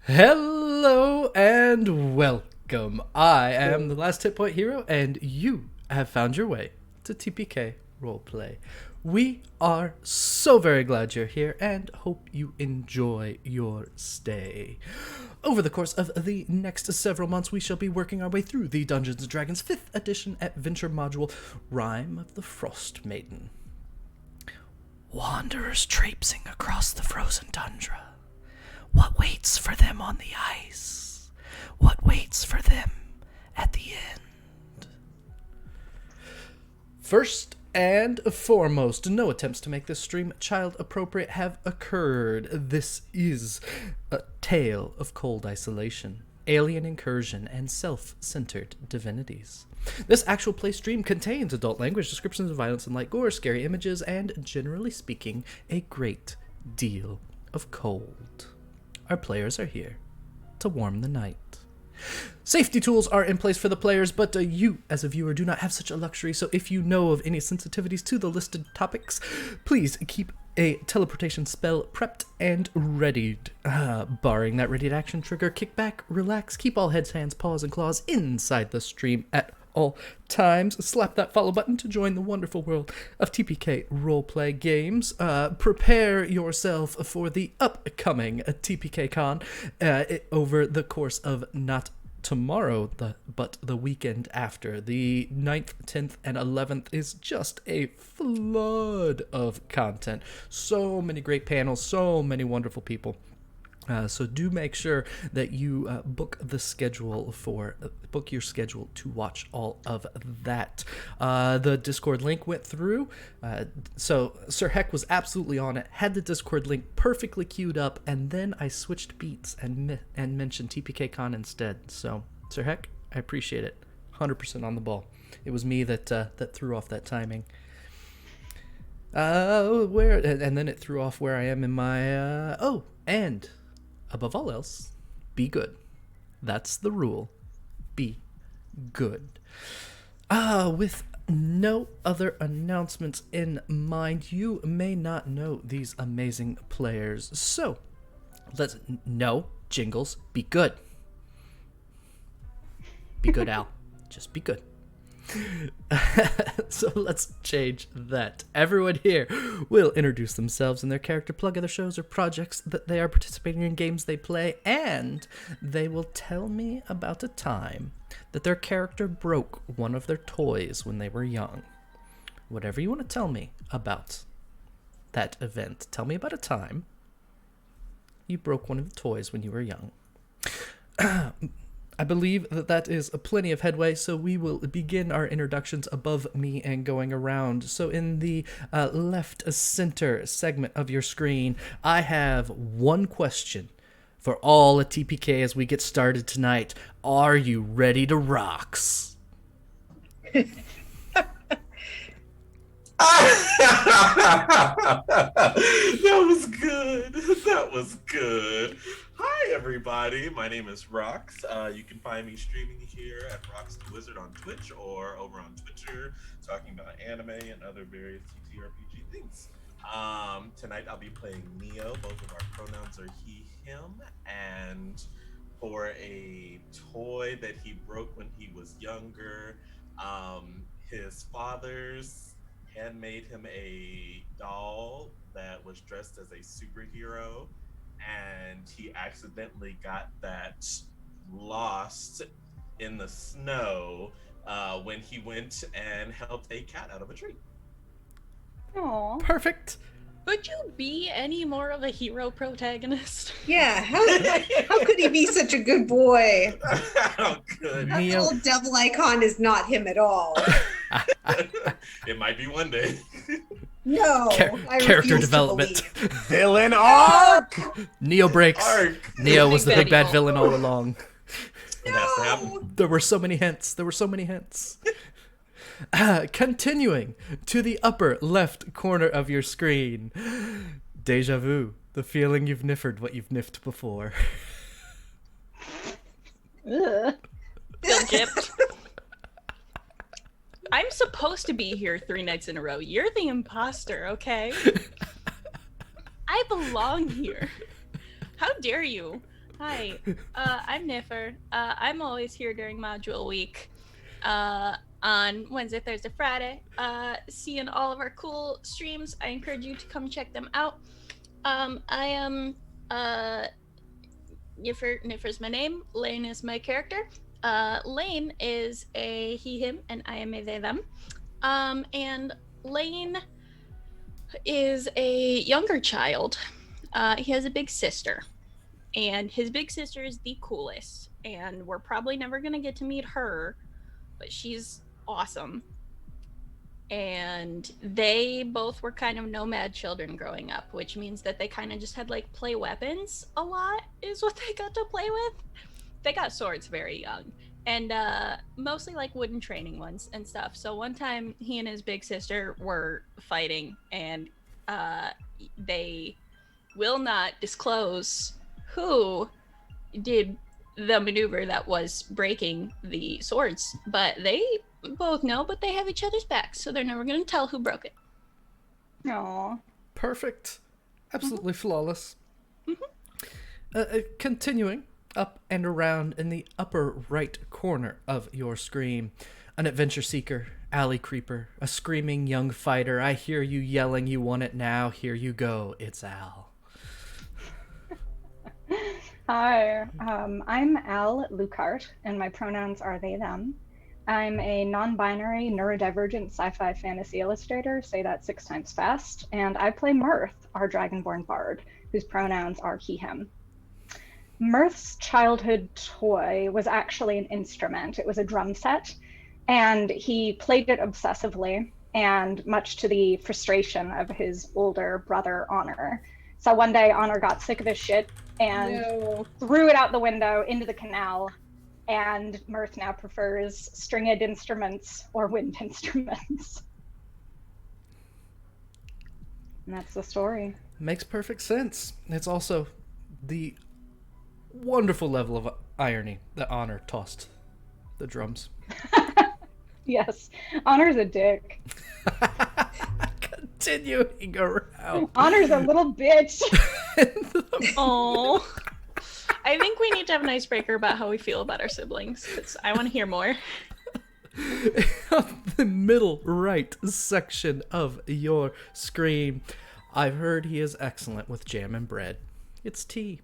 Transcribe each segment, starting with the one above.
Hello and welcome. I am the last hit point hero, and you have found your way to TPK Roleplay. We are so very glad you're here and hope you enjoy your stay. Over the course of the next several months, we shall be working our way through the Dungeons & Dragons 5th edition adventure module, Rime of the Frostmaiden. Wanderers traipsing across the frozen tundra. What waits for them on the ice? What waits for them at the end? First and foremost, no attempts to make this stream child appropriate have occurred. This is a tale of cold isolation, alien incursion, and self-centered divinities. This actual play stream contains adult language, descriptions of violence and light gore, scary images, and, generally speaking, a great deal of cold. Our players are here to warm the night. Safety tools are in place for the players, but you, as a viewer, do not have such a luxury, so if you know of any sensitivities to the listed topics, please keep a teleportation spell prepped and readied. Barring that ready action trigger, kick back, relax, keep all heads, hands, paws, and claws inside the stream at all times. Slap that follow button to join the wonderful world of TPK roleplay games. Prepare yourself for the upcoming TPK Con over the course of not tomorrow, but the weekend after. The 9th, 10th, and 11th is just a flood of content. So many great panels, so many wonderful people. So do make sure that you book your schedule to watch all of that. The Discord link went through, so Sir Heck was absolutely on it, had the Discord link perfectly queued up, and then I switched beats and mentioned TPKCon instead. So Sir Heck, I appreciate it. 100% on the ball. It was me that threw off that timing. And then it threw off where I am in my and above all else, be good. That's the rule. Be good. With no other announcements in mind, you may not know these amazing players. So, no jingles. Be good. Be good, Al. Just be good. So let's change that. Everyone here will introduce themselves and their character, plug other shows or projects that they are participating in, games they play, and they will tell me about a time that their character broke one of their toys when they were young. Whatever you want to tell me about that event, tell me about a time you broke one of the toys when you were young. I believe that is plenty of headway, so we will begin our introductions above me and going around. So in the left center segment of your screen, I have one question for all at TPK as we get started tonight. Are you ready to rocks? That was good. That was good. Hi, everybody. My name is Rox. You can find me streaming here at Rox the Wizard on Twitch or over on Twitter, talking about anime and other various TTRPG things. Tonight I'll be playing Neo. Both of our pronouns are he, him, and for a toy that he broke when he was younger, his father's handmade him a doll that was dressed as a superhero, and he accidentally got that lost in the snow when he went and helped a cat out of a tree. Aww. Perfect. Could you be any more of a hero protagonist? Yeah, how could he be such a good boy? How good. That little devil icon is not him at all. It might be one day. No, character development. Villain arc. Neo breaks. Neo was the big bad villain all along. It has to happen. There were so many hints. Continuing to the upper left corner of your screen. Deja vu. The feeling you've niffered what you've niffed before. Feel gypped. I'm supposed to be here 3 nights in a row. You're the imposter, okay? I belong here. How dare you Hi, I'm Niffer. I'm always here during module week. On Wednesday, Thursday, Friday. Seeing all of our cool streams. I encourage you to come check them out. I am Niffer's my name. Lane is my character. Lane is a he, him, and I am a they, them. And Lane is a younger child. He has a big sister, and his big sister is the coolest. And we're probably never gonna get to meet her, but she's awesome. And they both were kind of nomad children growing up, which means that they kind of just had like play weapons a lot, is what they got to play with. They got swords very young, and mostly like wooden training ones and stuff. So one time he and his big sister were fighting, and they will not disclose who did the maneuver that was breaking the swords, but they both know, but they have each other's backs, so they're never going to tell who broke it. Aww. Perfect. Absolutely flawless. Continuing up and around in the upper right corner of your screen, an adventure seeker, alley creeper, a screaming young fighter. I hear you yelling, you want it now. Here you go. It's Al. Hi, I'm Al Lucart, and my pronouns are they, them. I'm a non-binary, neurodivergent sci-fi fantasy illustrator, say that 6 times fast, and I play Mirth, our dragonborn bard, whose pronouns are he, him. Mirth's childhood toy was actually an instrument. It was a drum set, and he played it obsessively, and much to the frustration of his older brother, Honor. So one day, Honor got sick of his shit and threw it out the window into the canal, and Mirth now prefers stringed instruments or wind instruments. And that's the story. Makes perfect sense. It's also the wonderful level of irony that Honor tossed the drums. Yes, Honor's a dick. Continuing around. Honor's a little bitch. Oh, I think we need to have an icebreaker about how we feel about our siblings, because I want to hear more. The middle right section of your screen, I've heard he is excellent with jam and bread. It's T.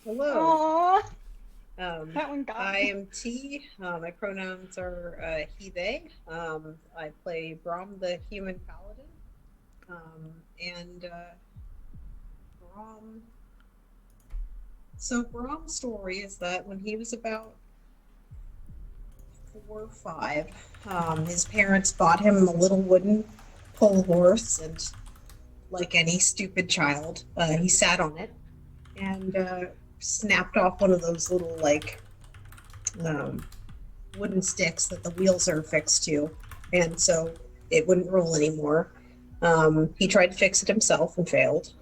Hello. Aww, that one got I me. am T. My pronouns are he, they. I play Brom, the human paladin. Brom. So Brom's story is that when he was about 4 or 5, his parents bought him a little wooden pole horse, and like any stupid child, he sat on it and snapped off one of those little like wooden sticks that the wheels are fixed to, and so it wouldn't roll anymore. He tried to fix it himself and failed.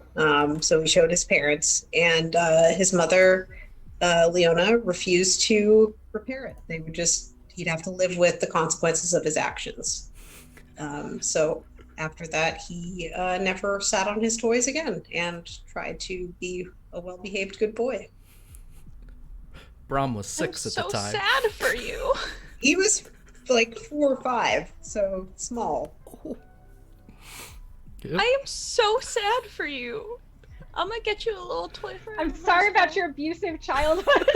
So he showed his parents, and his mother, Leona, refused to repair it. He'd have to live with the consequences of his actions. So after that, he never sat on his toys again and tried to be a well-behaved good boy. Brom was 6 at the time. I'm so sad for you. He was like 4 or 5, so small. Yep. I am so sad for you. I'm gonna get you a little toy for I'm sorry about your abusive childhood.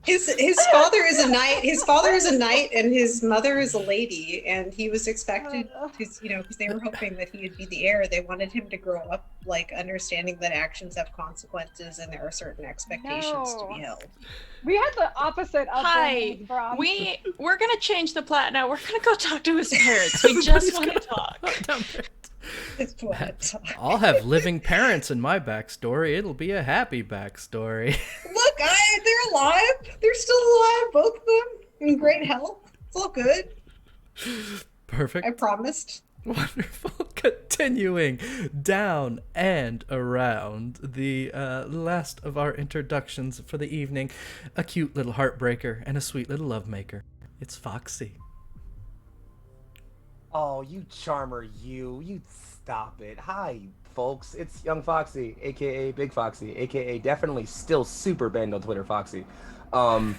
His father is a knight. His father is a knight, and his mother is a lady. And he was expected to, because they were hoping that he would be the heir. They wanted him to grow up like understanding that actions have consequences, and there are certain expectations to be held. We had the opposite of Hi, Brom. we're gonna change the plot now. We're gonna go talk to his parents. We just want to talk. It's what? I'll have living parents in my backstory. It'll be a happy backstory. Look, they're alive. They're still alive, both of them, in great health. It's all good. Perfect. I promised. Wonderful. Continuing down and around the last of our introductions for the evening, a cute little heartbreaker and a sweet little lovemaker. It's Foxy. Oh, you charmer, you stop it. Hi, folks? It's Young Foxy, aka Big Foxy, aka definitely still super banned on Twitter, Foxy. And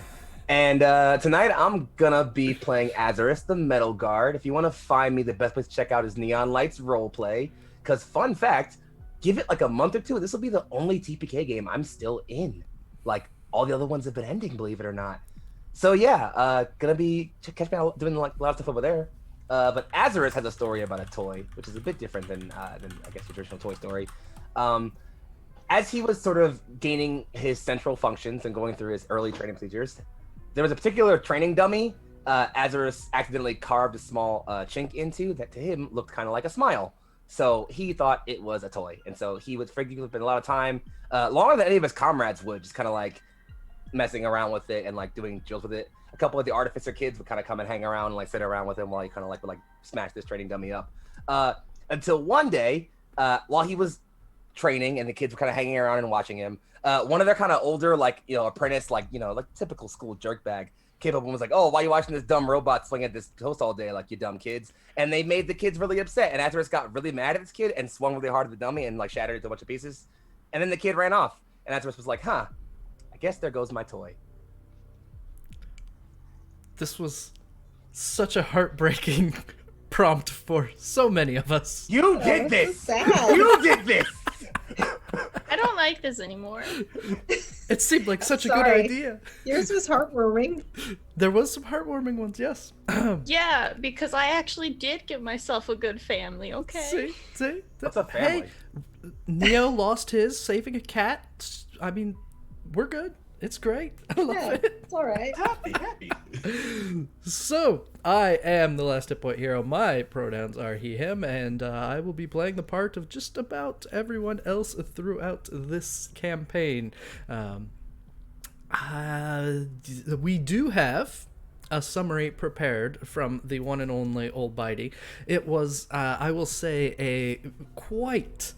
tonight I'm gonna be playing Azerus, the Metal Guard. If you want to find me, the best place to check out is Neon Lights Roleplay. Because fun fact, give it like a month or two, this will be the only TPK game I'm still in. Like all the other ones have been ending, believe it or not. So yeah, gonna be catch me out doing like a lot of stuff over there. But Azerus has a story about a toy, which is a bit different than I guess the traditional toy story. As he was sort of gaining his central functions and going through his early training procedures, there was a particular training dummy Azerus accidentally carved a small chink into that to him looked kind of like a smile. So he thought it was a toy, and so he would frequently spend a lot of time, longer than any of his comrades would, just kind of like messing around with it and like doing drills with it. A couple of the artificer kids would kind of come and hang around and like sit around with him while he kind of like would like smash this training dummy up. Until one day, while he was training and the kids were kind of hanging around and watching him, one of their kind of older like apprentice like like typical school jerkbag came up and was like, "Oh, why are you watching this dumb robot swing at this toast all day, like you dumb kids?" And they made the kids really upset. And Azerus got really mad at this kid and swung really hard at the dummy and like shattered it to a bunch of pieces. And then the kid ran off. And Azerus was like, "Huh, I guess there goes my toy." This was such a heartbreaking prompt for so many of us. You did this. So sad. You did this. I don't like this anymore. It seemed like such a good Sorry. idea. Yours was heartwarming. There was some heartwarming ones, yes. Yeah, because I actually did give myself a good family, okay? See? What's a family? Hey, Neo lost his saving a cat. I mean, we're good. It's great. I love Yeah, it. it's all right. Happy. So, I am the last hit point hero. My pronouns are he, him, and I will be playing the part of just about everyone else throughout this campaign. We do have a summary prepared from the one and only Ol'Bitey. It was, I will say, a quite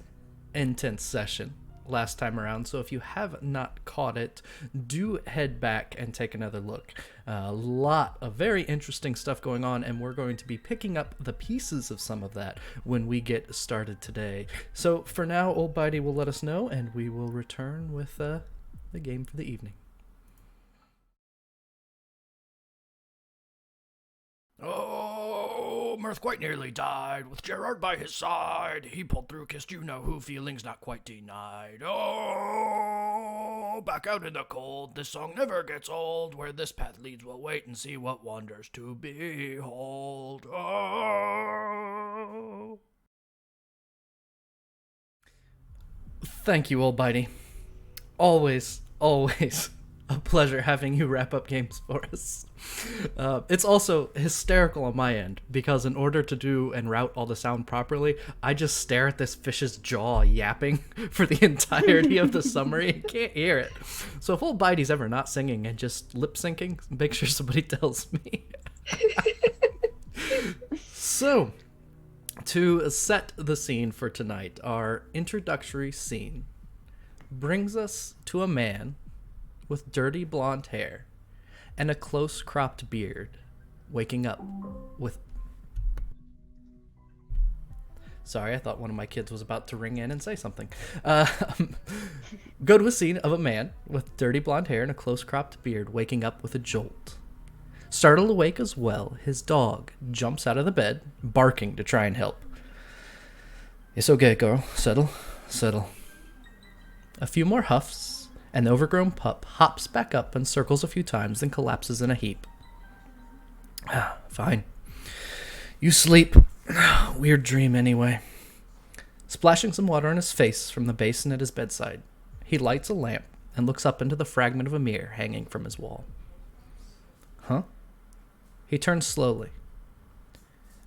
intense session last time around, so if you have not caught it, do head back and take another look. A lot of very interesting stuff going on, and we're going to be picking up the pieces of some of that when we get started today. So for now, Ol'Bitey will let us know, and we will return with the game for the evening. Oh, Mirth quite nearly died, with Gerard by his side. He pulled through, kissed you-know-who, feelings not quite denied. Oh, back out in the cold, this song never gets old. Where this path leads, we'll wait and see what wonders to behold. Oh. Thank you, Ol'Bitey. Always a pleasure having you wrap up games for us. It's also hysterical on my end, because in order to do and route all the sound properly, I just stare at this fish's jaw yapping for the entirety of the summary and can't hear it. So if Ol'Bitey's ever not singing and just lip syncing, make sure somebody tells me. So, to set the scene for tonight, our introductory scene brings us to a man with dirty blonde hair and a close-cropped beard, waking up with... Sorry, I thought one of my kids was about to ring in and say something. Go to a scene of a man with dirty blonde hair and a close-cropped beard waking up with a jolt. Startled awake as well, his dog jumps out of the bed, barking to try and help. It's okay, girl. Settle. A few more huffs, and the overgrown pup hops back up and circles a few times, then collapses in a heap. Fine. You sleep. Weird dream anyway. Splashing some water on his face from the basin at his bedside, he lights a lamp and looks up into the fragment of a mirror hanging from his wall. Huh? He turns slowly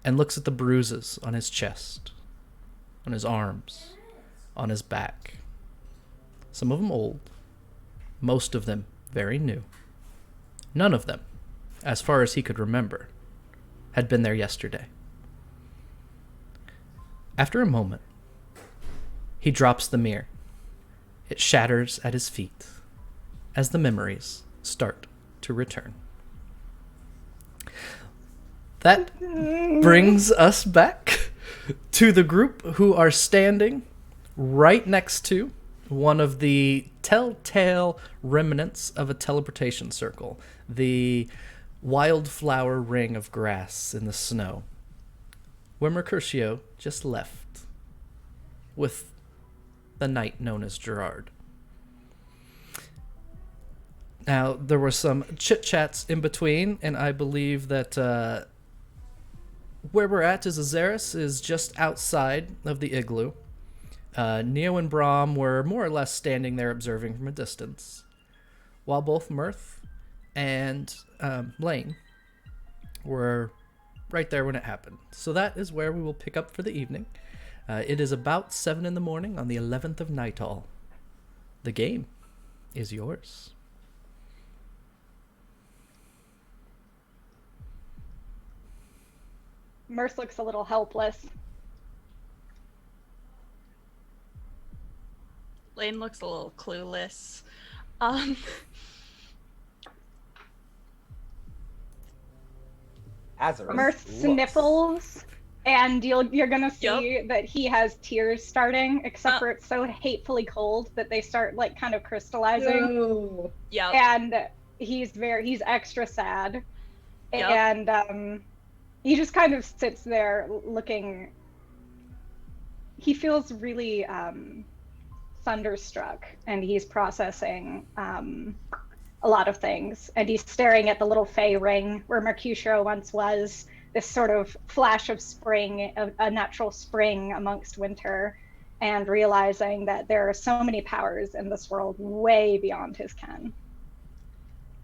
and looks at the bruises on his chest, on his arms, on his back. Some of them old, most of them very new. None of them, as far as he could remember, had been there yesterday. After a moment, he drops the mirror. It shatters at his feet as the memories start to return. That brings us back to the group who are standing right next to one of the telltale remnants of a teleportation circle, the wildflower ring of grass in the snow, where Mercutio just left with the knight known as Gerard. Now, there were some chit-chats in between, and I believe that where we're at is Azerus is just outside of the igloo. Neo and Brahm were more or less standing there observing from a distance, while both Mirth and Lane were right there when it happened. So that is where we will pick up for the evening. It is about 7 in the morning on the 11th of Nightall. The game is yours. Merce looks a little helpless. Lane looks a little clueless. Azerus. Merce sniffles, and you're gonna see Yep. that he has tears starting, except for it's so hatefully cold that they start like kind of crystallizing. No. Yeah. And he's extra sad. Yep. And he just kind of sits there looking. He feels really thunderstruck, and he's processing a lot of things, and he's staring at the little fey ring where Mercutio once was, this sort of flash of spring, a natural spring amongst winter, and realizing that there are so many powers in this world way beyond his ken.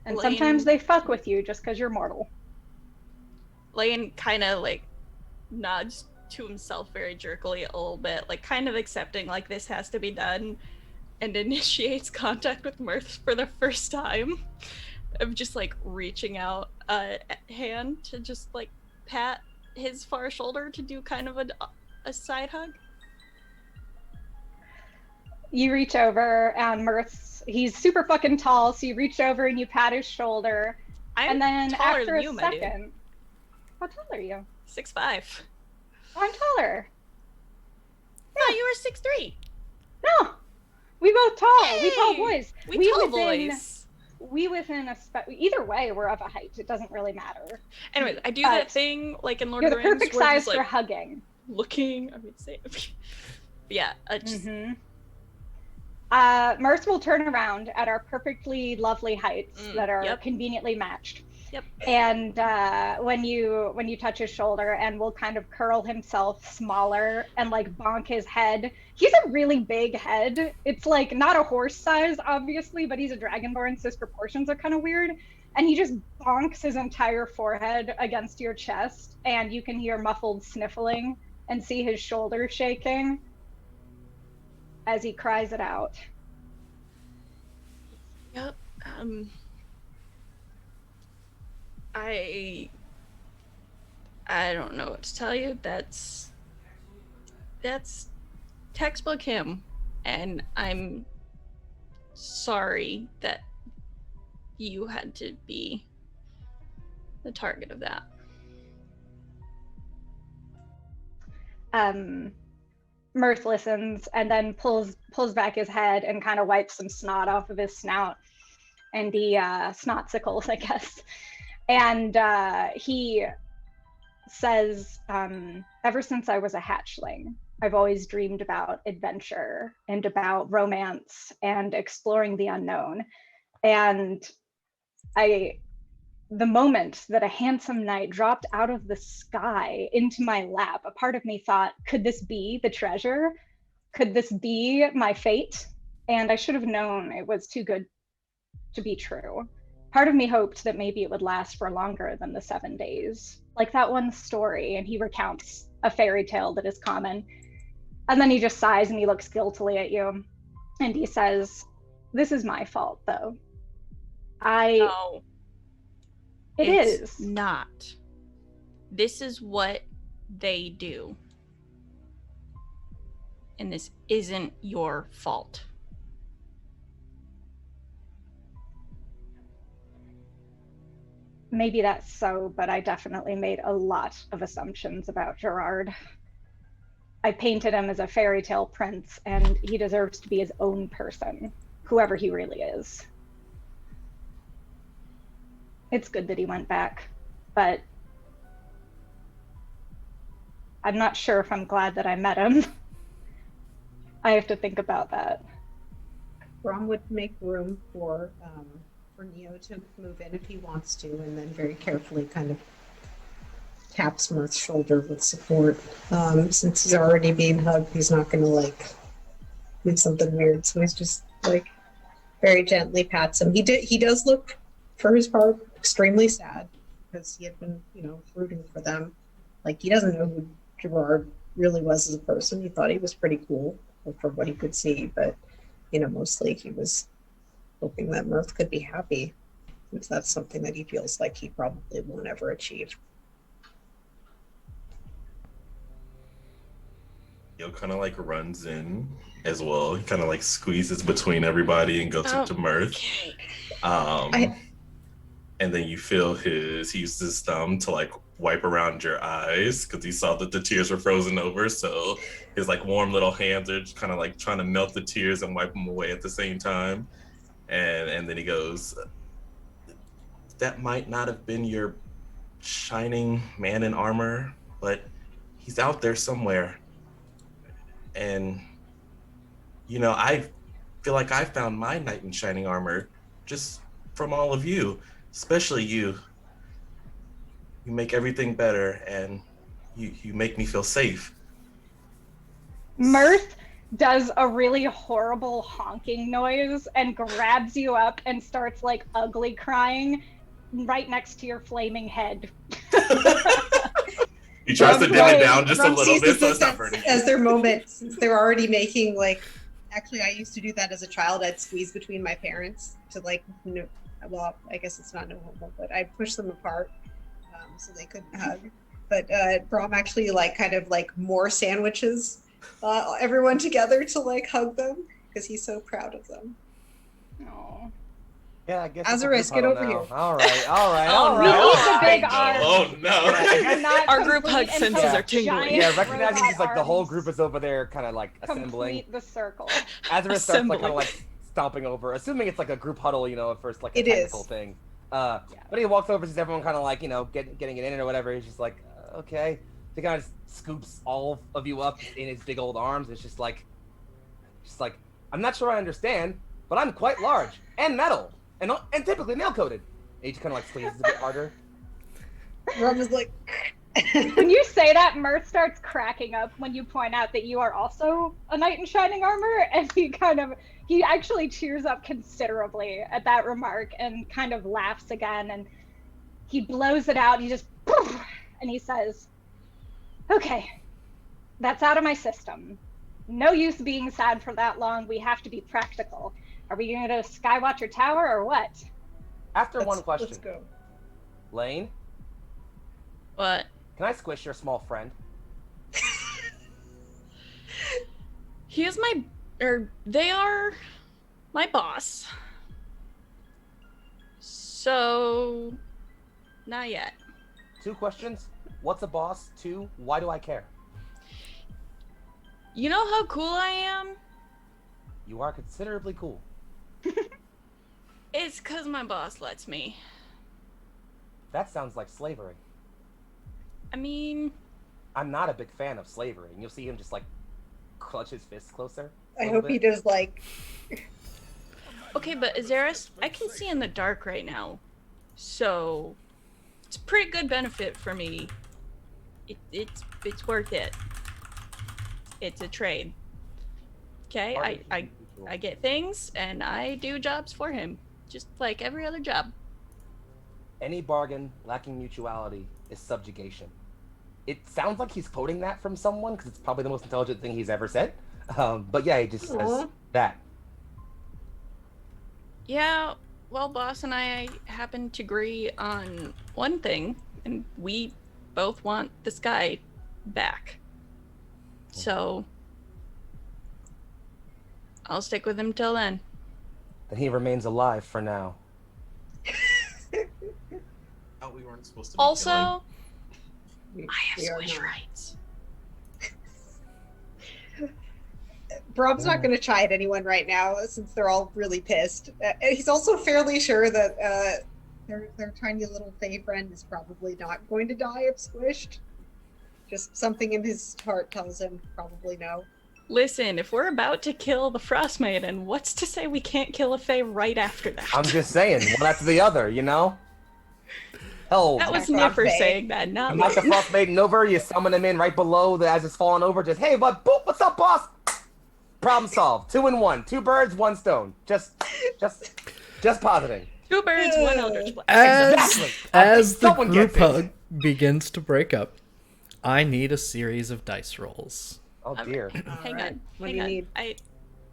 And Lane- sometimes they fuck with you just because you're mortal. Lane kind of like nods to himself very jerkily a little bit, like kind of accepting like this has to be done, and initiates contact with Mirth for the first time, of just like reaching out a hand to just like pat his far shoulder to do kind of a side hug. You reach over, and he's super fucking tall, so you reach over and you pat his shoulder, I'm and then taller after than a you, my dude. second, how tall are you? 6'5". Oh, I'm taller. No, you were 6'3". No, we both tall. We tall Hey, boys. We tall boys. We either way, we're of a height. It doesn't really matter. Anyways, I do But that thing like in Lord You're of the the Rings perfect where size he's, like, for hugging. looking. I mean, say, yeah. Just, Merce will turn around at our perfectly lovely heights that are yep. conveniently matched. Yep. And when you touch his shoulder, and will kind of curl himself smaller and like bonk his head. He's a really big head. It's like not a horse size, obviously, but he's a dragonborn, so his proportions are kind of weird. And he just bonks his entire forehead against your chest, and you can hear muffled sniffling and see his shoulders shaking as he cries it out. Yep. I don't know what to tell you. That's textbook him, and I'm sorry that you had to be the target of that. Mirth listens and then pulls back his head and kind of wipes some snot off of his snout, and he snotsickles, I guess. And he says, ever since I was a hatchling, I've always dreamed about adventure and about romance and exploring the unknown. And the moment that a handsome knight dropped out of the sky into my lap, a part of me thought, could this be the treasure? Could this be my fate? And I should have known it was too good to be true. Part of me hoped that maybe it would last for longer than the 7 days, like that one story. And he recounts a fairy tale that is common. And then he just sighs and he looks guiltily at you. And he says, this is my fault, though. No. It's not. This is what they do. And this isn't your fault. Maybe that's so, but I definitely made a lot of assumptions about Gerard. I painted him as a fairy tale prince, and he deserves to be his own person, whoever he really is. It's good that he went back, but I'm not sure if I'm glad that I met him. I have to think about that. Rom would make room for Neo to move in if he wants to, and then very carefully kind of taps Mirth's shoulder with support. Since he's already being hugged, he's not going to like do something weird. So he's just like very gently pats him. He does look, for his part, extremely sad because he had been, rooting for them. Like, he doesn't know who Gerard really was as a person. He thought he was pretty cool from what he could see, but mostly he was hoping that Mirth could be happy, since that's something that he feels like he probably won't ever achieve. Yo kind of like runs in as well. He kind of like squeezes between everybody and goes up to Mirth. And then you feel he used his thumb to like wipe around your eyes because he saw that the tears were frozen over. So his like warm little hands are just kind of like trying to melt the tears and wipe them away at the same time. And then he goes, that might not have been your shining man in armor, but he's out there somewhere. And, I feel like I found my knight in shining armor just from all of you, especially you. You make everything better, and you make me feel safe. Mirth does a really horrible honking noise and grabs you up and starts like ugly crying right next to your flaming head. He tries to dim it down just a little bit so it's not burning. As their moment, since they're already making actually I used to do that as a child. I'd squeeze between my parents to well, I guess it's not no homo, but I'd push them apart so they couldn't hug. But Brom actually kind of more sandwiches everyone together to hug them because he's so proud of them. No. Yeah, I guess. Azerus, get over here. All right. The big arms. Oh no! Our group hug senses are tingling. Yeah, recognizing just the whole group is over there, kind of assembling. Complete the circle. Azerus starts kind of stomping over, assuming it's a group huddle, at first, a technical thing. But he walks over, sees everyone kind of getting it in or whatever. He's just okay. He kind of scoops all of you up in his big old arms. It's just like, I'm not sure I understand, but I'm quite large and metal and typically nail coated. And he just kind of squeezes a bit harder. Rum is like. When you say that, Mirth starts cracking up when you point out that you are also a knight in shining armor, and he actually cheers up considerably at that remark and kind of laughs again, and he blows it out. He just poof, and he says, "Okay, that's out of my system. No use being sad for that long. We have to be practical. Are we going to go to Skywatcher Tower or what?" One question. Let's go. Lane? What? Can I squish your small friend? They are my boss. So, not yet. 2 questions. What's a boss? 2, why do I care? You know how cool I am? You are considerably cool. It's 'cause my boss lets me. That sounds like slavery. I mean... I'm not a big fan of slavery, and you'll see him just clutch his fists closer. I hope he does Okay, but Azerus, I can see in the dark right now, so it's a pretty good benefit for me. It's worth it. It's a trade. Okay, I get things and I do jobs for him, just like every other job. Any bargain lacking mutuality is subjugation. It sounds like he's quoting that from someone because it's probably the most intelligent thing he's ever said. But yeah, he just says that. Yeah, well, boss and I happen to agree on one thing, and we both want the sky back. So I'll stick with him till then. Then he remains alive for now. We weren't supposed to be Also, killing. I have squish rights. Brob's not going to chide anyone right now since they're all really pissed. He's also fairly sure that their tiny little fae friend is probably not going to die if squished. Just something in his heart tells him probably no. Listen, if we're about to kill the Frostmaiden, what's to say we can't kill a fae right after that? I'm just saying, one after the other, you know? Hell, That was Frostmaiden. never saying that, not knock the Lane. Frostmaiden over, you summon him in right below as it's falling over, just, hey, bud, boop, what's up, boss? Problem solved. 2 in 1. 2 birds, 1 stone. Just positing. 2 birds, 1 eldritch blast. As the Someone group gets it. hug begins to break up, I need a series of dice rolls. Oh, dear. Hang Alright, on. what do Hang you on. need?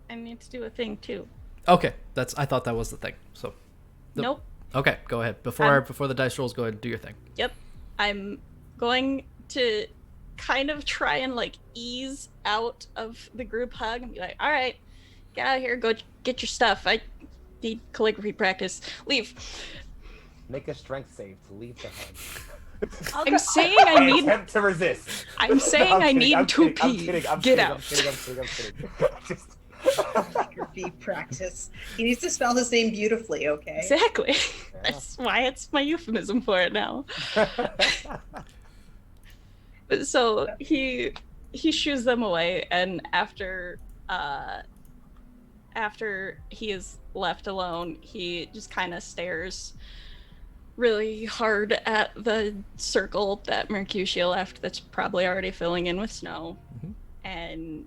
I need to do a thing too. Okay, I thought that was the thing. So, Nope. okay, go ahead. Before the dice rolls, go ahead and do your thing. Yep. I'm going to kind of try and like ease out of the group hug and be like, all right, get out of here, go get your stuff. I need calligraphy practice. Leave. Make a strength save to leave the hug. I'm saying I need. Attempt to resist. I'm saying I'm I kidding, need I'm to kidding, I'm pee. kidding, I'm Get kidding, out. I'm kidding. Just- Calligraphy practice. He needs to spell his name beautifully, okay? Exactly. That's why it's my euphemism for it now. So he shoos them away, and after he is left alone, he just kind of stares really hard at the circle that Mercutio left that's probably already filling in with snow, and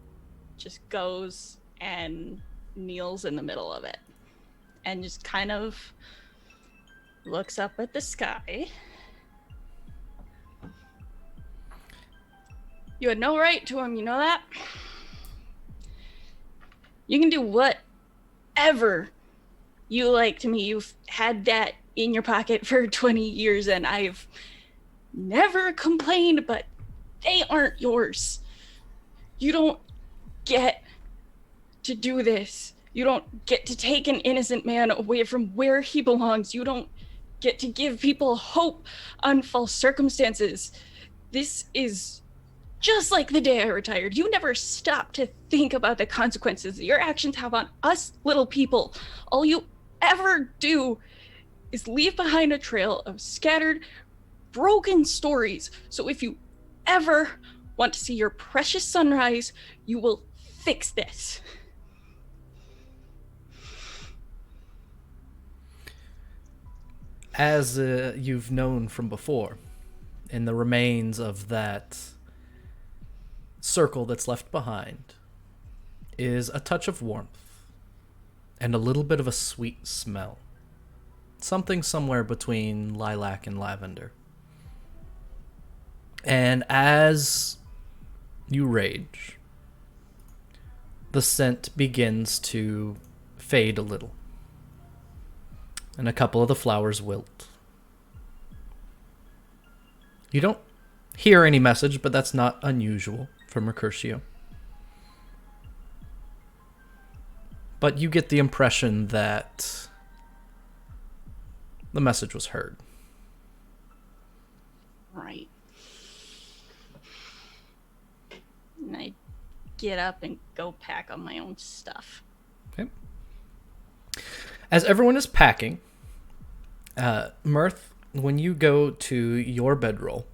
just goes and kneels in the middle of it and just kind of looks up at the sky. You had no right to him, you know that? You can do whatever you like to me. You've had that in your pocket for 20 years and I've never complained, but they aren't yours. You don't get to do this. You don't get to take an innocent man away from where he belongs. You don't get to give people hope on false circumstances. This is just like the day I retired. You never stop to think about the consequences your actions have on us little people. All you ever do is leave behind a trail of scattered, broken stories. So if you ever want to see your precious sunrise, you will fix this. As you've known from before, in the remains of that circle that's left behind is a touch of warmth and a little bit of a sweet smell. Something somewhere between lilac and lavender. And as you rage, the scent begins to fade a little. And a couple of the flowers wilt. You don't hear any message, but that's not unusual for Mercutio. But you get the impression that the message was heard. Right. And I get up and go pack on my own stuff. Okay. As everyone is packing, Mirth, when you go to your bedroll,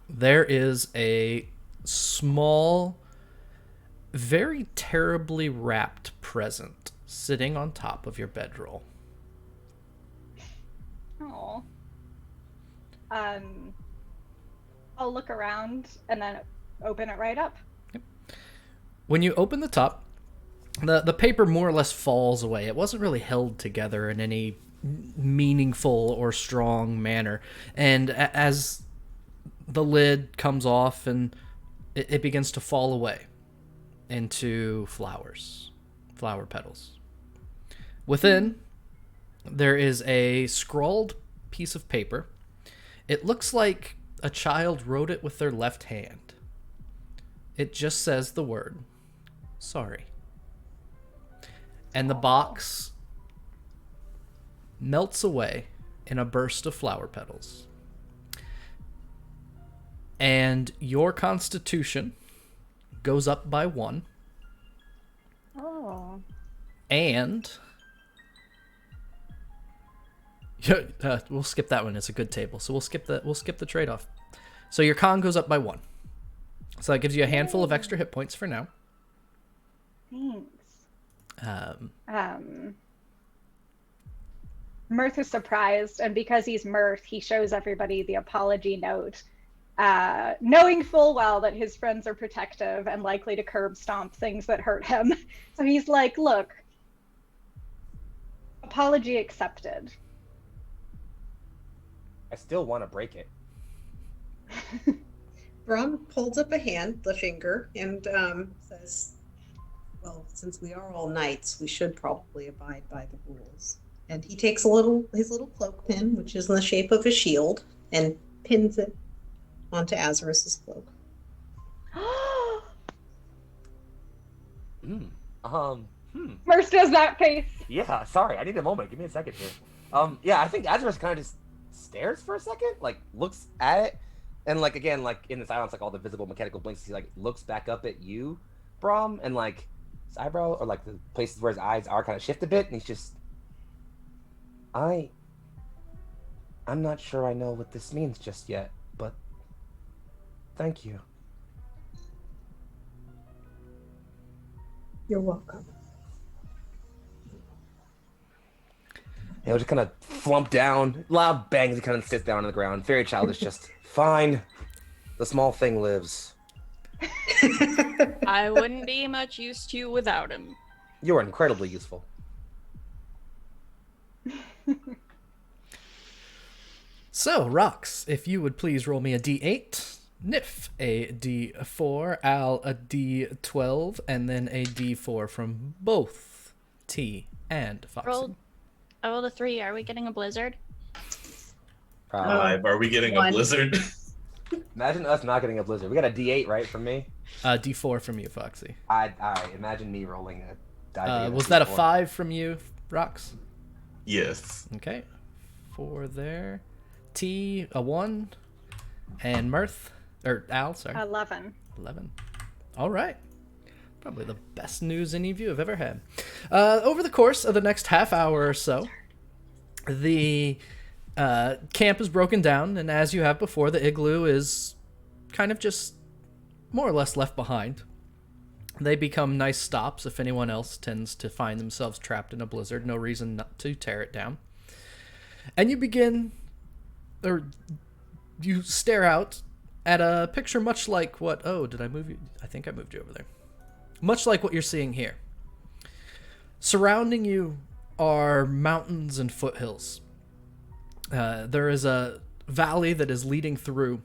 there is a small, very terribly wrapped present sitting on top of your bedroll. Oh. I'll look around and then open it right up. When you open the top, the paper more or less falls away. It wasn't really held together in any meaningful or strong manner. And as the lid comes off and it begins to fall away into flowers, flower petals. Within, there is a scrawled piece of paper. It looks like a child wrote it with their left hand. It just says the word, sorry. And the box melts away in a burst of flower petals. And your constitution goes up by 1. Oh. And yeah, we'll skip that one. It's a good table, so we'll skip the trade-off. So your con goes up by 1. So that gives you a handful of extra hit points for now. Thanks. Mirth is surprised, and because he's Mirth, he shows everybody the apology note, knowing full well that his friends are protective and likely to curb stomp things that hurt him. So he's like, look, apology accepted. I still want to break it. Brum holds up a hand, the finger, and says, well, since we are all knights, we should probably abide by the rules. And he takes his little cloak pin, which is in the shape of a shield, and pins it onto Azerus's cloak. Merce does that face. Yeah, sorry, I need a moment. Give me a second here. Yeah, I think Azerus kind of just stares for a second, like looks at it, and like again, like in the silence, like all the visible mechanical blinks, he like looks back up at you, Brom, and like his eyebrow or like the places where his eyes are kind of shift a bit, and he's just, I'm not sure I know what this means just yet, but thank you. You're welcome. He'll just kind of flump down, loud bangs, he kind of sits down on the ground. Very childish, just fine. The small thing lives. I wouldn't be much use to you without him. You are incredibly useful. So, Rox, if you would please roll me a d8, Nif a d4, Al a d12, and then a d4 from both T and Foxy. I rolled a 3. Are we getting a blizzard? 5. Are we getting a blizzard? Imagine us not getting a blizzard. We got a d8, right, from me? D4 from you, Foxy. I imagine me rolling a die. Was that a 5 from you, Rox? Yes. Okay. 4 there. T, a 1. And Mirth, or Al, sorry. 11. 11. All right. Probably the best news any of you have ever had. Over the course of the next half hour or so, the camp is broken down, and as you have before, the igloo is kind of just more or less left behind. They become nice stops if anyone else tends to find themselves trapped in a blizzard. No reason not to tear it down. And you begin, or you stare out at a picture much like what... Oh, did I move you? I think I moved you over there. Much like what you're seeing here. Surrounding you are mountains and foothills. There is a valley that is leading through,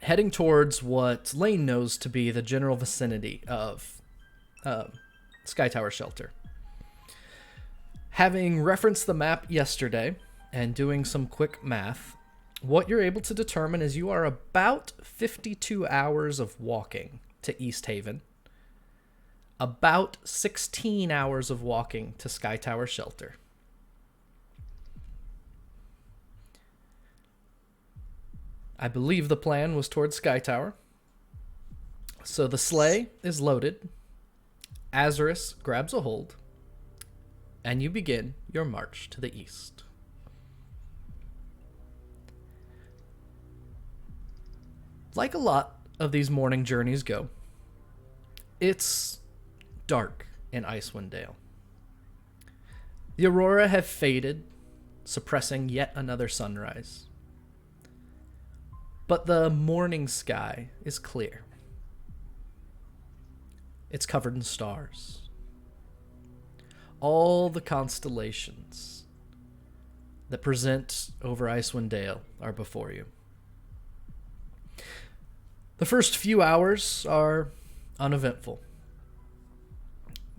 heading towards what Lane knows to be the general vicinity of Skytower Shelter. Having referenced the map yesterday and doing some quick math, what you're able to determine is you are about 52 hours of walking to East Haven, about 16 hours of walking to Skytower Shelter. I believe the plan was towards Skytower. So the sleigh is loaded. Azerus grabs a hold. And you begin your march to the east. Like a lot of these morning journeys go, it's dark in Icewind Dale. The aurora have faded, suppressing yet another sunrise. But the morning sky is clear. It's covered in stars. All the constellations that present over Icewind Dale are before you. The first few hours are uneventful.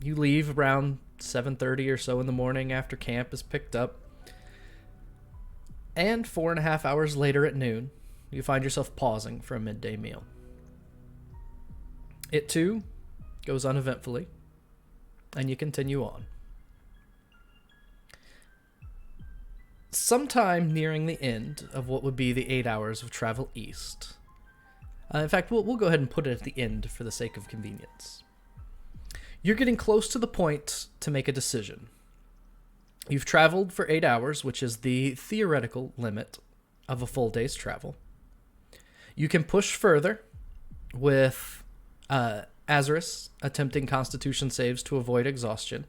You leave around 7:30 or so in the morning after camp is picked up. And 4.5 hours later at noon, you find yourself pausing for a midday meal. It too goes uneventfully, and you continue on. Sometime nearing the end of what would be the 8 hours of travel east. In fact, we'll go ahead and put it at the end for the sake of convenience. You're getting close to the point to make a decision. You've traveled for 8 hours, which is the theoretical limit of a full day's travel. You can push further with Azerus attempting Constitution saves to avoid exhaustion,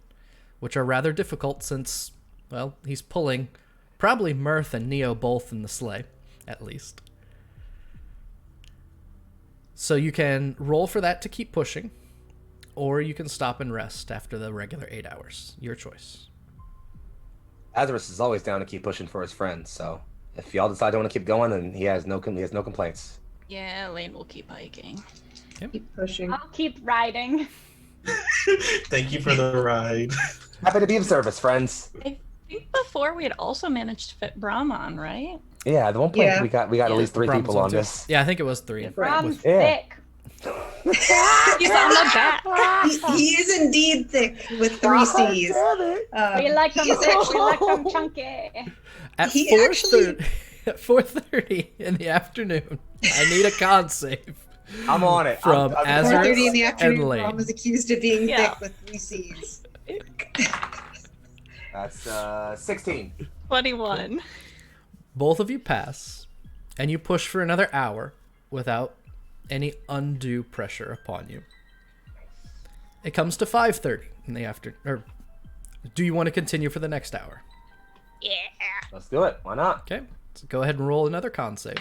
which are rather difficult since, well, he's pulling probably Mirth and Neo both in the sleigh, at least. So you can roll for that to keep pushing, or you can stop and rest after the regular 8 hours. Your choice. Azerus is always down to keep pushing for his friends, so if y'all decide to want to keep going, then he has no complaints. Yeah, Lane will keep hiking. Keep pushing. I'll keep riding. Thank you for the ride. Happy to be of service, friends. I think before we had also managed to fit Brahm on, right? Yeah, at one point Yeah. we got at least 3 Brahms people one on too. this. Yeah, I think it was 3. Brahm's Yeah. thick. He's on the back. He is indeed thick with 3 C's. We like them he's thick. actually- We like them chunky. At He 4:30 at 4:30 in the afternoon, I need a con save. I'm on it. From I'm Azerus 4:30 in the and afternoon, Lane. Rom was accused of being Yeah. thick with 3 C's. That's 16. 21. Both of you pass, and you push for another hour without any undue pressure upon you. It comes to 5:30 in the afternoon. Or do you want to continue for the next hour? Yeah. Let's do it. Why not? Okay, so go ahead and roll another con save.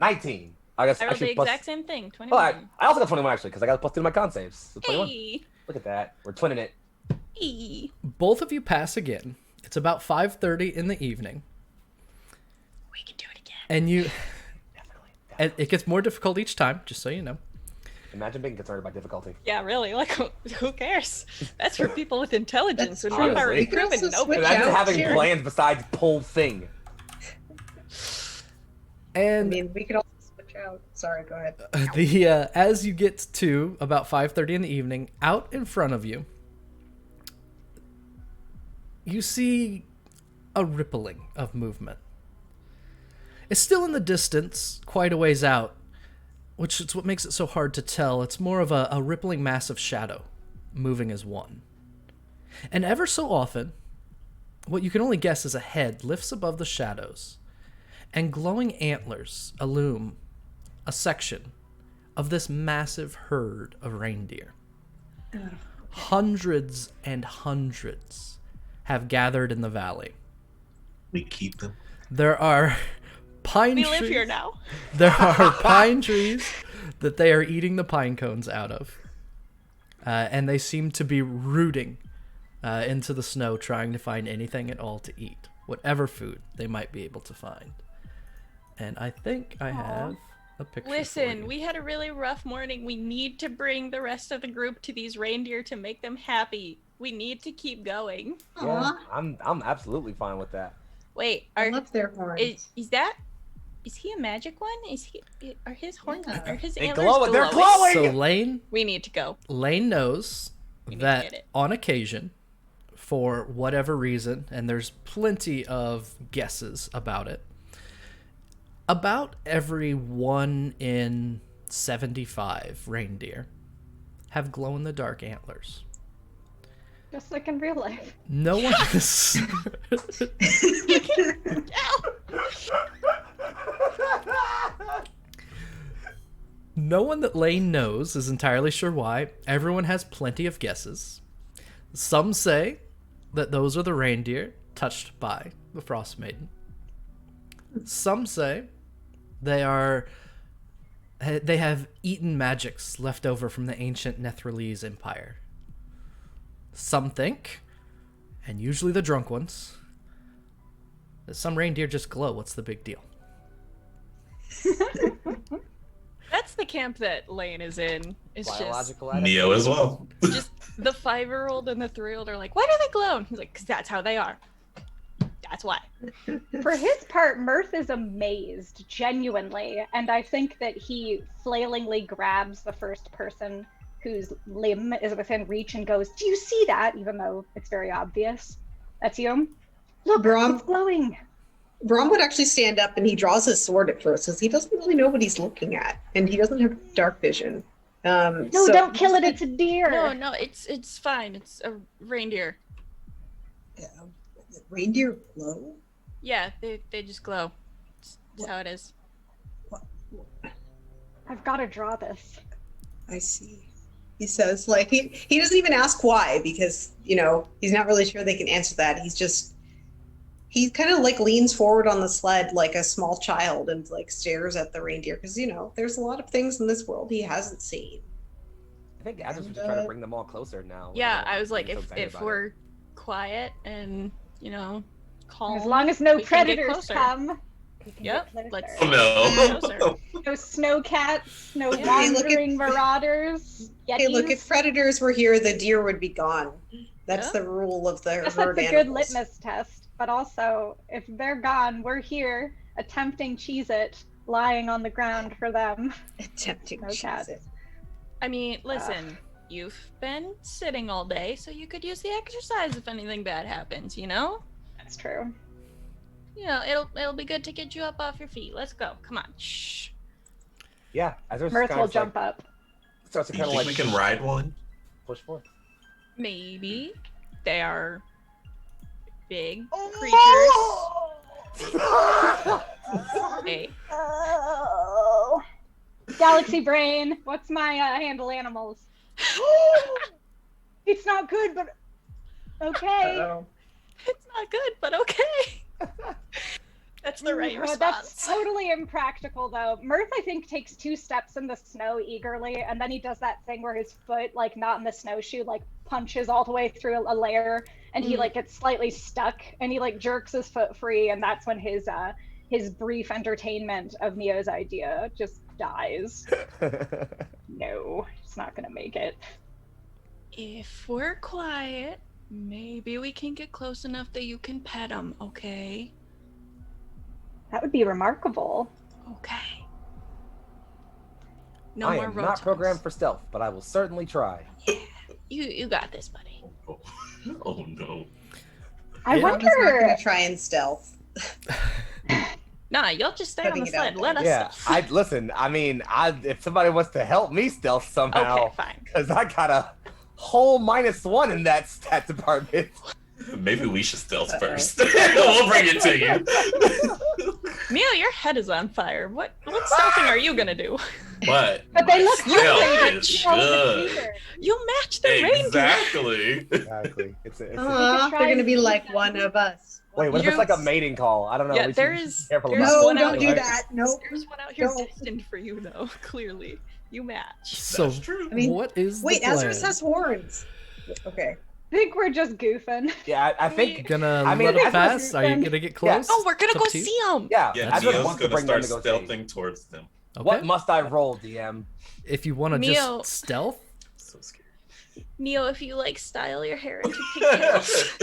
19. I guess I rolled the actually plus. exact same thing. Oh, 21. I also got 21 actually because I got plus 2 to my con saves. So 21. Hey. Look at that. We're twinning it. Hey. Both of you pass again. It's about 5:30 in the evening, We can do it again. and you. Definitely. And it gets more difficult each time, just so you know. Imagine being concerned about difficulty. Yeah, really. Like, who cares? That's for people with intelligence. That's When we have our honestly- recruitment, We can also nobody. switch Imagine out having here. plans besides pull thing. I And mean, we could also switch out. Sorry, go ahead. the as you get to about 5:30 in the evening, out in front of you, you see a rippling of movement. It's still in the distance, quite a ways out, which is what makes it so hard to tell. It's more of a rippling mass of shadow, moving as one. And ever so often, what you can only guess is a head lifts above the shadows, and glowing antlers illume a section of this massive herd of reindeer. Hundreds and hundreds have gathered in the valley. We keep them. There are pine We trees. live here now. There are pine trees that they are eating the pine cones out of. And they seem to be rooting into the snow, trying to find anything at all to eat. Whatever food they might be able to find. And I think I have a picture for Listen, you. we had a really rough morning. We need to bring the rest of the group to these reindeer to make them happy. We need to keep going. Yeah, Aw, I'm absolutely fine with that. Wait, I love their horns. is he a magic one? Are his horns, Yeah. are his They antlers glow. They're glowing? glowing. So Lane We need to go. knows We need to get that it. on occasion, for whatever reason, and there's plenty of guesses about it, about every 1 in 75 reindeer have glow-in-the-dark antlers. Just like in real life. No one is... No one that Lane knows is entirely sure why. Everyone has plenty of guesses. Some say that those are the reindeer touched by the Frostmaiden. Some say they have eaten magics left over from the ancient Nethralese Empire. Some think, and usually the drunk ones, that some reindeer just glow. What's the big deal? That's the camp that Lane is in. It's just Biological Neo as well. just the 5-year-old and the 3-year-old are like, why do they glow? And he's like, 'cause that's how they are. That's why. For his part, Mirth is amazed, genuinely, and I think that he flailingly grabs the first person whose limb is within reach and goes, "Do you see that?" Even though it's very obvious. That's you. Look, Brom. it's glowing. Brom would actually stand up and he draws his sword at first because he doesn't really know what he's looking at and he doesn't have dark vision. No, don't kill it. It's a deer. No, it's fine. It's a reindeer. Reindeer glow? Yeah, they just glow. That's how it is. I've got to draw this. I see. He says, like, he doesn't even ask why, because, you know, he's not really sure they can answer that. He kind of like leans forward on the sled like a small child and like stares at the reindeer, because, you know, there's a lot of things in this world he hasn't seen. I think Azerus was just trying to bring them all closer now. Yeah, I was like, if we're quiet and, you know, calm. As long as no we can get predators closer. come. We can Yep, get let's- closer. Oh Closer. no. No snow cats, no Yeah. Hey, look at- wandering marauders. Hey, look, Yetis. if predators were here, the deer would be gone. That's Yeah. the rule of the I guess herd that's a good animals. litmus test. But also, if they're gone, we're here, attempting Cheez-It, lying on the ground for them. Attempting No to cats. choose it. I mean, listen, you've been sitting all day, so you could use the exercise if anything bad happens, you know? That's true. You know, it'll be good to get you up off your feet. Let's go. Come on. Shh. Yeah, Azerus Mirth kind will of jump up. starts to Do you kind of think like we can ride one? push forward. Maybe. They are big Oh! creatures. Hey. Oh. Galaxy Brain, what's my handle animals? It's not good, but okay. Uh-oh. It's not good, but okay. That's the right response. That's totally impractical, though. Mirth, I think, takes 2 steps in the snow eagerly, and then he does that thing where his foot, like, not in the snowshoe, like, punches all the way through a layer, and he, like, gets slightly stuck, and he, like, jerks his foot free, and that's when his brief entertainment of Neo's idea just dies. No, it's not gonna make it. If we're quiet, maybe we can get close enough that you can pet him, okay? That would be remarkable. Okay. No I more am road not tongues. programmed for stealth, but I will certainly try. You got this, buddy. Oh no. I I'm just not wonder. gonna try and stealth. Nah, you'll just stay on Putting the it out sled. there. Let us. Yeah, I listen. I mean, if somebody wants to help me stealth somehow, Okay, fine. because I got a whole -1 in that stat department. Maybe we should stealth Uh-oh. first. We'll bring it to you. Mio, your head is on fire. What stealthing are you gonna do? But But they look stealth good. is They look good. cheaper. You match the reindeer. Exactly. Exactly. It's a They're gonna be like one of us. wait. What if it's like a mating call? I don't know. Yeah, We should there be is- careful there's about No, one that, out don't do here. right? that. Nope. There's one out here Don't. destined for you, though. Clearly, you match. So, That's true. I mean, what is Wait, the plan? Azerus has horns. Okay. I think we're just goofing. Yeah, I think. Gonna I mean, let it Azerus pass? is Are you fun. gonna get close? Oh, we're gonna It's go up to you. see him. Yeah, Yeah, Azerus Neo's wants to gonna bring them start to go see. stealthing towards them. Okay. What must I roll, DM? If you want to Mio- just stealth, So scared. Neo, if you like style your hair into pigtails,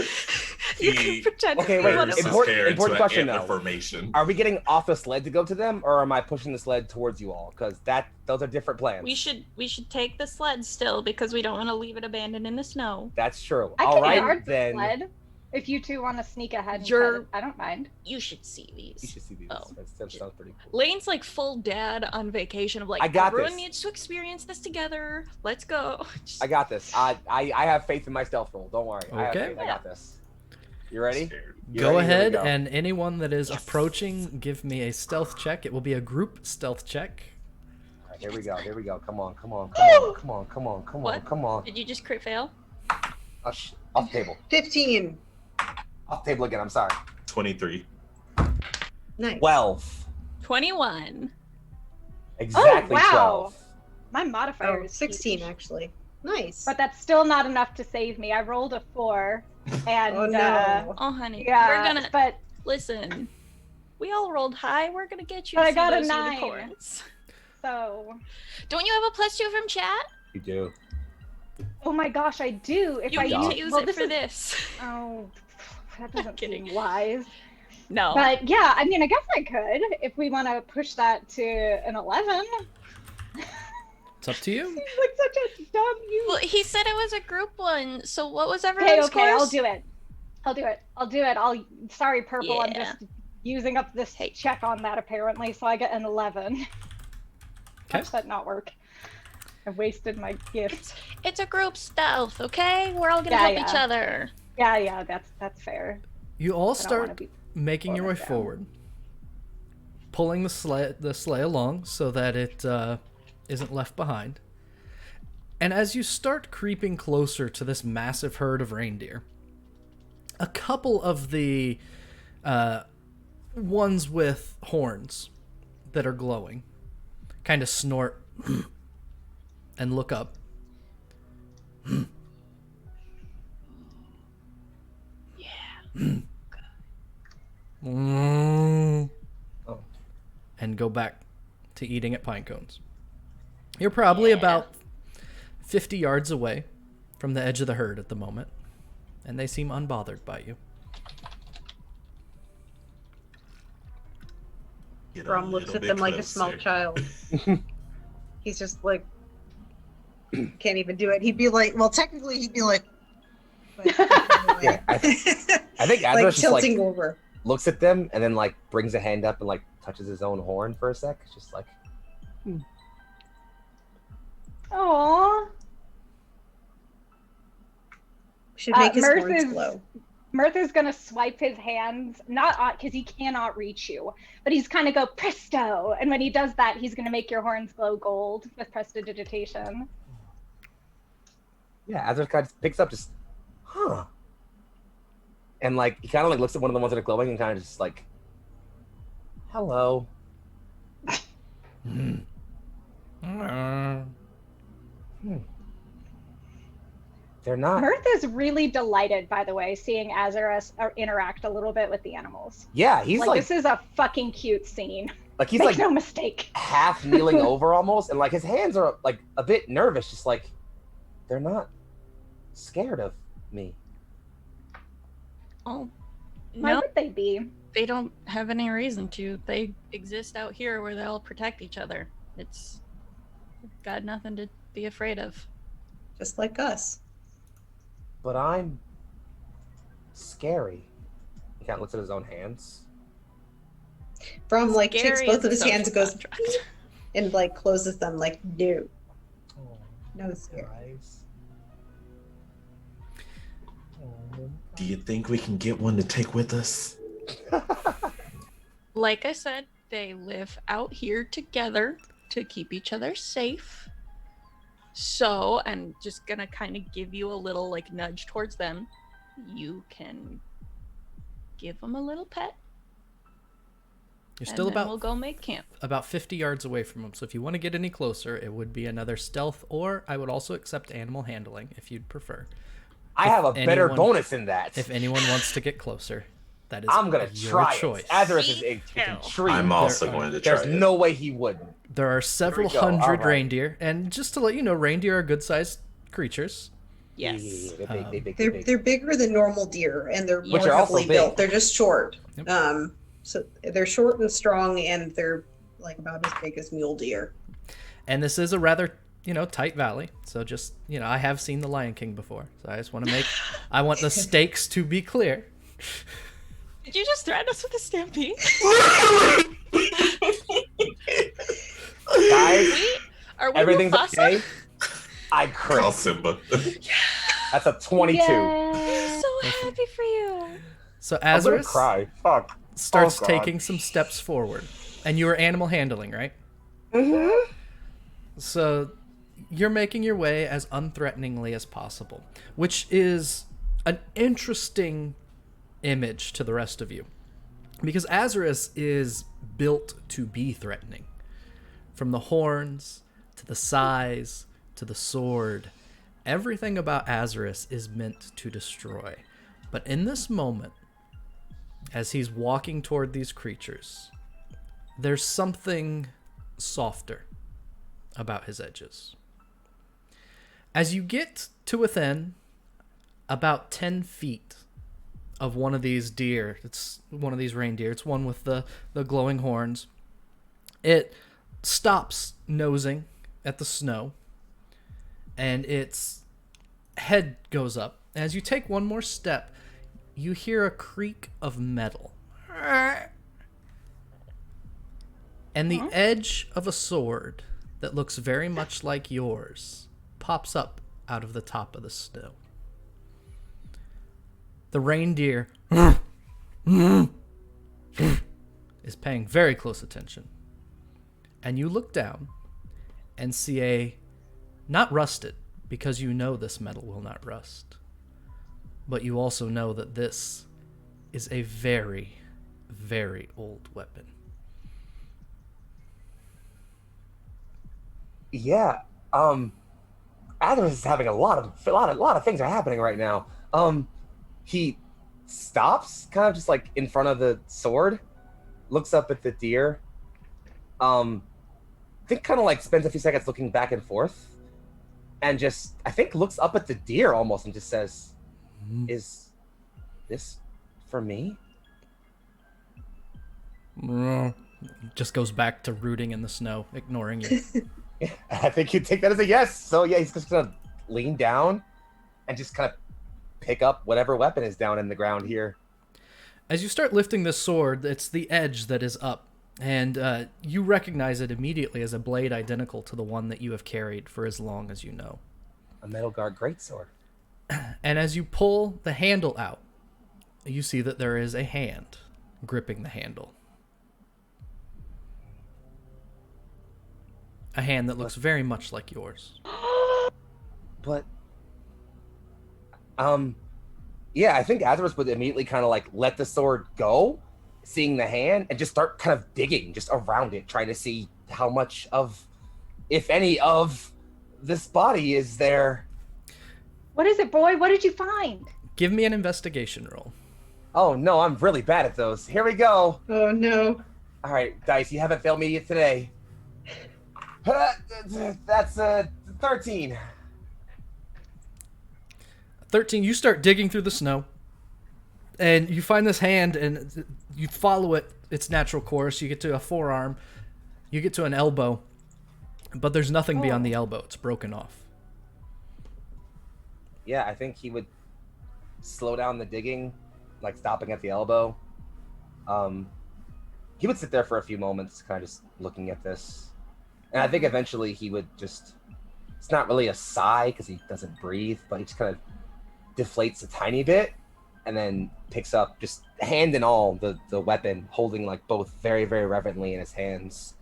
you can He- pretend Okay, to be wait, one of Turns his them. important- hair into important an question, antler though. formation. Are we getting off the sled to go to them, or am I pushing the sled towards you all? Because those are different plans. We should take the sled still because we don't want to leave it abandoned in the snow. That's true. I All can right, guard the then. sled. If you two want to sneak ahead, and You're- try to- I don't mind. You should see these. You should see these. Oh. That sounds pretty cool. Lane's like full dad on vacation of like I got everyone this. needs to experience this together. Let's go. Just- I got this. I have faith in my stealth roll. Don't worry. I have Okay. faith. I got this. You ready? Scared. You go ready? Here we ahead, go. and anyone that is approaching, give me a stealth check. It will be a group stealth check. All right, here we go. Here we go. Come on. Come on. Come on. Come on. Come on. Come on. What? Come on. Did you just crit fail? Off the table. 15. Off the table again. I'm sorry. 23. Nice. 12. 21. Exactly wow. 12. My modifier Oh, is 16 huge. actually. Nice. But that's still not enough to save me. I rolled a 4, and Oh no. Oh, honey. yeah, We're gonna but listen. We all rolled high. We're gonna get you. But to I see got a those 9. unicorns. so. Don't you have a +2 from chat? You do. Oh my gosh, I do. If You I need don't. to use well, it for is- this. Oh, that doesn't kidding. seem wise. No. But yeah, I mean, I guess I could if we want to push that to an 11. It's up to you. Seems like such a dumb use. Well, he said it was a group one. So what was Okay, everyone's okay, I'll scores? do it. I'll do it. Sorry, Purple, I'm Yeah. just using up this Hey. check on that apparently, so I get an 11. Okay. Watch that not work. I wasted my gift. It's a group stealth, okay? We're all gonna Yeah, help yeah. each other. Yeah, that's fair. You all I don't wanna start be making your way slowing us down. forward, pulling the sleigh along so that it isn't left behind. And as you start creeping closer to this massive herd of reindeer, a couple of the ones with horns that are glowing kind of snort and look up. Oh. And go back to eating at pine cones. You're probably about 50 yards away from the edge of the herd at the moment, and they seem unbothered by you. Get a Brom looks little at bit them like a small closer. child. He's just like, can't even do it. He'd be like, well, technically, he'd be like, but Yeah, I think Azerus like just tilting like over. looks at them and then like brings a hand up and like touches his own horn for a sec. It's just like, Aww. Should make his Mirth horns is- glow. Murtha's gonna swipe his hands, not because he cannot reach you, but he's kind of go presto, and when he does that, he's gonna make your horns glow gold with prestidigitation. yeah, Azerus kind of picks up just, and like he kind of like looks at one of the ones that are glowing and kind of just like, hello. They're not. Mirth is really delighted, by the way, seeing Azerus interact a little bit with the animals. Yeah, he's like this is a fucking cute scene. he's Make like no mistake. half kneeling over almost, and like his hands are like a bit nervous, just like they're not scared of me. Oh, Why no, would they be? they don't have any reason to. They exist out here where they all protect each other. It's got nothing to be afraid of. Just like us. But I'm scary. He kind of looks at his own hands. Brom like takes Scary both is of a his hands and social goes construct. and like closes them like no. Oh, No scare. eyes. Do you think we can get one to take with us? Like I said, they live out here together to keep each other safe. So, I'm just gonna kind of give you a little like nudge towards them. You can give them a little pet. You're still and then about we'll go make camp. about 50 yards away from them, so if you want to get any closer, it would be another stealth, or I would also accept animal handling if you'd prefer. I have a better anyone- bonus than that. If anyone wants to get closer, that is I'm gonna your try choice. it. Azerus is Me too. intrigued. I'm also There going to try There's it. no way he wouldn't. There are several go. hundred All right. reindeer, and just to let you know, reindeer are good-sized creatures. Yes. Yeah, they're big, they big, They're big. they're bigger than normal deer and they're Which more are also heavily big. built. They're just short. Yep. So they're short and strong and they're like about as big as mule deer. And this is a rather, tight valley. So just, I have seen The Lion King before. So I just want to I want the stakes to be clear. Did you just threaten us with a stampede? Guys, Are we everything's Mufasa? okay. I Call crit. Simba. That's a 22. I'm so happy for you. So I'm gonna Azerus cry. Fuck. starts Oh, God. taking some steps forward. And you are animal handling, right? Mm-hmm. So you're making your way as unthreateningly as possible, which is an interesting image to the rest of you. Because Azerus is built to be threatening. From the horns, to the size, to the sword, everything about Azerus is meant to destroy. But in this moment, as he's walking toward these creatures, there's something softer about his edges. As you get to within about 10 feet of one of these deer, it's one of these reindeer, it's one with the glowing horns, it stops nosing at the snow, and its head goes up. As you take one more step, you hear a creak of metal. And the edge of a sword that looks very much like yours pops up out of the top of the snow. The reindeer is paying very close attention. And you look down and see a, not rusted, because you know this metal will not rust, but you also know that this is a very, very old weapon. Yeah, Azerus is having a lot of things are happening right now. He stops, kind of just like in front of the sword, looks up at the deer. I think kind of like spends a few seconds looking back and forth, and just I think looks up at the deer almost and just says, "Is this for me?" Just goes back to rooting in the snow, ignoring you. Yeah, I think you take that as a yes. So yeah, he's just gonna lean down and just kind of pick up whatever weapon is down in the ground here. As you start lifting this sword, it's the edge that is up, and you recognize it immediately as a blade identical to the one that you have carried for as long as you know. A Metal Guard greatsword. And as you pull the handle out, you see that there is a hand gripping the handle. A hand that looks very much like yours. But, yeah, I think Azerus would immediately kind of like let the sword go, seeing the hand, and just start kind of digging just around it, trying to see how much of, if any, of this body is there. What is it, boy? What did you find? Give me an investigation roll. Oh no, I'm really bad at those. Here we go. Oh no. All right, dice, you haven't failed me yet today. That's 13. 13, you start digging through the snow, and you find this hand, and you follow it, its natural course. You get to a forearm, you get to an elbow, but there's nothing beyond the elbow. It's broken off. Yeah, I think he would slow down the digging, like stopping at the elbow. He would sit there for a few moments, kind of just looking at this. And I think eventually he would just, it's not really a sigh because he doesn't breathe, but he just kind of deflates a tiny bit and then picks up, just hand and all, the weapon, holding like both very, very reverently in his hands.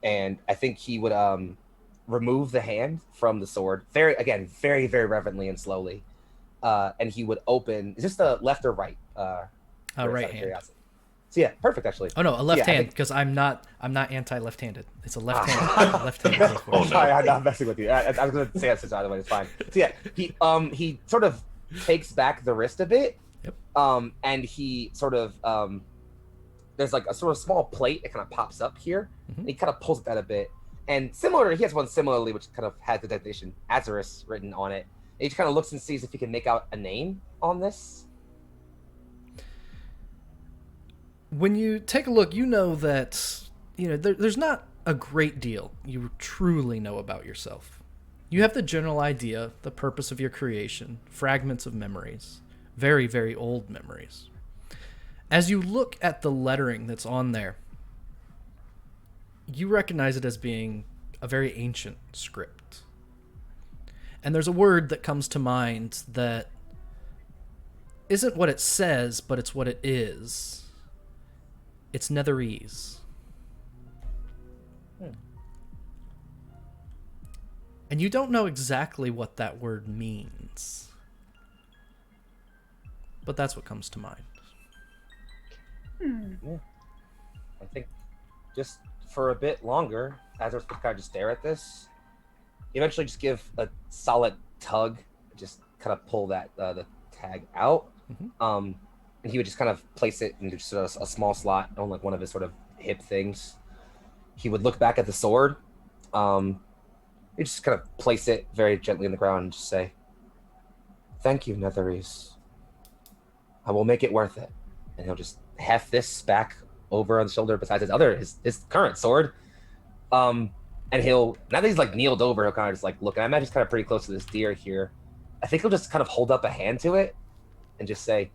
And I think he would remove the hand from the sword, very, very, very reverently and slowly. And he would open, is this the left or right? Right hand. So yeah, perfect actually. Oh no, a left hand, because I'm not anti-left-handed. It's a left-handed. Left-handed. Oh, sorry, I'm not messing with you. I was going to say that either way. It's fine. So yeah, he sort of takes back the wrist a bit. Yep. And he sort of there's like a sort of small plate that kind of pops up here. Mm-hmm. And he kind of pulls it out a bit. And similar, he has one similarly, which kind of has the designation Azerus written on it. And he just kind of looks and sees if he can make out a name on this. When you take a look, you know that there's not a great deal you truly know about yourself. You have the general idea, the purpose of your creation, fragments of memories, very, very old memories. As you look at the lettering that's on there, you recognize it as being a very ancient script. And there's a word that comes to mind that isn't what it says, but it's what it is. It's Netherese. And you don't know exactly what that word means. But that's what comes to mind. Yeah. I think just for a bit longer, Azerus would kind of just stare at this. Eventually just give a solid tug, just kind of pull that the tag out. Mm-hmm. And he would just kind of place it into just a small slot on like one of his sort of hip things. He would look back at the sword. He'd just kind of place it very gently in the ground and just say, "Thank you, Netherese. I will make it worth it." And he'll just heft this back over on the shoulder besides his current sword. And he'll, now that he's like kneeled over, he'll kind of just like look, and I imagine he's kind of pretty close to this deer here. I think he'll just kind of hold up a hand to it and just say,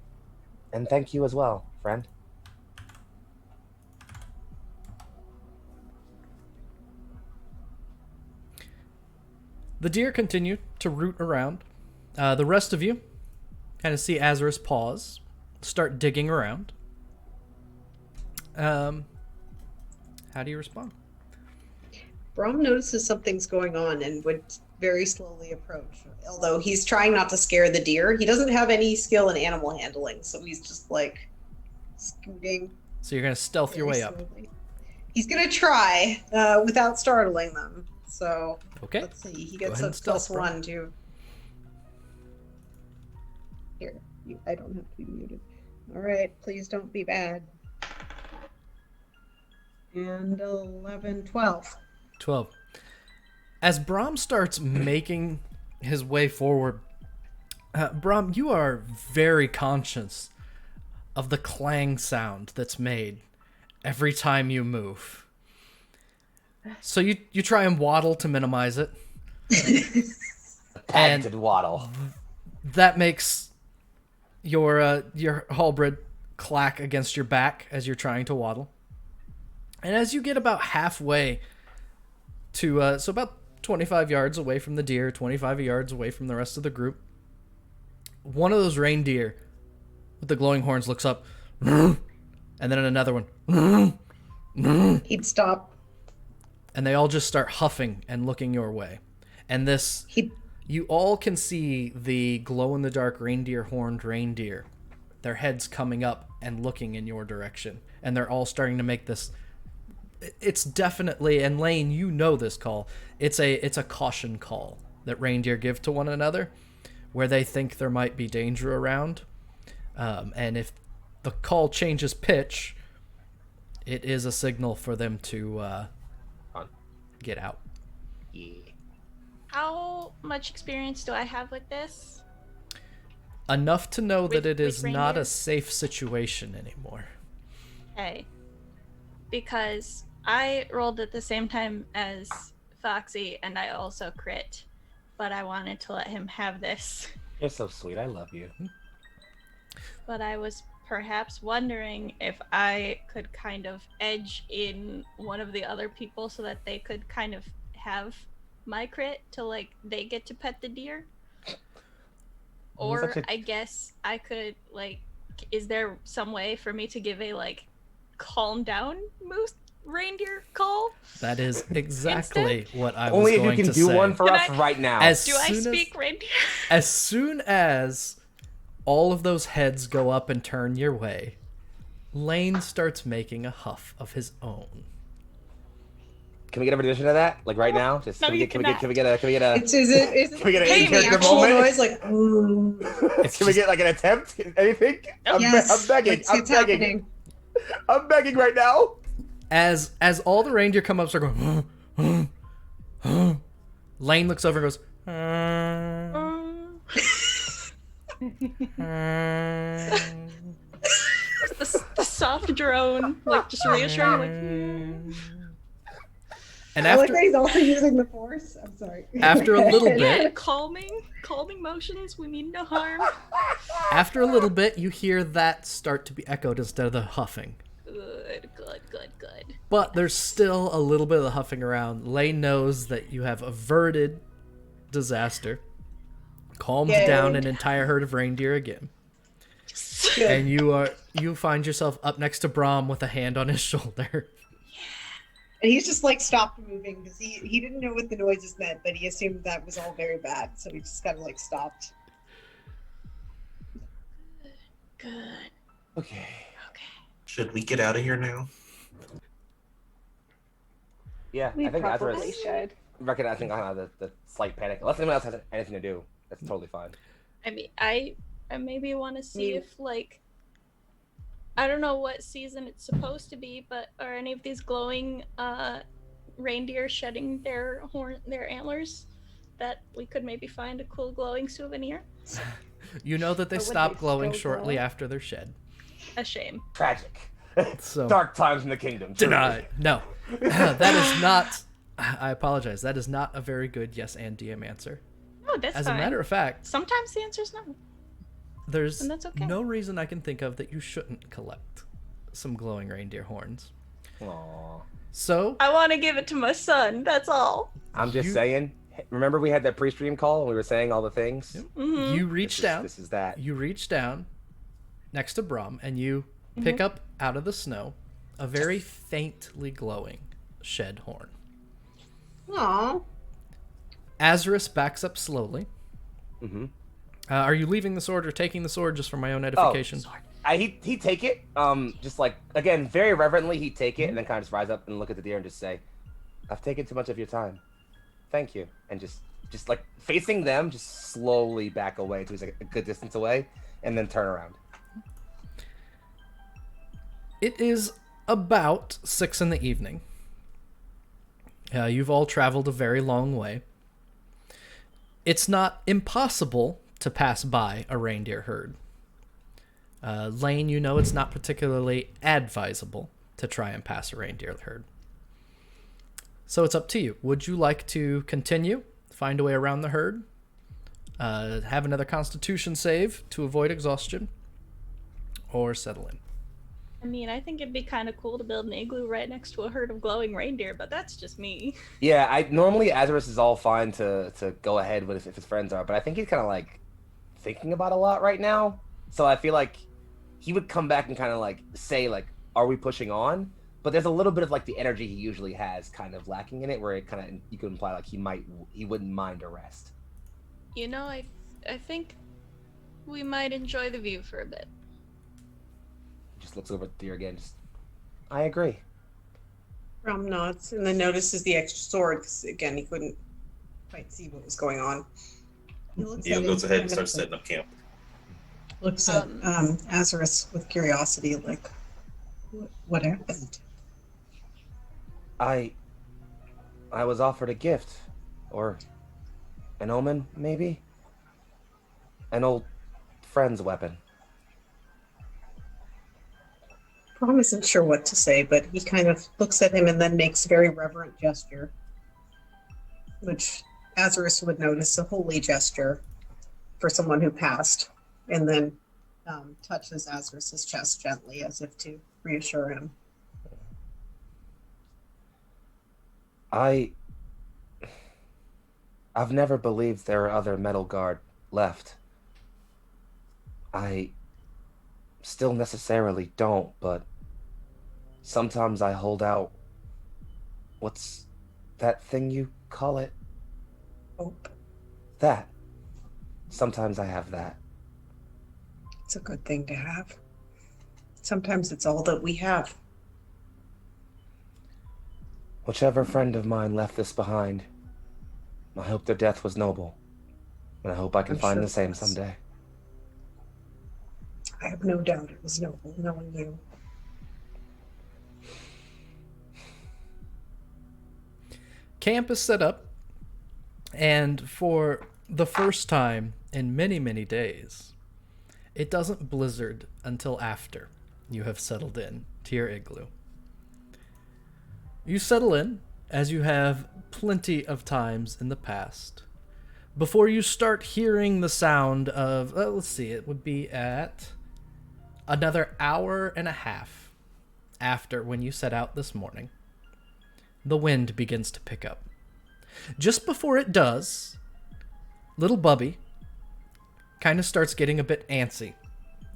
"And thank you as well, friend." The deer continue to root around. The rest of you kind of see Azerus pause, start digging around. How do you respond? Brom notices something's going on and would very slowly approach. Although he's trying not to scare the deer, he doesn't have any skill in animal handling, so he's just like scooting. So you're going to stealth your way up. Slowly. He's going to try without startling them. So Okay. let's see. He gets ahead a and stealth, bro. +1 to. Here, I don't have to be muted. All right, please don't be bad. And 11, 12. 12. As Brahm starts making his way forward, Brahm, you are very conscious of the clang sound that's made every time you move. So you try and waddle to minimize it. Patented waddle. That makes your halberd clack against your back as you're trying to waddle. And as you get about halfway to, so about 25 yards away from the deer, 25 yards away from the rest of the group, one of those reindeer with the glowing horns looks up, and then another one. He'd stop. And they all just start huffing and looking your way. And this, you all can see the glow-in-the-dark horned reindeer, their heads coming up and looking in your direction. And they're all starting to make this... It's definitely, and Lane, you know this call. It's a caution call that reindeer give to one another, where they think there might be danger around. And if the call changes pitch, it is a signal for them to get out. Yeah. How much experience do I have with this? Enough to know that it is with not reindeer? a safe situation anymore. Okay. Because I rolled at the same time as Foxy, and I also crit. But I wanted to let him have this. You're so sweet. I love you. But I was perhaps wondering if I could kind of edge in one of the other people so that they could kind of have my crit to, like, they get to pet the deer. Or I guess I could, like, is there some way for me to give a, like, calm down moose reindeer call? That is exactly what I was Only if going you to can do say. one for us right now. Do I speak reindeer? As soon as all of those heads go up and turn your way, Lane starts making a huff of his own. Can we get a rendition of that? Like right now? Just No, can we you get a Is it can we get an Hey, in-character actual moment? noise like? Can we get like an attempt? Anything? I'm begging. I'm begging. Happening. I'm begging right now. As all the reindeer come up, start going. Lane looks over and goes. The soft drone, like, just reassuring, like, And I like after that he's also using the force. I'm sorry. after a little yeah, bit, calming motions. We mean no harm. after a little bit, you hear that start to be echoed instead of the huffing. Good. But there's still a little bit of the huffing around. Lane knows that you have averted disaster, calmed Yay. down an entire herd of reindeer again, and you find yourself up next to Brahm with a hand on his shoulder. And he's just like stopped moving because he didn't know what the noises meant, but he assumed that was all very bad, so he just kind of like stopped. Good. Okay. Should we get out of here now? Yeah, We I think probably Azerus should. recognizing the slight panic. Unless anyone else has anything to do, that's totally fine. I mean, I maybe want to see if, like, I don't know what season it's supposed to be, but are any of these glowing reindeer shedding their antlers that we could maybe find a cool glowing souvenir? You know that they Or would stop they glowing still shortly glow? after they're shed. A shame. Tragic. So Dark times in the kingdom. denied. No, that is not. I apologize. That is not a very good yes and DM answer. Oh, that's As fine. a matter of fact, Sometimes the answer's no. there's And that's okay. no reason I can think of that you shouldn't collect some glowing reindeer horns. Aww. So I want to give it to my son. That's all. I'm just saying, remember we had that pre-stream call and we were saying all the things? Yep. Mhm. You reach down. This is that. You reach down next to Brom, and you pick up out of the snow a very faintly glowing shed horn. Aw. Azerus backs up slowly. Mm-hmm. Are you leaving the sword or taking the sword, just for my own edification? He'd take it, just like, again, very reverently, he'd take it and then kind of just rise up and look at the deer and just say, I've taken too much of your time. Thank you. And just like facing them, just slowly back away to like a good distance away and then turn around. It is about 6 in the evening. You've all traveled a very long way. It's not impossible to pass by a reindeer herd. Lane, you know it's not particularly advisable to try and pass a reindeer herd. So it's up to you. Would you like to continue, find a way around the herd, have another constitution save to avoid exhaustion, or settle in? I mean, I think it'd be kind of cool to build an igloo right next to a herd of glowing reindeer, but that's just me. Yeah, I normally Azerus is all fine to go ahead with if his friends are, but I think he's kind of like thinking about a lot right now. So I feel like he would come back and kind of like say like, "Are we pushing on?" But there's a little bit of like the energy he usually has kind of lacking in it, where it kind of you could imply like he wouldn't mind a rest. You know, I think we might enjoy the view for a bit. Just looks over at the deer again. I agree. Rom nods and then notices the extra sword because again he couldn't quite see what was going on. He looks Eo at goes him ahead and kind of starts setting up camp. Looks at Azerus with curiosity, like, what happened? I was offered a gift, or an omen, maybe? An old friend's weapon. Rom isn't sure what to say, but he kind of looks at him and then makes a very reverent gesture, which Azerus would notice a holy gesture for someone who passed, and then touches Azerus's chest gently as if to reassure him. I've never believed there are other Metal Guard left. I still necessarily don't, but sometimes I hold out. What's that thing you call it? Hope. That. Sometimes I have that. It's a good thing to have. Sometimes it's all that we have. Whichever friend of mine left this behind, I hope their death was noble, and I hope I can I'm find sure the it same was. someday. I have no doubt it was noble, knowing you. Camp is set up, and for the first time in many, many days, it doesn't blizzard until after you have settled in to your igloo. You settle in, as you have plenty of times in the past, before you start hearing the sound of, let's see, it would be at another hour and a half after when you set out this morning. The wind begins to pick up. Just before it does, little Bubby kind of starts getting a bit antsy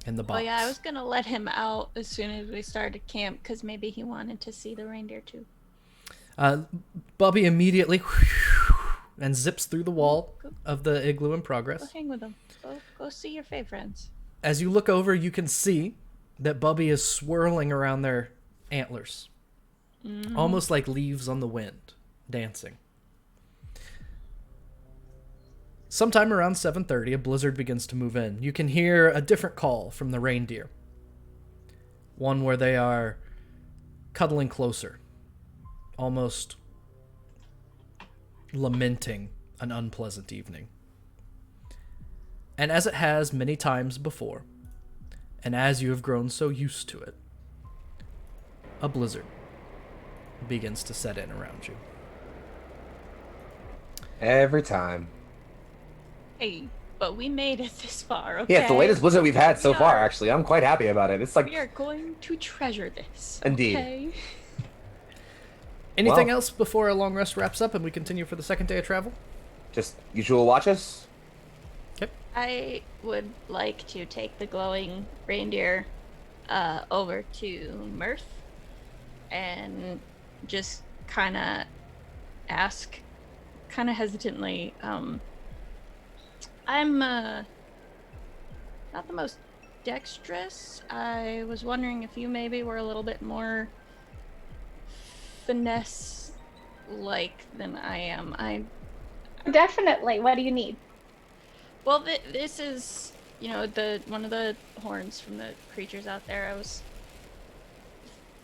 in the box. Oh yeah, I was gonna let him out as soon as we started camp, because maybe he wanted to see the reindeer too. Bubby immediately and zips through the wall of the igloo in Go progress. hang with him. Go see your fave friends. As you look over, you can see that Bubby is swirling around their antlers, almost like leaves on the wind, dancing. Sometime around 7:30, a blizzard begins to move in. You can hear a different call from the reindeer. One where they are cuddling closer, almost lamenting an unpleasant evening. And as it has many times before, and as you have grown so used to it, a blizzard begins to set in around you. Every time. Hey, but we made it this far, okay? Yeah, it's the latest blizzard we've had so We far, are- actually. I'm quite happy about it. It's like, We are going to treasure this. Indeed. Okay? Anything Wow. else before our long rest wraps up and we continue for the second day of travel? Just usual watches? I would like to take the glowing reindeer over to Mirth and just kind of ask, kind of hesitantly, I'm not the most dexterous. I was wondering if you maybe were a little bit more finesse-like than I am. Definitely. What do you need? Well, this is, the one of the horns from the creatures out there. I was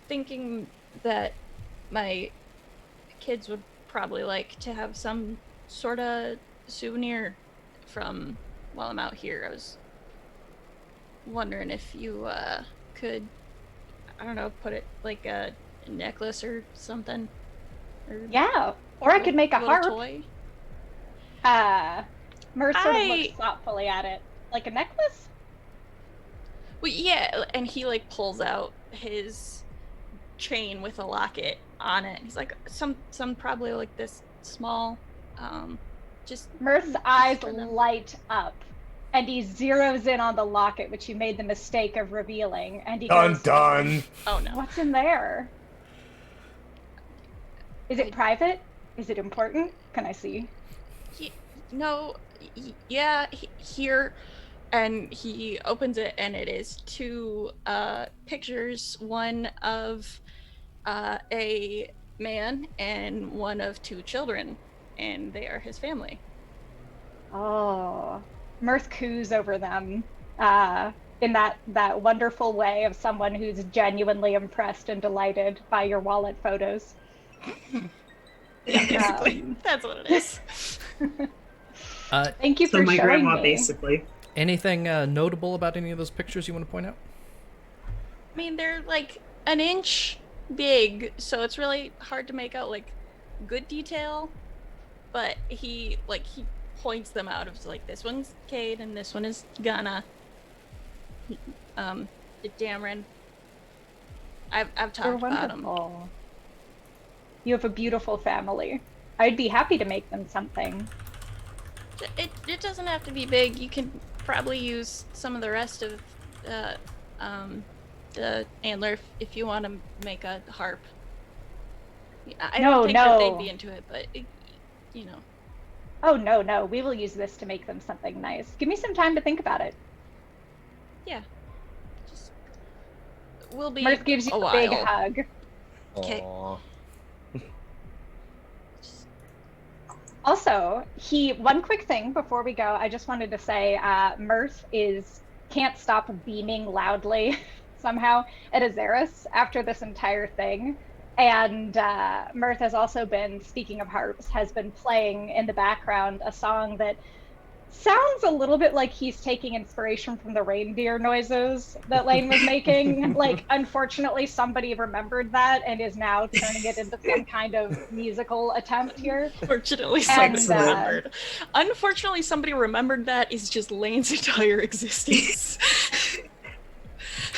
thinking that my kids would probably like to have some sort of souvenir from while I'm out here. I was wondering if you could, I don't know, put it like a necklace or something. Yeah, or I could make a harp. Toy. Merce sort of looks thoughtfully at it. Like a necklace? Well, yeah, and he like pulls out his chain with a locket on it. He's like, some probably like this small, just. Merce's eyes light up, and he zeroes in on the locket, which he made the mistake of revealing, and he goes, Dun! Oh no. What's in there? Is it private? Is it important? Can I see? Here, and he opens it, and it is two pictures, one of a man and one of two children, and they are his family. Oh, Mirth coos over them in that wonderful way of someone who's genuinely impressed and delighted by your wallet photos. That's what it is. Thank you for So my showing grandma, me. basically. Anything notable about any of those pictures you want to point out? I mean, they're like an inch big, so it's really hard to make out like good detail. But he points them out. It's like, this one's Cade and this one is Ghana. Dameron. I've They're talked about them. wonderful. You have a beautiful family. I'd be happy to make them something. It doesn't have to be big. You can probably use some of the rest of the antler if you want to make a harp. I don't think that they'd be into it, but Oh, no. We will use this to make them something nice. Give me some time to think about it. Yeah. Just will be Mirth gives you a a while. big hug. Okay. Aw. Also, one quick thing before we go, I just wanted to say Mirth can't stop beaming loudly somehow at Azerus after this entire thing. And Mirth has also been, speaking of harps, has been playing in the background a song that sounds a little bit like he's taking inspiration from the reindeer noises that Lane was making. Like, unfortunately, somebody remembered that and is now turning it into some kind of musical attempt here. Fortunately, somebody Excellent. remembered. Unfortunately, somebody remembered that is just Lane's entire existence.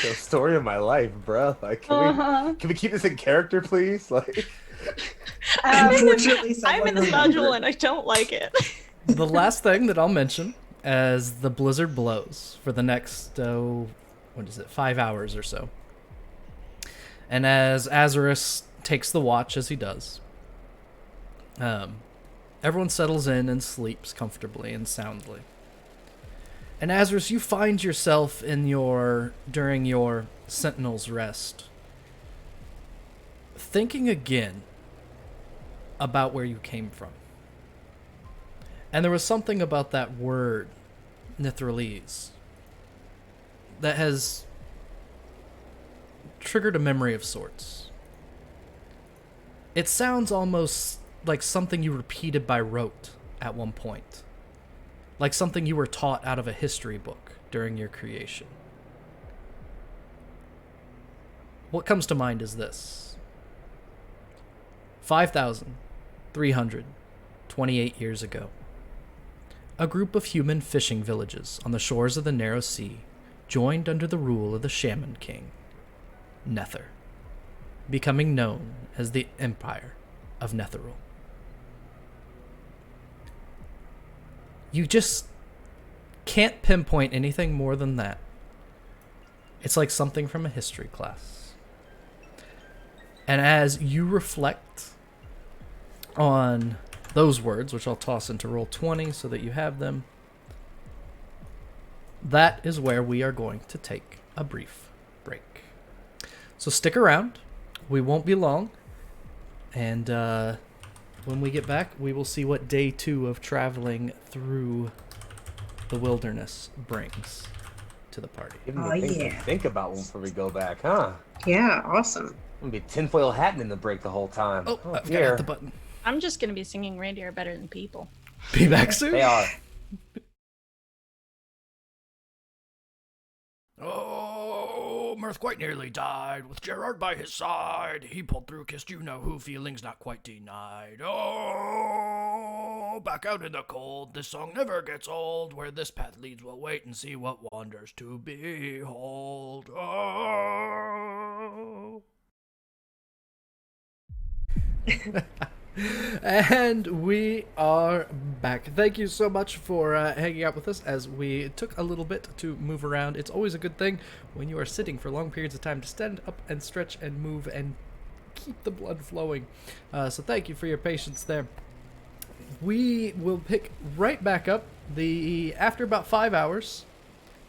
The story of my life, bro. Like, can we keep this in character, please? Like, Unfortunately, I'm in this module and I don't like it. The last thing that I'll mention, as the blizzard blows for the next 5 hours or so, and as Azerus takes the watch as he does, everyone settles in and sleeps comfortably and soundly. And Azerus, you find yourself during your sentinel's rest, thinking again about where you came from. And there was something about that word, Nithralese, that has triggered a memory of sorts. It sounds almost like something you repeated by rote at one point. Like something you were taught out of a history book during your creation. What comes to mind is this. 5,328 years ago, a group of human fishing villages on the shores of the narrow sea joined under the rule of the shaman king, Nether, becoming known as the Empire of Netheril. You just can't pinpoint anything more than that. It's like something from a history class. And as you reflect on those words, which I'll toss into roll 20 so that you have them, that is where we are going to take a brief break. So stick around. We won't be long. And when we get back, we will see what day 2 of traveling through the wilderness brings to the party. Give me things to think about before we go back, huh? Yeah, awesome. I'm gonna be tinfoil hatting in the break the whole time. Oh, I've got to here. hit the button. I'm just gonna be singing reindeer better than people. Be back soon. They are. Oh, Mirth quite nearly died with Gerard by his side. He pulled through, kissed you know who, feelings not quite denied. Oh, back out in the cold, this song never gets old. Where this path leads, we'll wait and see what wonders to behold. Oh. And we are back. Thank you so much for hanging out with us as we took a little bit to move around. It's always a good thing when you are sitting for long periods of time to stand up and stretch and move and keep the blood flowing. So thank you for your patience there. We will pick right back up. After about 5 hours,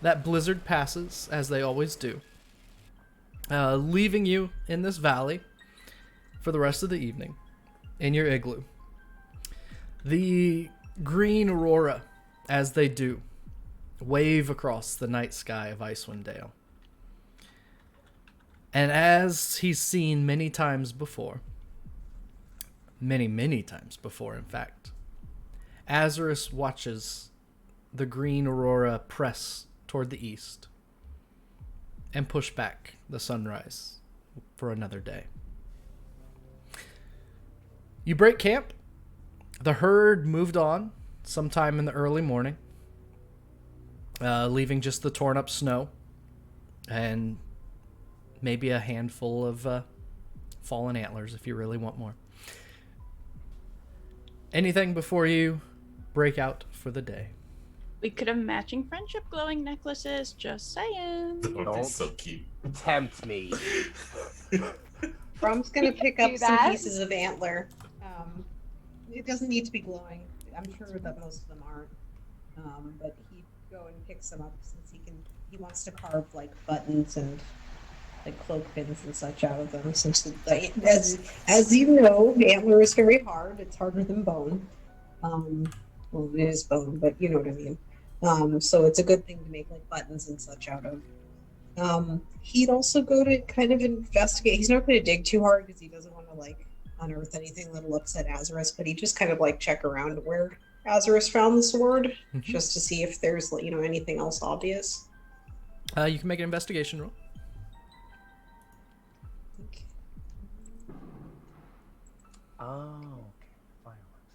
that blizzard passes, as they always do, leaving you in this valley for the rest of the evening. In your igloo. The green aurora, as they do, wave across the night sky of Icewind Dale. And as he's seen many times before, many times before, in fact, Azerus watches the green aurora press toward the east and push back the sunrise for another day. You break camp. The herd moved on sometime in the early morning, leaving just the torn up snow and maybe a handful of fallen antlers if you really want more. Anything before you break out for the day? We could have matching friendship glowing necklaces, just saying. That would be so cute. Tempt me. Brom's gonna pick up Do some that. pieces of antler. It doesn't need to be glowing. I'm sure that most of them aren't. But he'd go and pick some up since he wants to carve like buttons and like cloak pins and such out of them. Since as you know, antler is very hard. It's harder than bone. Well, it is bone, but you know what I mean. So it's a good thing to make like buttons and such out of. He'd also go to kind of investigate. He's not going to dig too hard because he doesn't want to like unearth anything that'll upset Azerus, but he just kind of like check around where Azerus found the sword just to see if there's anything else obvious. You can make an investigation roll. Oh, okay. Fireworks,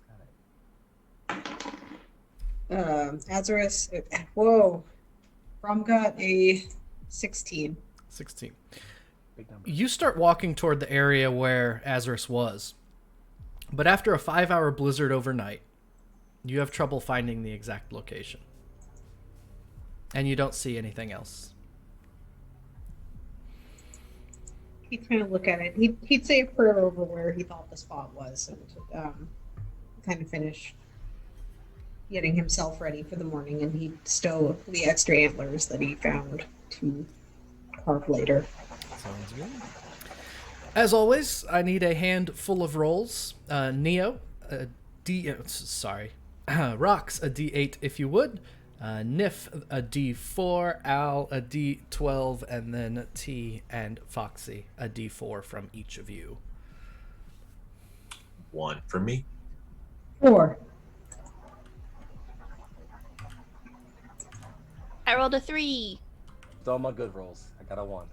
got it. Azerus, whoa, Brom got a 16. 16. Big number. You start walking toward the area where Azerus was, but after a 5-hour blizzard overnight, you have trouble finding the exact location. And you don't see anything else. He'd kind of look at it. He'd say a prayer over where he thought the spot was and kind of finish getting himself ready for the morning, and he'd stow the extra antlers that he found to carve later. Sounds good. As always, I need a handful of rolls. Neo, Rox, a D8 if you would. Nif, a D4. Al, a D12. And then T and Foxy, a D4 from each of you. 1 for me. 4. I rolled a 3. It's all my good rolls. I got a 1.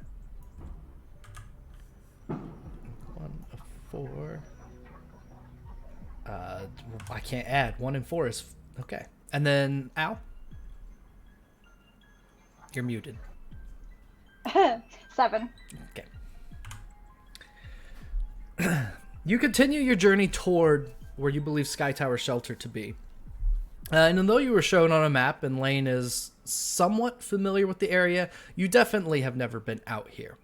1, a 4. I can't add. 1 and 4 is okay. And then Al, you're muted. 7. Okay. You continue your journey toward where you believe Skytower Shelter to be. And though you were shown on a map and Lane is somewhat familiar with the area, you definitely have never been out here.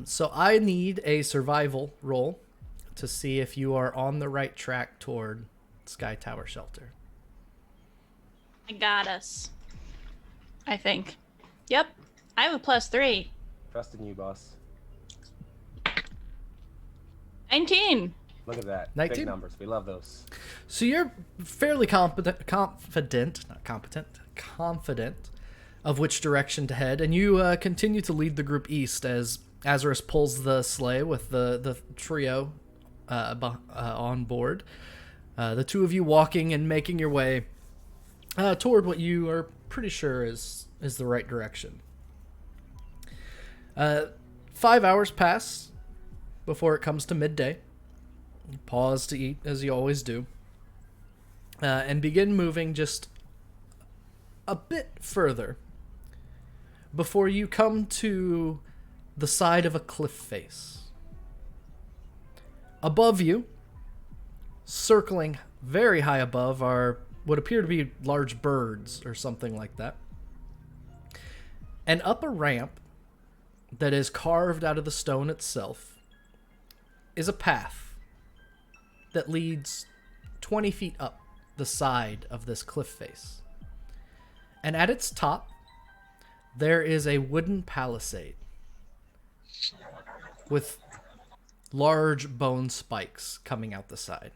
So I need a survival roll to see if you are on the right track toward Skytower Shelter. I got us. I think. Yep. I have a +3. Trust in you, boss. 19. Look at that. 19? Big numbers. We love those. So you're fairly confident of which direction to head, and you continue to lead the group east as Azerus pulls the sleigh with the trio on board. The two of you walking and making your way toward what you are pretty sure is the right direction. 5 hours pass before it comes to midday. You pause to eat, as you always do, and begin moving just a bit further before you come to the side of a cliff face. Above you, circling very high above, are what appear to be large birds or something like that. And up a ramp that is carved out of the stone itself is a path that leads 20 feet up the side of this cliff face. And at its top, there is a wooden palisade with large bone spikes coming out the side.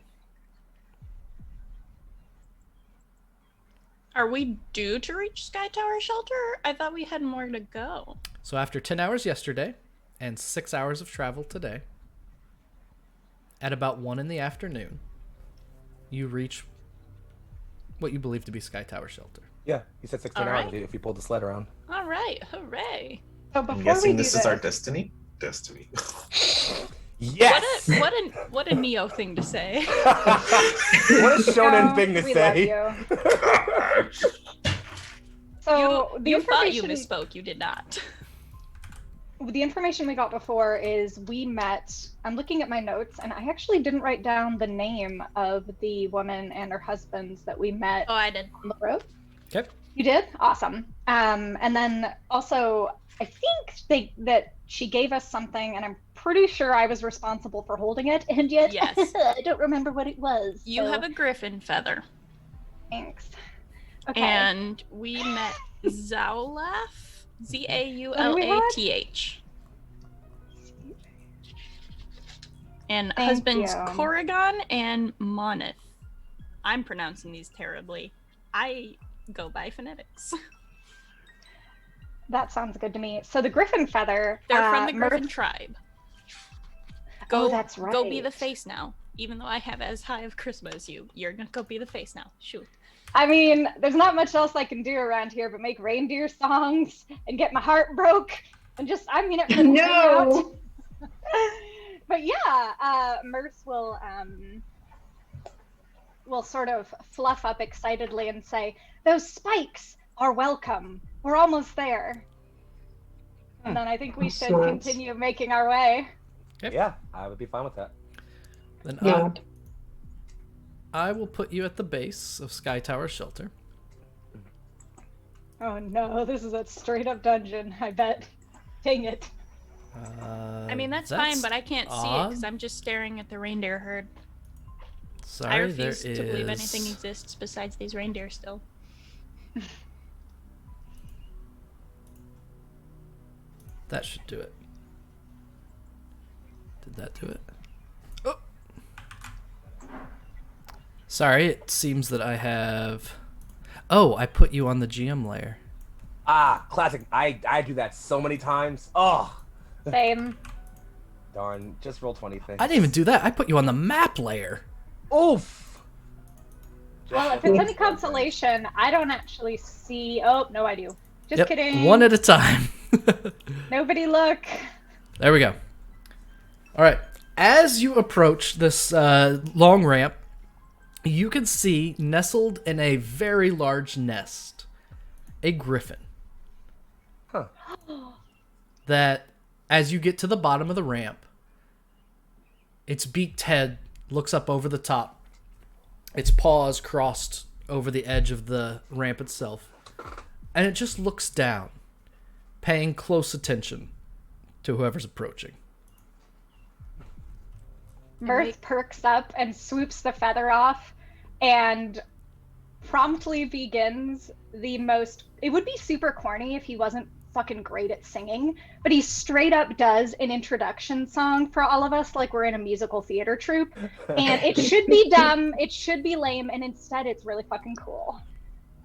Are we due to reach Skytower Shelter? I thought we had more to go. So after 10 hours yesterday and 6 hours of travel today, at about 1 in the afternoon, you reach what you believe to be Skytower Shelter. Yeah, you said 16 All hours right. if you pulled the sled around. All right. Hooray. So I'm before we guessing do this is our destiny. Destiny. Yes! What a Neo thing to say. What a shonen Oh, thing to we say. love you. So the You thought you information misspoke. You did not. the information we got before is we met. I'm looking at my notes, and I actually didn't write down the name of the woman and her husbands that we met Oh, I did. on the road. Okay. You did? Awesome. And then also, I think that she gave us something, and I'm pretty sure I was responsible for holding it, and yet Yes. I don't remember what it was. You so have a griffin feather. thanks. Okay. And we met Zaulaf. Zaulath. And Thank husbands you. Corrigan and Monith. I'm pronouncing these terribly. I go by phonetics. That sounds good to me. So the griffin feather. They're from the Mirth- Griffin tribe. Oh, that's right. Go be the face now. Even though I have as high of charisma as you, you're gonna go be the face now. Shoot. I mean, there's not much else I can do around here but make reindeer songs and get my heart broke and just, I mean, it really No. But yeah, Mirth will sort of fluff up excitedly and say, "Those spikes are welcome. We're almost there." And then I think we should Smart. continue making our way. Yep. Yeah, I would be fine with that. Then Yeah. I will put you at the base of Skytower Shelter. Oh no, this is a straight up dungeon, I bet. Dang it. I mean, that's fine, but I can't see it odd. because I'm just staring at the reindeer herd. I Sorry, refuse there to believe is- anything exists besides these reindeer still. That should do it. Did that do it? Oh! Sorry, it seems that I have... Oh, I put you on the GM layer. Ah, classic. I do that so many times. Oh, Same. darn. Just roll 20 things. I didn't even do that. I put you on the map layer. Oof. Well, if it's any consolation, I don't actually see. Oh, no, I do. Just Yep, kidding. one at a time. Nobody look. There we go. All right. As you approach this long ramp, you can see nestled in a very large nest a griffin. Huh. That, as you get to the bottom of the ramp, its beaked head looks up over the top its paws crossed over the edge of the ramp itself, and it just looks down, paying close attention to whoever's approaching. Mirth perks up and swoops the feather off and promptly begins the most... It would be super corny if he wasn't fucking great at singing, but he straight up does an introduction song for all of us like we're in a musical theater troupe. And it should be dumb, it should be lame, and instead it's really fucking cool.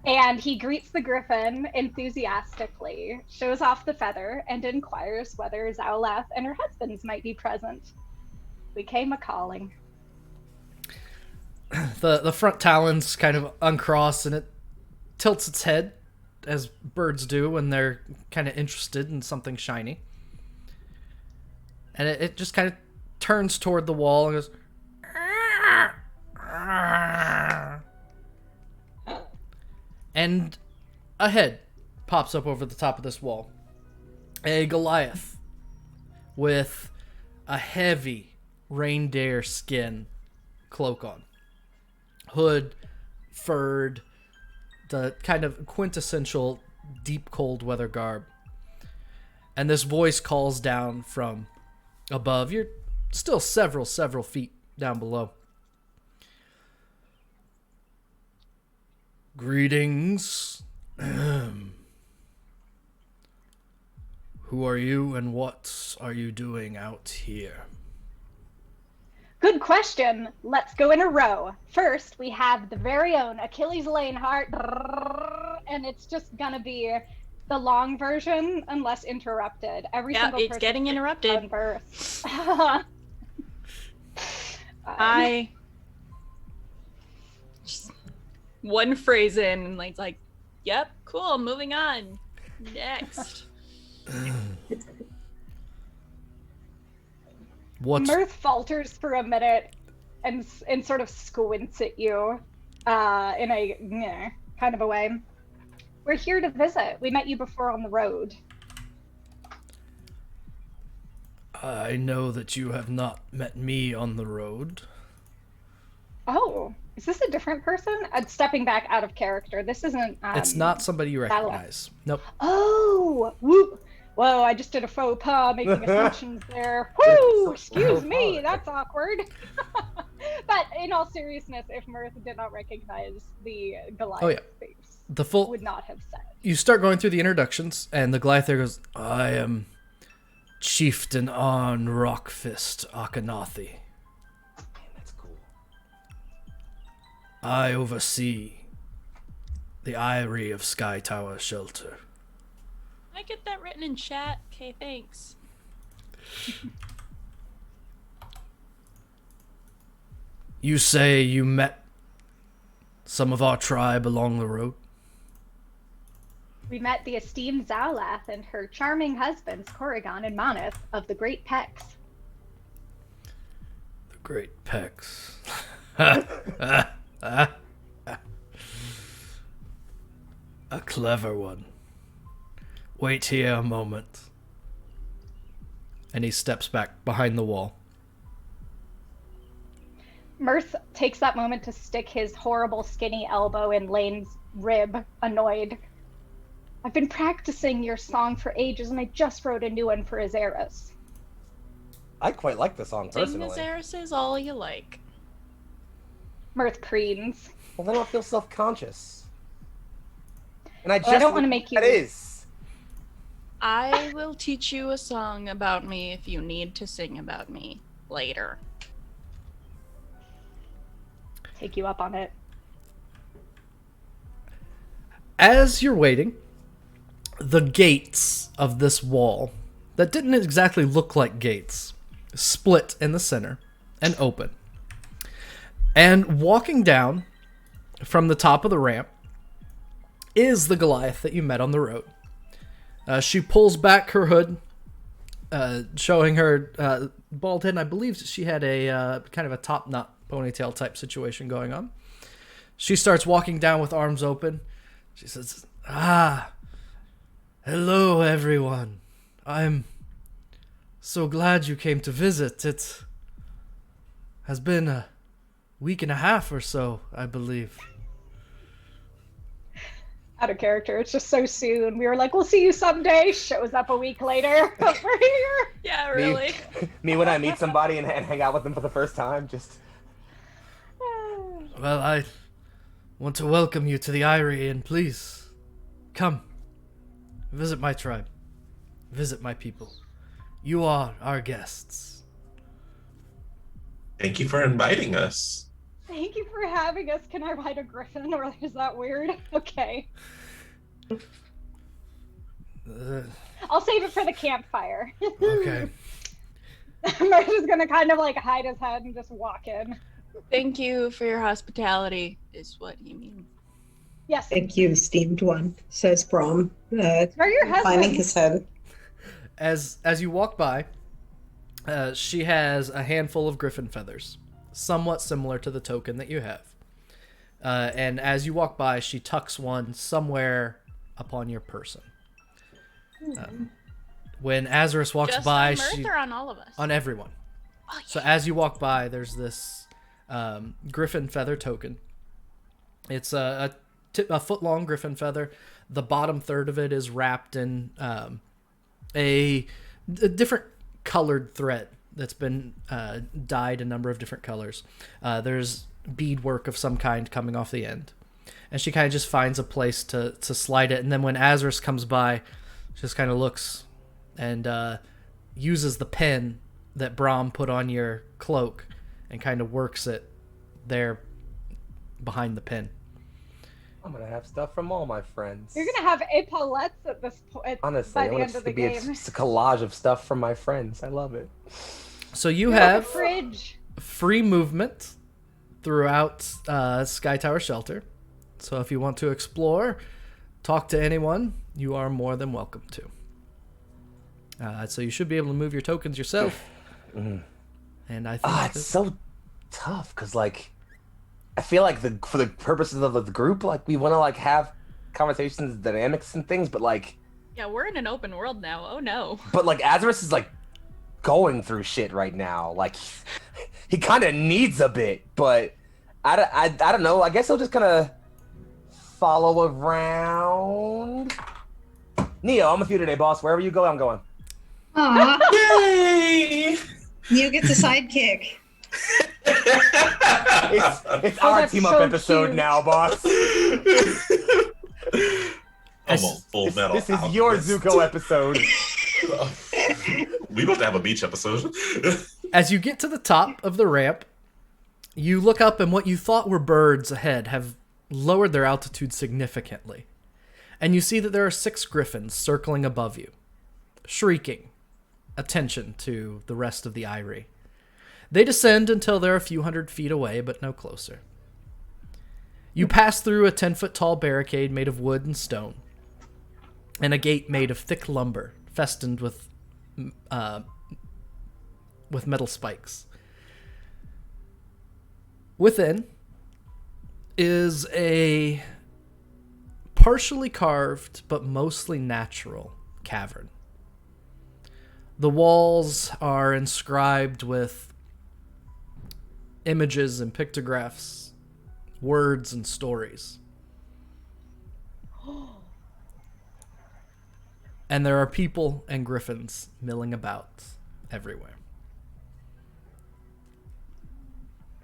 And he greets the griffin enthusiastically, shows off the feather, and inquires whether Zaulath and her husbands might be present. We came a-calling. The front talons kind of uncross, and it tilts its head, as birds do when they're kind of interested in something shiny. And it just kind of turns toward the wall and goes... And a head pops up over the top of this wall. A Goliath with a heavy reindeer skin cloak on. Hood, furred, the kind of quintessential deep cold weather garb. And this voice calls down from above. You're still several feet down below. Greetings. Who are you and what are you doing out here? Good question. Let's go in a row. First, we have the very own Achilles Laneheart, and it's just gonna be the long version unless interrupted. Every single it's person getting interrupted. on birth. I just one phrase in, and Lane's like, "Yep, cool, moving on. Next." Mirth falters for a minute and sort of squints at you in a kind of a way. We're here to visit. We met you before on the road. I know that you have not met me on the road. Oh, is this a different person? Stepping back out of character. This isn't... It's not somebody you recognize. Nope. Oh, whoop. Whoa, I just did a faux pas making assumptions there. Whoo, excuse me, that's awkward. But in all seriousness, if Mirth did not recognize the Goliath face, would not have said. You start going through the introductions, and the Goliath there goes, I am Chieftain Arn Rockfist Akhenathi. Man, that's cool. I oversee the Eyrie of Skytower Shelter. Can I get that written in chat? Okay, thanks. You say you met some of our tribe along the road? We met the esteemed Zaulath and her charming husbands, Corrigan and Moneth, of the Great Pecs. The Great Pecs. A clever one. Wait here a moment. And he steps back behind the wall. Mirth takes that moment to stick his horrible skinny elbow in Lane's rib, annoyed. I've been practicing your song for ages, and I just wrote a new one for Azerus. I quite like the song personally. Sing Azerus is all you like. Mirth preens. Well, then I'll feel self-conscious. And I don't want to make you... That is. I will teach you a song about me if you need to sing about me later. Take you up on it. As you're waiting, the gates of this wall, that didn't exactly look like gates, split in the center and open. And walking down from the top of the ramp is the Goliath that you met on the road. She pulls back her hood, showing her bald head, and I believe she had a kind of a top knot ponytail type situation going on. She starts walking down with arms open. She says, hello everyone. I'm so glad you came to visit. It has been a week and a half or so, I believe. Out of character, it's just so soon. We were like, we'll see you someday. Shows up a week later over here. Yeah, really. Me when I meet somebody and hang out with them for the first time, just... Well, I want to welcome you to the Eyrie, and please, come. Visit my tribe. Visit my people. You are our guests. Thank you for inviting us. Thank you for having us. Can I ride a griffin, or is that weird? Okay. I'll save it for the campfire. Okay. Mercer's just gonna kind of like hide his head and just walk in. Thank you for your hospitality, is what he means. Yes. Thank you, esteemed one, says Brom, Where your husband? finding his head. As you walk by, she has a handful of griffin feathers, somewhat similar to the token that you have. And as you walk by, she tucks one somewhere upon your person. When Azerus walks Just by, on Mirth or on all of us? on everyone. Oh, yeah. So as you walk by, there's this griffin feather token. It's a foot-long griffin feather. The bottom third of it is wrapped in a different colored thread that's been dyed a number of different colors. There's beadwork of some kind coming off the end. And she kind of just finds a place to slide it. And then when Azerus comes by, she just kind of looks and uses the pen that Brom put on your cloak and kind of works it there behind the pin. I'm gonna have stuff from all my friends. You're gonna have epaulettes at this point. Honestly, by I the want end it of to the be game. just a collage of stuff from my friends. I love it. So you You're like a have fridge. free movement throughout Skytower Shelter. So if you want to explore, talk to anyone, you are more than welcome to. So you should be able to move your tokens yourself. And I think It's so tough because, like, I feel like for the purposes of the group, like, we want to like have conversations, dynamics, and things, but like, Yeah, we're in an open world now. Oh no. but like Azerus is like going through shit right now. Like, he kind of needs a bit, but I don't know. I guess he'll just kind of follow around. Neo, I'm with you today, boss. Wherever you go, I'm going. Aw, Yay! Neo gets a sidekick. It's our that's team up so episode cute. now, boss. I'm a full metal. This is your alchemist. Zuko episode. We about to have a beach episode. as you get to the top of the ramp, you look up and what you thought were birds ahead have lowered their altitude significantly. And you see that there are 6 griffins circling above you, shrieking attention to the rest of the Eyrie. They descend until they're a few hundred feet away, but no closer. You pass through a 10-foot tall barricade made of wood and stone, and a gate made of thick lumber, festooned with metal spikes. Within is a partially carved but mostly natural cavern. The walls are inscribed with images and pictographs, words and stories. And there are people and griffins milling about everywhere.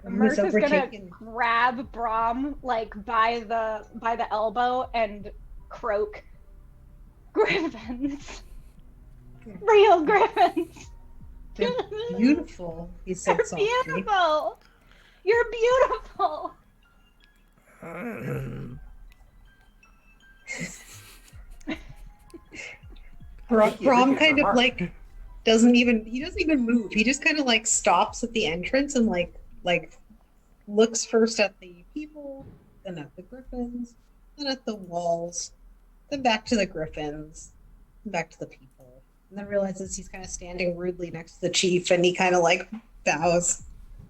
Brom is Mirth is gonna overtaken. grab Brom like by the elbow and croak, "Griffins, real griffins. They're beautiful," he said They're softly. beautiful. You're beautiful." Brom kind of like doesn't even move. He just kind of like stops at the entrance and like looks first at the people, then at the griffins, then at the walls, then back to the griffins, then back to the people, and then realizes he's kind of standing rudely next to the chief, and he kind of like bows.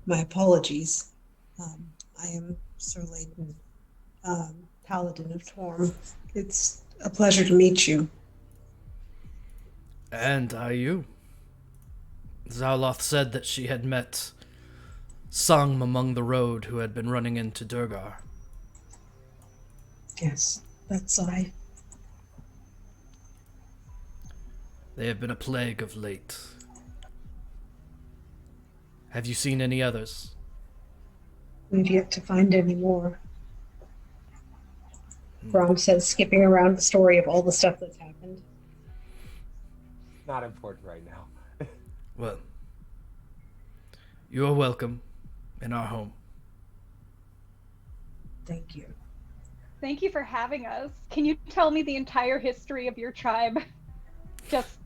"My apologies. I am Sir Layton, Paladin of Torm. It's a pleasure to meet you." And are you? Zaloth said that she had met sung among the road who had been running into Durgar. Yes, that's I. They have been a plague of late. Have you seen any others? We've yet to find any more. Brom says, skipping around the story of all the stuff that's happened. Not important right now. Well, you are welcome in our home. Thank you. Thank you for having us. Can you tell me the entire history of your tribe? Just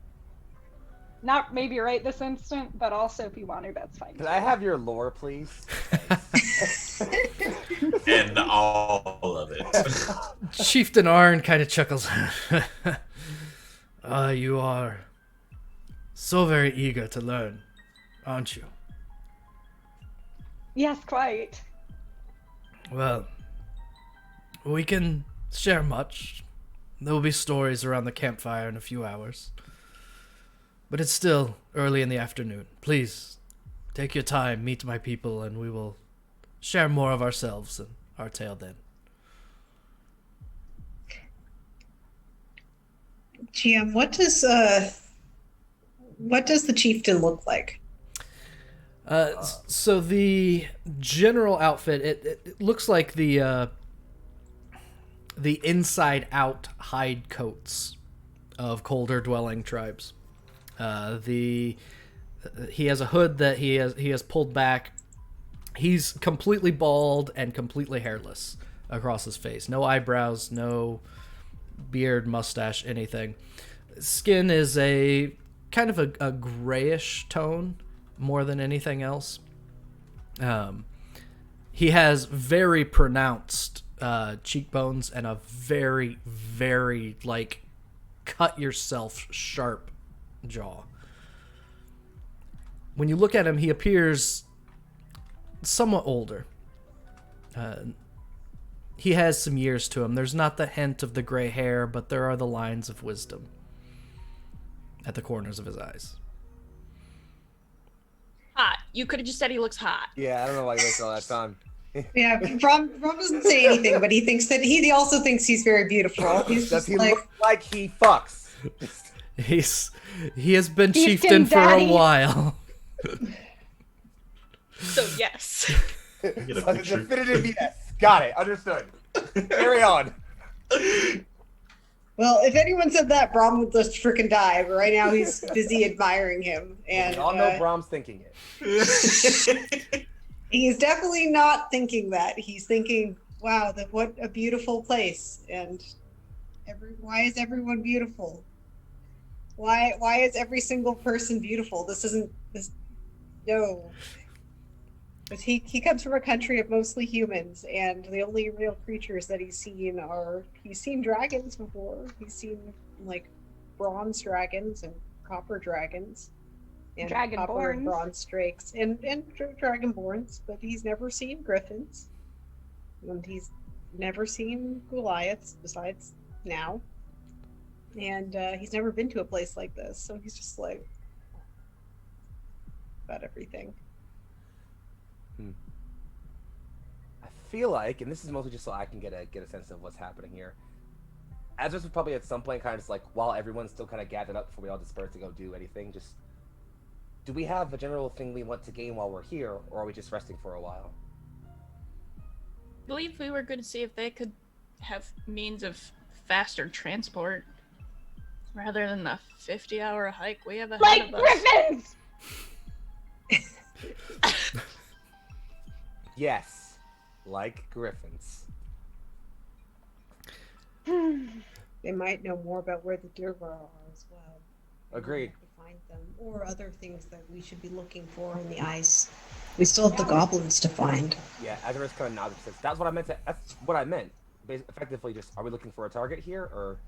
not maybe right this instant, but also if you want to, that's fine. Could I have your lore, please? And all of it. Chieftain Arn kind of chuckles. You are so very eager to learn, aren't you? Yes, quite. Well, we can share much. There will be stories around the campfire in a few hours. But it's still early in the afternoon. Please, take your time, meet my people, and we will share more of ourselves and our tale then. GM, what does the chieftain look like? So the general outfit, it looks like the inside-out hide coats of colder dwelling tribes. He has a hood that he has pulled back. He's completely bald and completely hairless across his face. No eyebrows, no beard, mustache, anything. Skin is a kind of a grayish tone more than anything else. He has very pronounced cheekbones and a very, very, like, cut yourself sharp jaw. When you look at him, he appears somewhat older. He has some years to him. There's not the hint of the gray hair, but there are the lines of wisdom at the corners of his eyes. Hot. You could have just said he looks hot. Yeah, I don't know why you wasted all that time. Yeah, Brom doesn't say anything, but he thinks that he also thinks he's very beautiful. He's Does just he like, look like he fucks? He has been chieftain for Daddy. a while. So yes. Get a A picture. definitive yes. Got it. Understood. Carry on. well, if anyone said that, Brom would just freaking die. But right now, he's busy admiring him, and We all know Brom's thinking it. he's definitely not thinking that. He's thinking, "Wow, what a beautiful place!" And why is everyone beautiful? Why is every single person beautiful? No. But he comes from a country of mostly humans, and the only real creatures that he's seen dragons before. He's seen like bronze dragons and copper dragons and copper and Dragonborns. bronze drakes and dragonborns, but he's never seen griffins. And he's never seen Goliaths besides now. And he's never been to a place like this, so he's just like about everything. I feel like, and this is mostly just so I can get a sense of what's happening here. Azerus would probably at some point kind of just like, while everyone's still kind of gathered up before we all disperse to go do anything, just, do we have a general thing we want to gain while we're here, or are we just resting for a while? I believe we were going to see if they could have means of faster transport rather than the 50-hour hike we have ahead Like of us. griffins! Yes, like griffins. They might know more about where the Durgar are as well. Agreed. We have to find them, or other things that we should be looking for in the ice. We still have the goblins to find. Yeah, Azerus kind of nods and says, that's what I meant. That's what I meant. Effectively, just, are we looking for a target here, or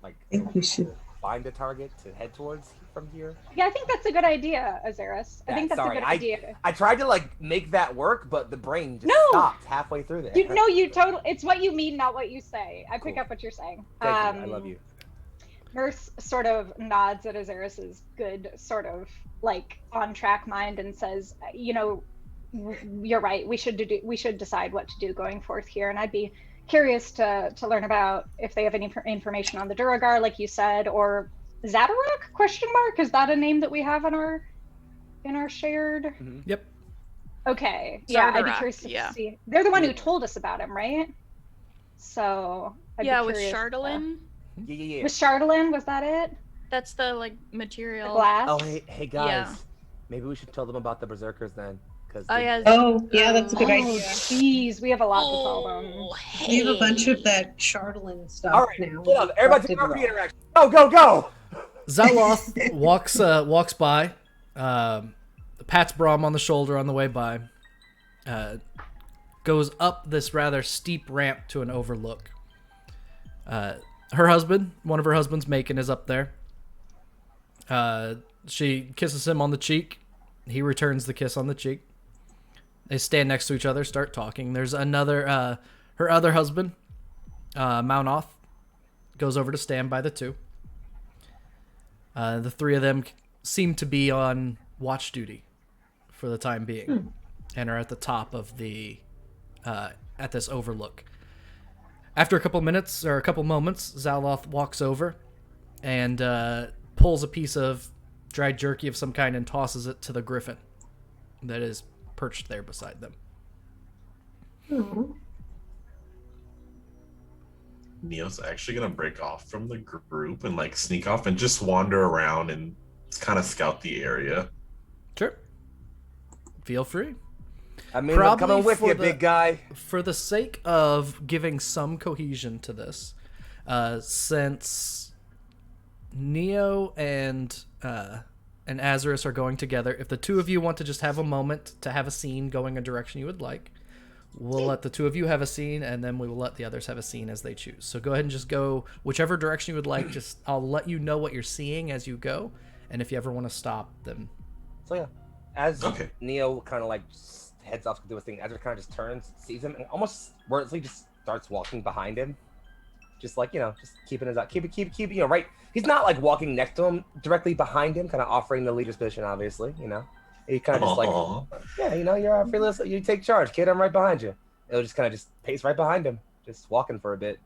like I think we should. find a target to head towards from here? Yeah, I think that's a good idea, Azerus. I think that's a good idea. I tried to like make that work, but the brain just No! stopped halfway through there. You totally. It's what you mean, not what you say. I pick Cool. up what you're saying. Thank you. I love you. Nurse sort of nods at Azerus's good sort of like on track mind and says, you're right. We should decide what to do going forth here, and I'd be curious to learn about if they have any information on the Duragar, like you said, or Zadarok? Question mark? Is that a name that we have in our shared? Mm-hmm. Yep. Okay. Yeah, I'd be Zadarok, curious to yeah. see. They're the one who told us about him, right? So I'd be with curious Chardolin. Yeah. With Chardolin, was that it? That's the The material. glass. Oh, hey guys. Yeah. Maybe we should tell them about the berserkers then, because Oh yeah. Oh, yeah, that's a good Oh, idea. jeez, we have a lot to tell them. Oh, We have a bunch hey. of that Chardolin stuff All right, now. hold on. Everybody take Collected RP it all. interaction. Go. Zaloth walks by, pats Braum on the shoulder on the way by, goes up this rather steep ramp to an overlook. Her husband, one of her husbands, Macon, is up there. She kisses him on the cheek. He returns the kiss on the cheek. They stand next to each other, start talking. There's another, her other husband, Mounoth, goes over to stand by the two. The three of them seem to be on watch duty for the time being, and are at the top of the at this overlook. After a couple minutes or a couple moments, Zaloth walks over and pulls a piece of dried jerky of some kind and tosses it to the griffin that is perched there beside them. Oh. Neo's actually gonna break off from the group and like sneak off and just wander around and kind of scout the area. Sure. Feel free. I mean, I'm coming with you, big guy. For the sake of giving some cohesion to this, since Neo and Azerus are going together, if the two of you want to just have a moment to have a scene going a direction you would like, we'll let the two of you have a scene, and then we will let the others have a scene as they choose. So go ahead and just go whichever direction you would like. Just I'll let you know what you're seeing as you go, and if you ever want to stop, then So yeah, as Okay. Neo kind of like heads off to do his thing, Azerus kind of just turns, sees him, and almost wordlessly just starts walking behind him. Just like, just keeping his eye, keep, right. He's not like walking next to him, directly behind him, kind of offering the leader's position, obviously, He kind of just like, Aw. yeah, you're our fearless, you take charge, kid, I'm right behind you. It'll just kind of just pace right behind him, just walking for a bit.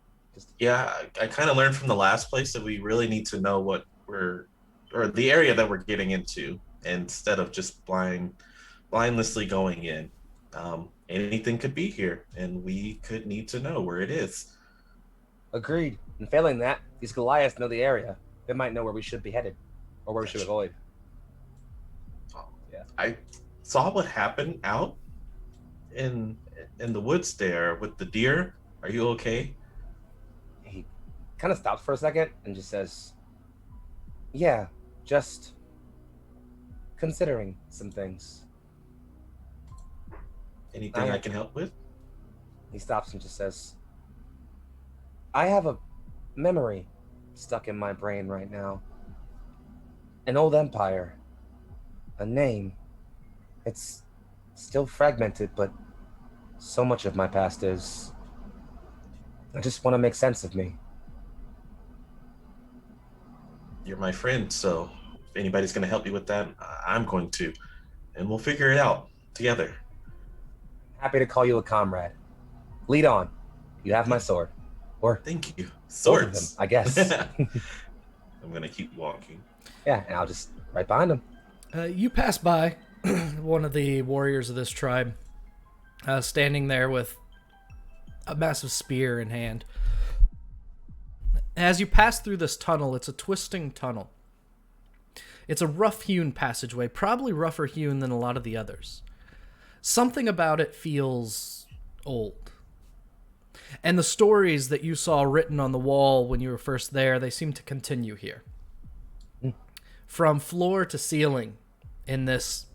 Yeah, I kind of learned from the last place that we really need to know what or the area that we're getting into, instead of just blindlessly going in. Anything could be here, and we could need to know where it is. Agreed. And failing that, these Goliaths know the area. They might know where we should be headed, or where we should avoid. I saw what happened out in the woods there with the deer. Are you okay? He kind of stops for a second and just says, yeah, just considering some things. Anything I can help with? He stops and just says, I have a memory stuck in my brain right now. An old empire. A name. It's still fragmented, but so much of my past is. I just want to make sense of me. You're my friend, so if anybody's going to help you with that, I'm going to. And we'll figure it out together. Happy to call you a comrade. Lead on. You have my sword. Or Thank you. both of them, Swords. I guess. I'm going to keep walking. Yeah, and I'll just right behind him. You pass by one of the warriors of this tribe, standing there with a massive spear in hand. As you pass through this tunnel, it's a twisting tunnel. It's a rough-hewn passageway, probably rougher hewn than a lot of the others. Something about it feels old. And the stories that you saw written on the wall when you were first there, they seem to continue here. From floor to ceiling in this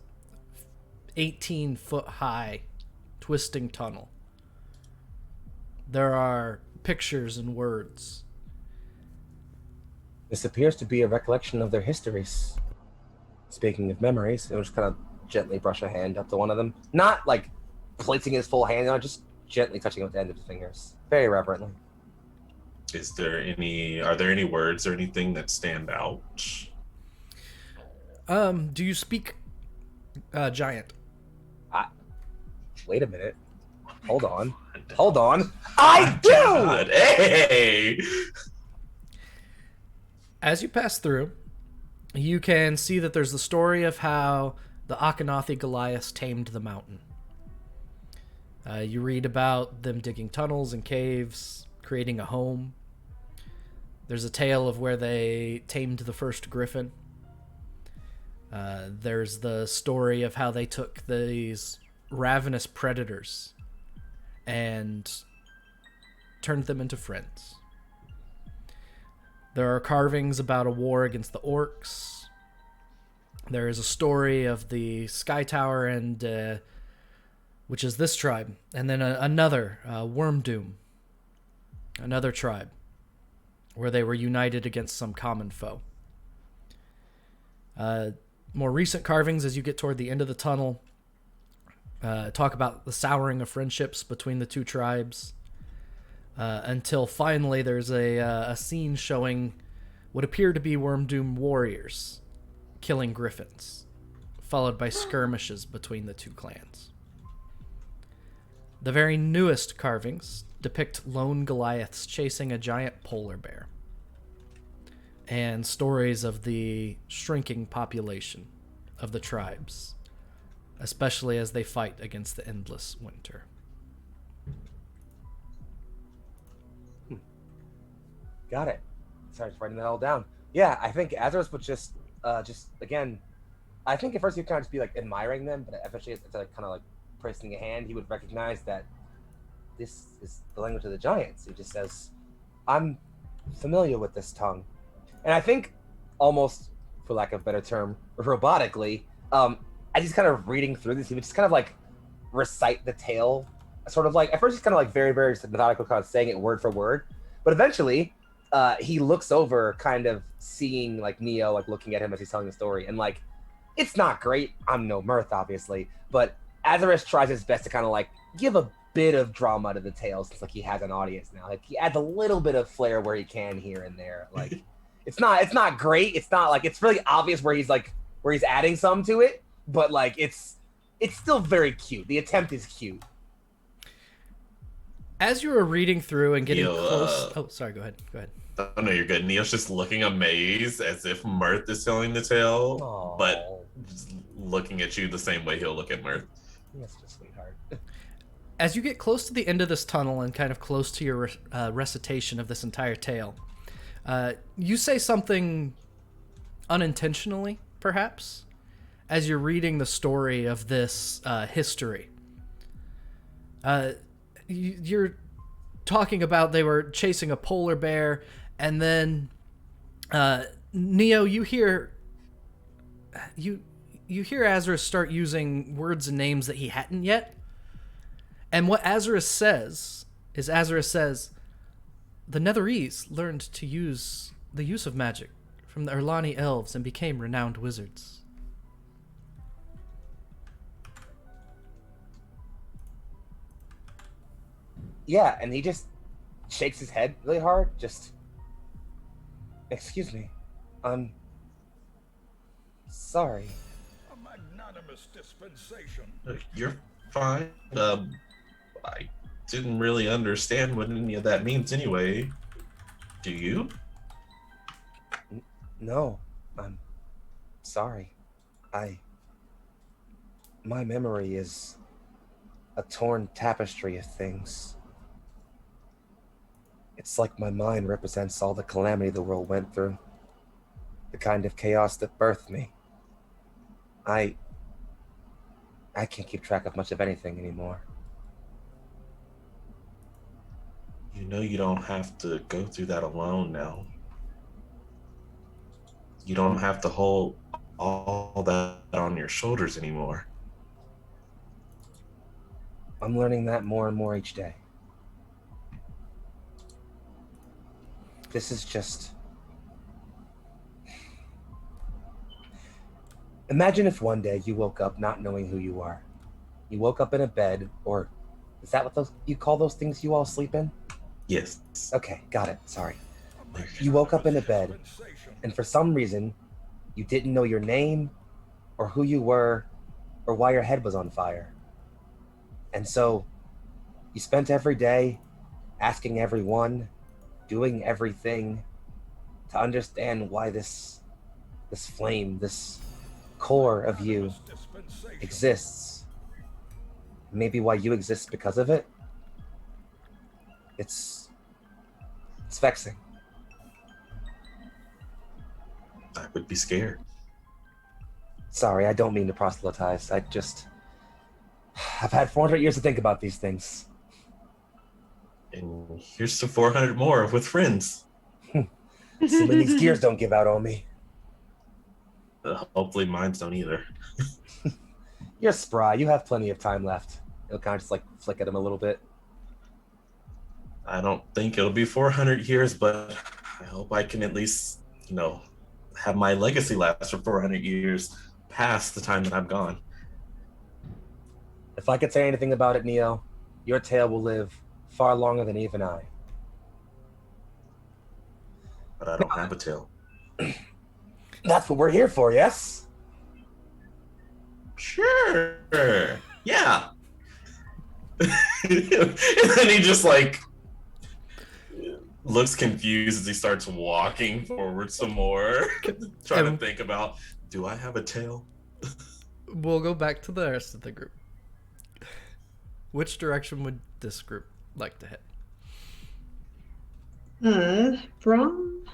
18-foot-high twisting tunnel, there are pictures and words. This appears to be a recollection of their histories. Speaking of memories, he'll just kind of gently brush a hand up to one of them. Not like placing his full hand on it, just gently touching it with the end of his fingers. Very reverently. Are there any words or anything that stand out? Do you speak giant? Wait a minute. Hold on. I do! God. Hey! As you pass through, you can see that there's the story of how the Akhenathi Goliaths tamed the mountain. You read about them digging tunnels and caves, creating a home. There's a tale of where they tamed the first griffin. There's the story of how they took these ravenous predators and turned them into friends. There are carvings about a war against the orcs. There is a story of the Skytower and which is this tribe, and then another Wormdoom, another tribe where they were united against some common foe. More recent carvings, as you get toward the end of the tunnel, talk about the souring of friendships between the two tribes, until finally there's a scene showing what appear to be Wormdoom warriors killing griffins, followed by skirmishes between the two clans. The very newest carvings depict lone Goliaths chasing a giant polar bear, and stories of the shrinking population of the tribes, especially as they fight against the endless winter. Got it. Sorry, just writing that all down. Yeah, I think Azerus would just again, I think at first he'd kind of just be like admiring them, but eventually it's like kind of like pressing a hand, he would recognize that this is the language of the giants. He just says, I'm familiar with this tongue. And I think almost, for lack of a better term, robotically, as he's kind of reading through this, he would just kind of like recite the tale, sort of like, at first he's kind of like very, very methodical, kind of saying it word for word. But eventually, he looks over, kind of seeing like Neo, like looking at him as he's telling the story. And like, it's not great. I'm no mirth, obviously. But Azerus tries his best to kind of like give a bit of drama to the tale, since like he has an audience now. Like he adds a little bit of flair where he can here and there. Like it's not great. It's not like, it's really obvious where he's adding some to it, but like it's still very cute. The attempt is cute. As you were reading through and getting close... Oh, sorry, go ahead. Oh, no, you're good. Neil's just looking amazed as if Mirth is telling the tale, Aww. but just looking at you the same way he'll look at Mirth. Yes, sweetheart. As you get close to the end of this tunnel and kind of close to your recitation of this entire tale, you say something unintentionally, perhaps, as you're reading the story of this history. You're talking about they were chasing a polar bear, and then Neo, you hear Azerus start using words and names that he hadn't yet. And what Azerus says, the Netherese learned to use the use of magic from the Erlani elves and became renowned wizards. Yeah, and he just shakes his head really hard, just, excuse me, I'm sorry. A magnanimous dispensation. You're fine. I didn't really understand what any of that means anyway. Do you? No, I'm sorry. My memory is a torn tapestry of things. It's like my mind represents all the calamity the world went through. The kind of chaos that birthed me. I can't keep track of much of anything anymore. You know you don't have to go through that alone now. You don't have to hold all that on your shoulders anymore. I'm learning that more and more each day. This is just... Imagine if one day you woke up not knowing who you are. You woke up in a bed, or is that what you call those things you all sleep in? Yes. Okay, got it. Sorry. You woke up in a bed, and for some reason, you didn't know your name, or who you were, or why your head was on fire. And so, you spent every day asking everyone, doing everything to understand why this flame, this core of you exists. Maybe why you exist because of it. It's vexing. I would be scared. Sorry, I don't mean to proselytize. I've had 400 years to think about these things. And here's to 400 more with friends. Assuming these gears don't give out on me. Hopefully mines don't either. You're spry. You have plenty of time left. It'll kind of just like flick at him a little bit. I don't think it'll be 400 years, but I hope I can at least, have my legacy last for 400 years past the time that I'm gone. If I could say anything about it, Neo, your tale will live far longer than even I. But I don't have a tail. That's what we're here for, yes? Sure. Yeah. And then he just looks confused as he starts walking forward some more, trying to think about, do I have a tail? We'll go back to the rest of the group. Which direction would this group like to head? Brahm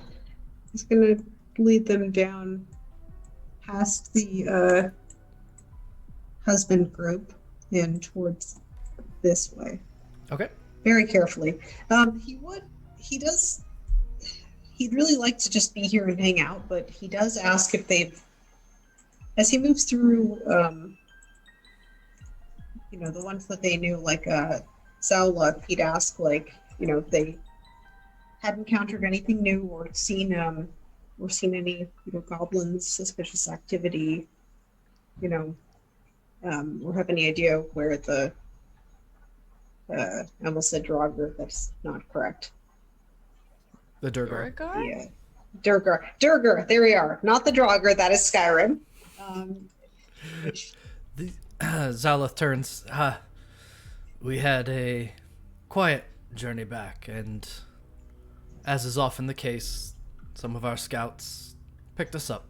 is gonna lead them down past the husband group and towards this way. Okay. Very carefully. He'd really like to just be here and hang out, but he does ask if as he moves through, the ones that they knew, like Saula, he'd ask, if they had encountered anything new or seen any, goblins, suspicious activity, or have any idea where I almost said Draugr, that's not correct. The Durgar. Yeah. Durgar, there we are. Not the Draugr, that is Skyrim. Zaleth turns. We had a quiet journey back, and as is often the case, some of our scouts picked us up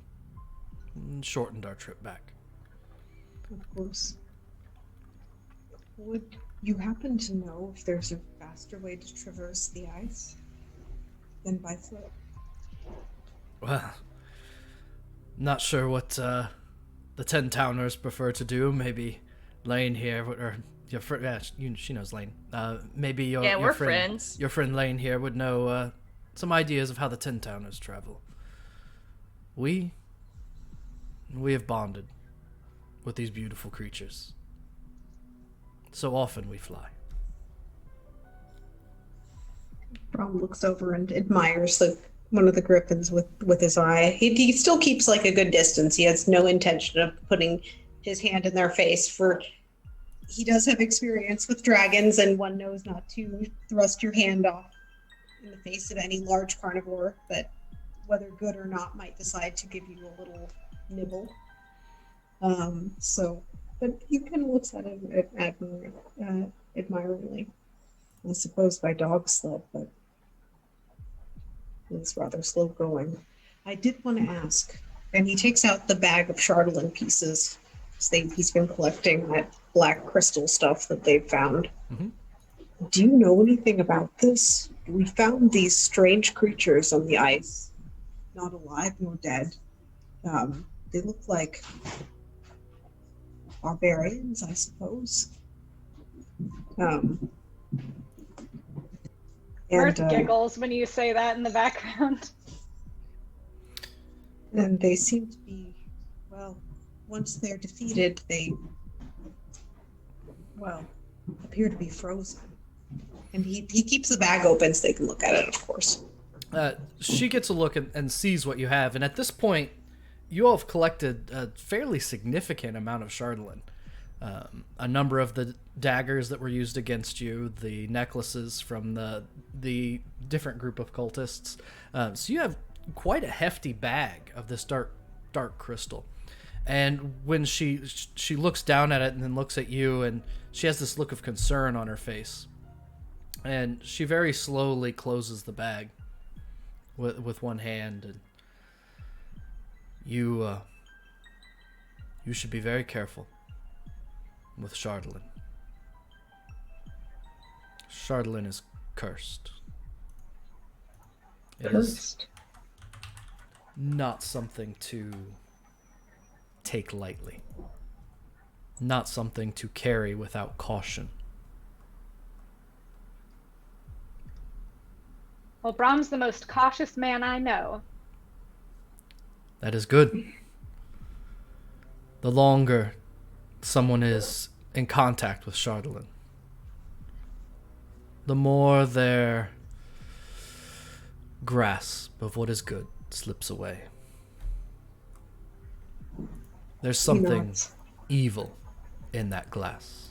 and shortened our trip back. Of course. Would you happen to know if there's a faster way to traverse the ice than by foot? Well, not sure what the 10 towners prefer to do. Maybe Lane here, or your friend, yeah, she knows Lane. Maybe your we're friend, friends. Your friend Lane here would know some ideas of how the 10 towners travel. We have bonded with these beautiful creatures. So often we fly. Brom looks over and admires one of the griffins with his eye. He still keeps a good distance. He has no intention of putting his hand in their face. He does have experience with dragons, and one knows not to thrust your hand off in the face of any large carnivore that, whether good or not, might decide to give you a little nibble. But he kind of looks at it admiringly. I suppose by dog sled, but it's rather slow going. I did want to ask, and he takes out the bag of Chardolin pieces. He's been collecting that black crystal stuff that they've found. Mm-hmm. Do you know anything about this? We found these strange creatures on the ice, not alive nor dead. They look like barbarians, I suppose. Mirth giggles when you say that in the background. And they seem to be, once they're defeated, they, appear to be frozen. And he keeps the bag open so they can look at it, of course. She gets a look and sees what you have, and at this point, you all have collected a fairly significant amount of Chardolin. A number of the daggers that were used against you, the necklaces from the different group of cultists. So you have quite a hefty bag of this dark crystal. And when she looks down at it and then looks at you, and she has this look of concern on her face. And she very slowly closes the bag with one hand. And you should be very careful with Chardalyn. Chardalyn is cursed. It is not something to take lightly. Not something to carry without caution. Well, Brahm's the most cautious man I know. That is good. The longer someone is in contact with Chardalyn, the more their grasp of what is good slips away. There's something evil in that glass.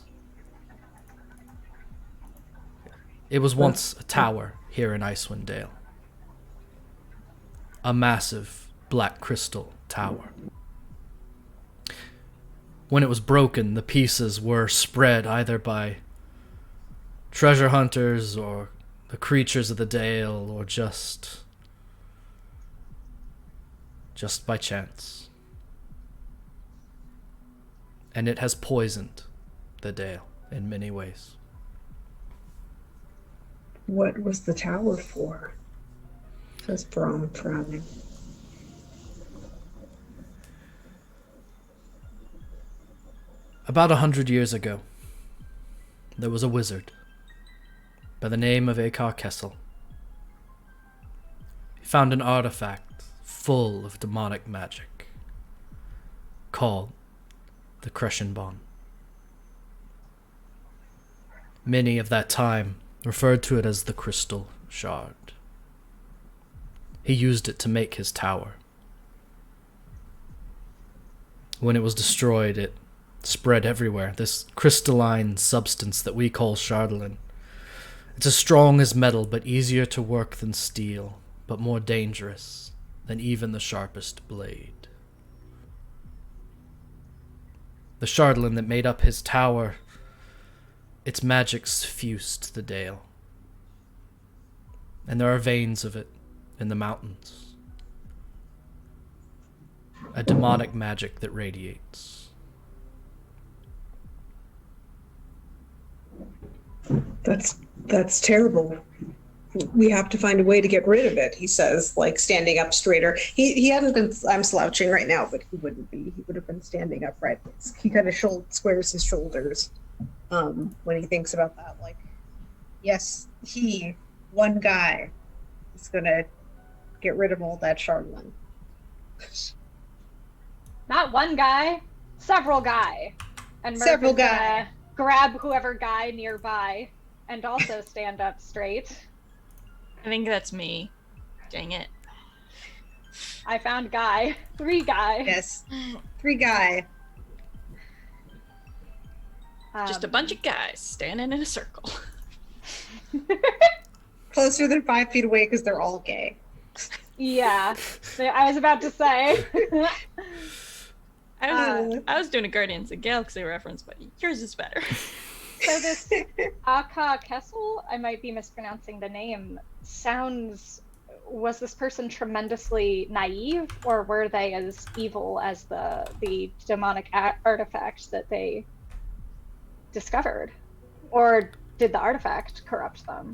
It was once a tower here in Icewind Dale. A massive black crystal tower. When it was broken, the pieces were spread either by treasure hunters or the creatures of the Dale, or just by chance. And it has poisoned the Dale in many ways. What was the tower for? Says Brahm, frowning. About 100 years ago, there was a wizard by the name of Akar Kessel. He found an artifact full of demonic magic called the Crescenbon. Many of that time referred to it as the Crystal Shard. He used it to make his tower. When it was destroyed, it spread everywhere. This crystalline substance that we call Chardalyn. It's as strong as metal, but easier to work than steel, but more dangerous than even the sharpest blade. The Chardalyn that made up his tower, its magic suffused the Dale. And there are veins of it in the mountains. A demonic magic that radiates. That's terrible. We have to find a way to get rid of it, he says, like standing up straighter. He hadn't been, I'm slouching right now, but he wouldn't be. He would have been standing upright. He kind of squares his shoulders when he thinks about that. Like, yes, one guy, is going to get rid of all that Chardalyn. Not one guy, several guy. And Murph Several is gonna guy. grab whoever guy nearby and also stand up straight. I think that's me. Dang it. I found guy. 3 guy. Yes, 3 guy. Just a bunch of guys standing in a circle. Closer than 5 feet away because they're all gay. Yeah, I was about to say. I was doing a Guardians of the Galaxy reference, but yours is better. So this Aka Kessel, I might be mispronouncing the name, was this person tremendously naive, or were they as evil as the demonic artifact that they discovered? Or did the artifact corrupt them?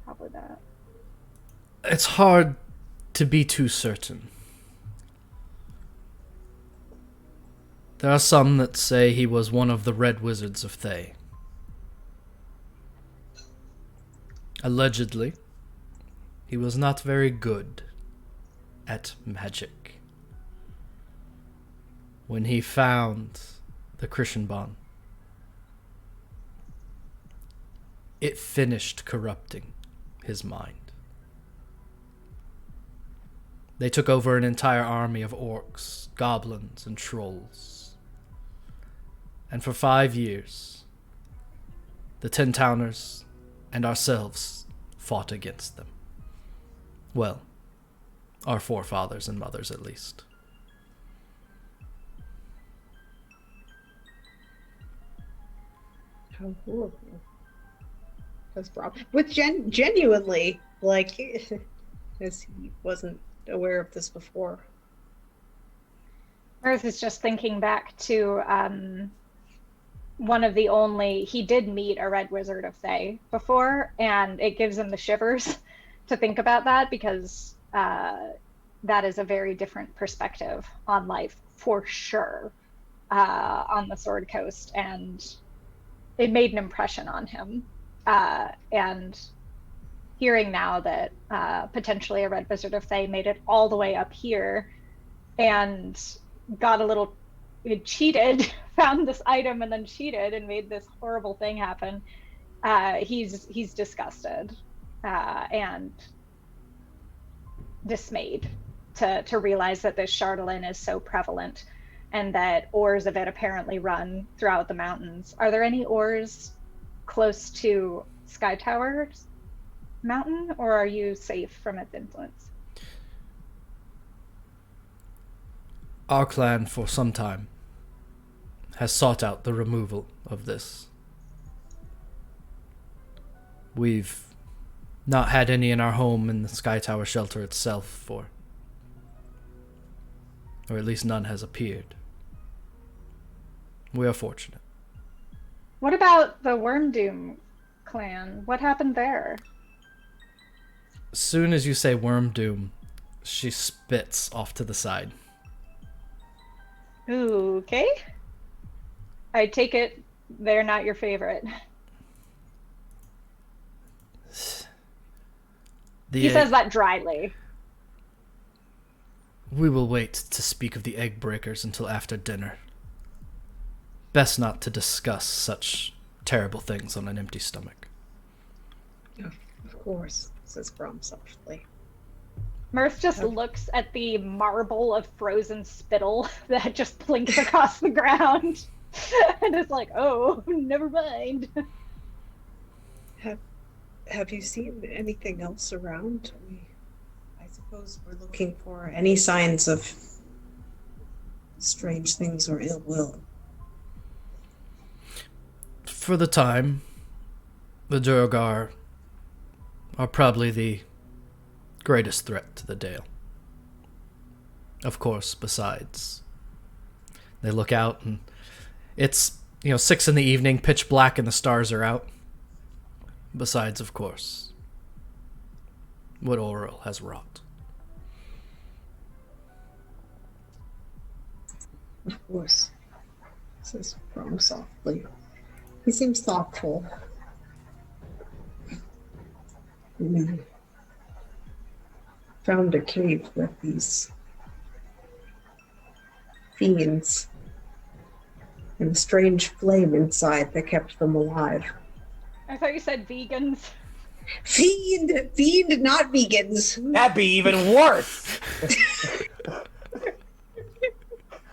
Probably that. It's hard to be too certain. There are some that say he was one of the Red Wizards of Thay. Allegedly, he was not very good at magic. When he found the Crescenbon, it finished corrupting his mind. They took over an entire army of orcs, goblins, and trolls. And for 5 years, the 10 Towners and ourselves fought against them. Well, our forefathers and mothers at least. How horrible. That's Brom. With genuinely, like, as he wasn't aware of this before. Earth is just thinking back to one of the only, he did meet a Red Wizard of Thay before, and it gives him the shivers to think about that, because that is a very different perspective on life, for sure, on the Sword Coast, and it made an impression on him. And hearing now that potentially a Red Wizard of Thay made it all the way up here and got a little cheated, found this item and then cheated and made this horrible thing happen, he's disgusted and dismayed to realize that this Chardolin is so prevalent and that ores of it apparently run throughout the mountains. Are there any ores close to Skytower Mountain, or are you safe from its influence? Our clan, for some time, has sought out the removal of this. We've not had any in our home in the Skytower Shelter itself or at least none has appeared. We are fortunate. What about the Wormdoom clan? What happened there? As soon as you say Wormdoom, she spits off to the side. Ooh, okay. I take it they're not your favorite. He says that dryly. We will wait to speak of the egg breakers until after dinner. Best not to discuss such terrible things on an empty stomach. Of course, says Brom softly. Mirth just looks at the marble of frozen spittle that just blinks across the ground and is like, oh, never mind. Have you seen anything else around? I suppose we're looking for any signs of strange things or ill will. For the time, the Duergar are probably the greatest threat to the Dale. Of course, besides, they look out and it's, 6 in the evening, pitch black, and the stars are out. Besides, of course, what Auril has wrought. Of course, says Brom softly. He seems thoughtful. We found a cave with these fiends and a strange flame inside that kept them alive. I thought you said vegans. Fiend, not vegans. That'd be even worse.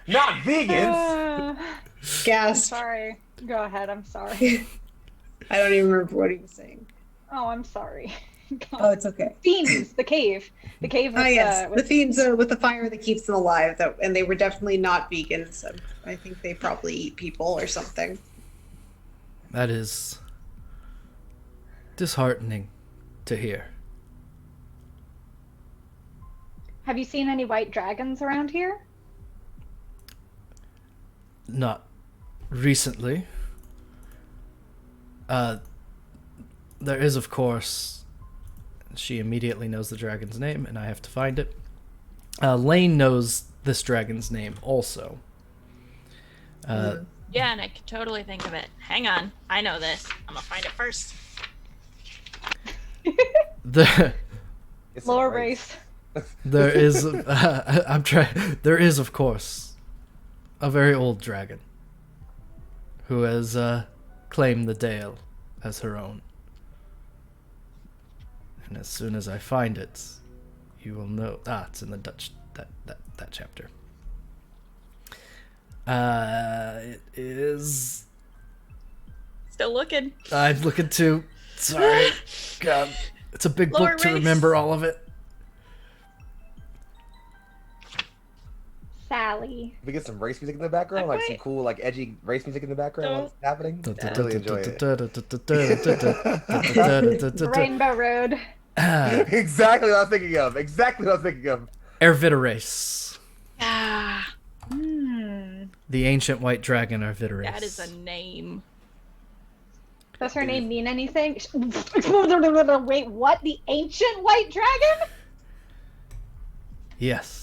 Not vegans. Gasp. Sorry. Go ahead. I'm sorry. I don't even remember what he was saying. Oh, I'm sorry. Oh, it's okay. Fiends, the cave. The cave with, yes. The fiends with the fire that keeps them alive. And they were definitely not vegans. I think they probably eat people or something. That is disheartening to hear. Have you seen any white dragons around here? Not recently. There is, of course, she immediately knows the dragon's name, and I have to find it. Lane knows this dragon's name also. Yeah, and I could totally think of it. Hang on, I know this. I'm gonna find it first. It's Lower a race. There is, there is, of course, a very old dragon who has claimed the Dale as her own. And as soon as I find it, you will know. It's in the Dutch that chapter. It is. Still looking. I'm looking too. Sorry. God. It's a big Lower book to race. remember all of it. Sally. We get some race music in the background, like some Okay. cool, like edgy race music in the background when it's happening. I really enjoy it. Rainbow Road. Exactly what I was thinking of. Exactly what I was thinking of. Ervidirace. Ah, The ancient white dragon Ervidirace. that is a name. Does her name mean anything? Wait, what? The ancient white dragon? Yes.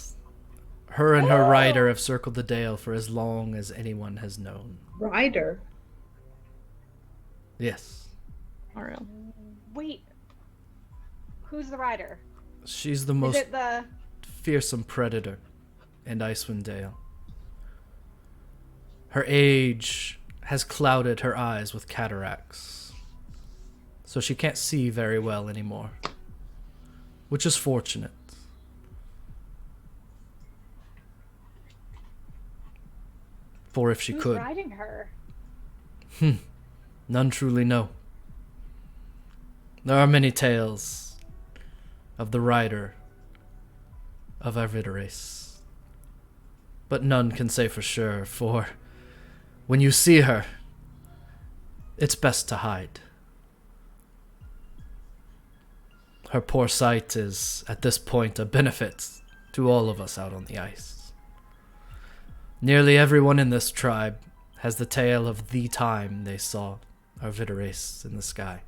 Her and her rider have circled the Dale for as long as anyone has known. Rider. Yes. For real. Wait. Who's the rider? She's the Is most it the... fearsome predator in Icewind Dale. Her age has clouded her eyes with cataracts, so she can't see very well anymore, which is fortunate. For if she Who's could, riding her? none truly know. There are many tales of the rider of Ervidirace, but none can say for sure, for when you see her, it's best to hide. Her poor sight is, at this point, a benefit to all of us out on the ice. Nearly everyone in this tribe has the tale of the time they saw Ervidirace in the sky.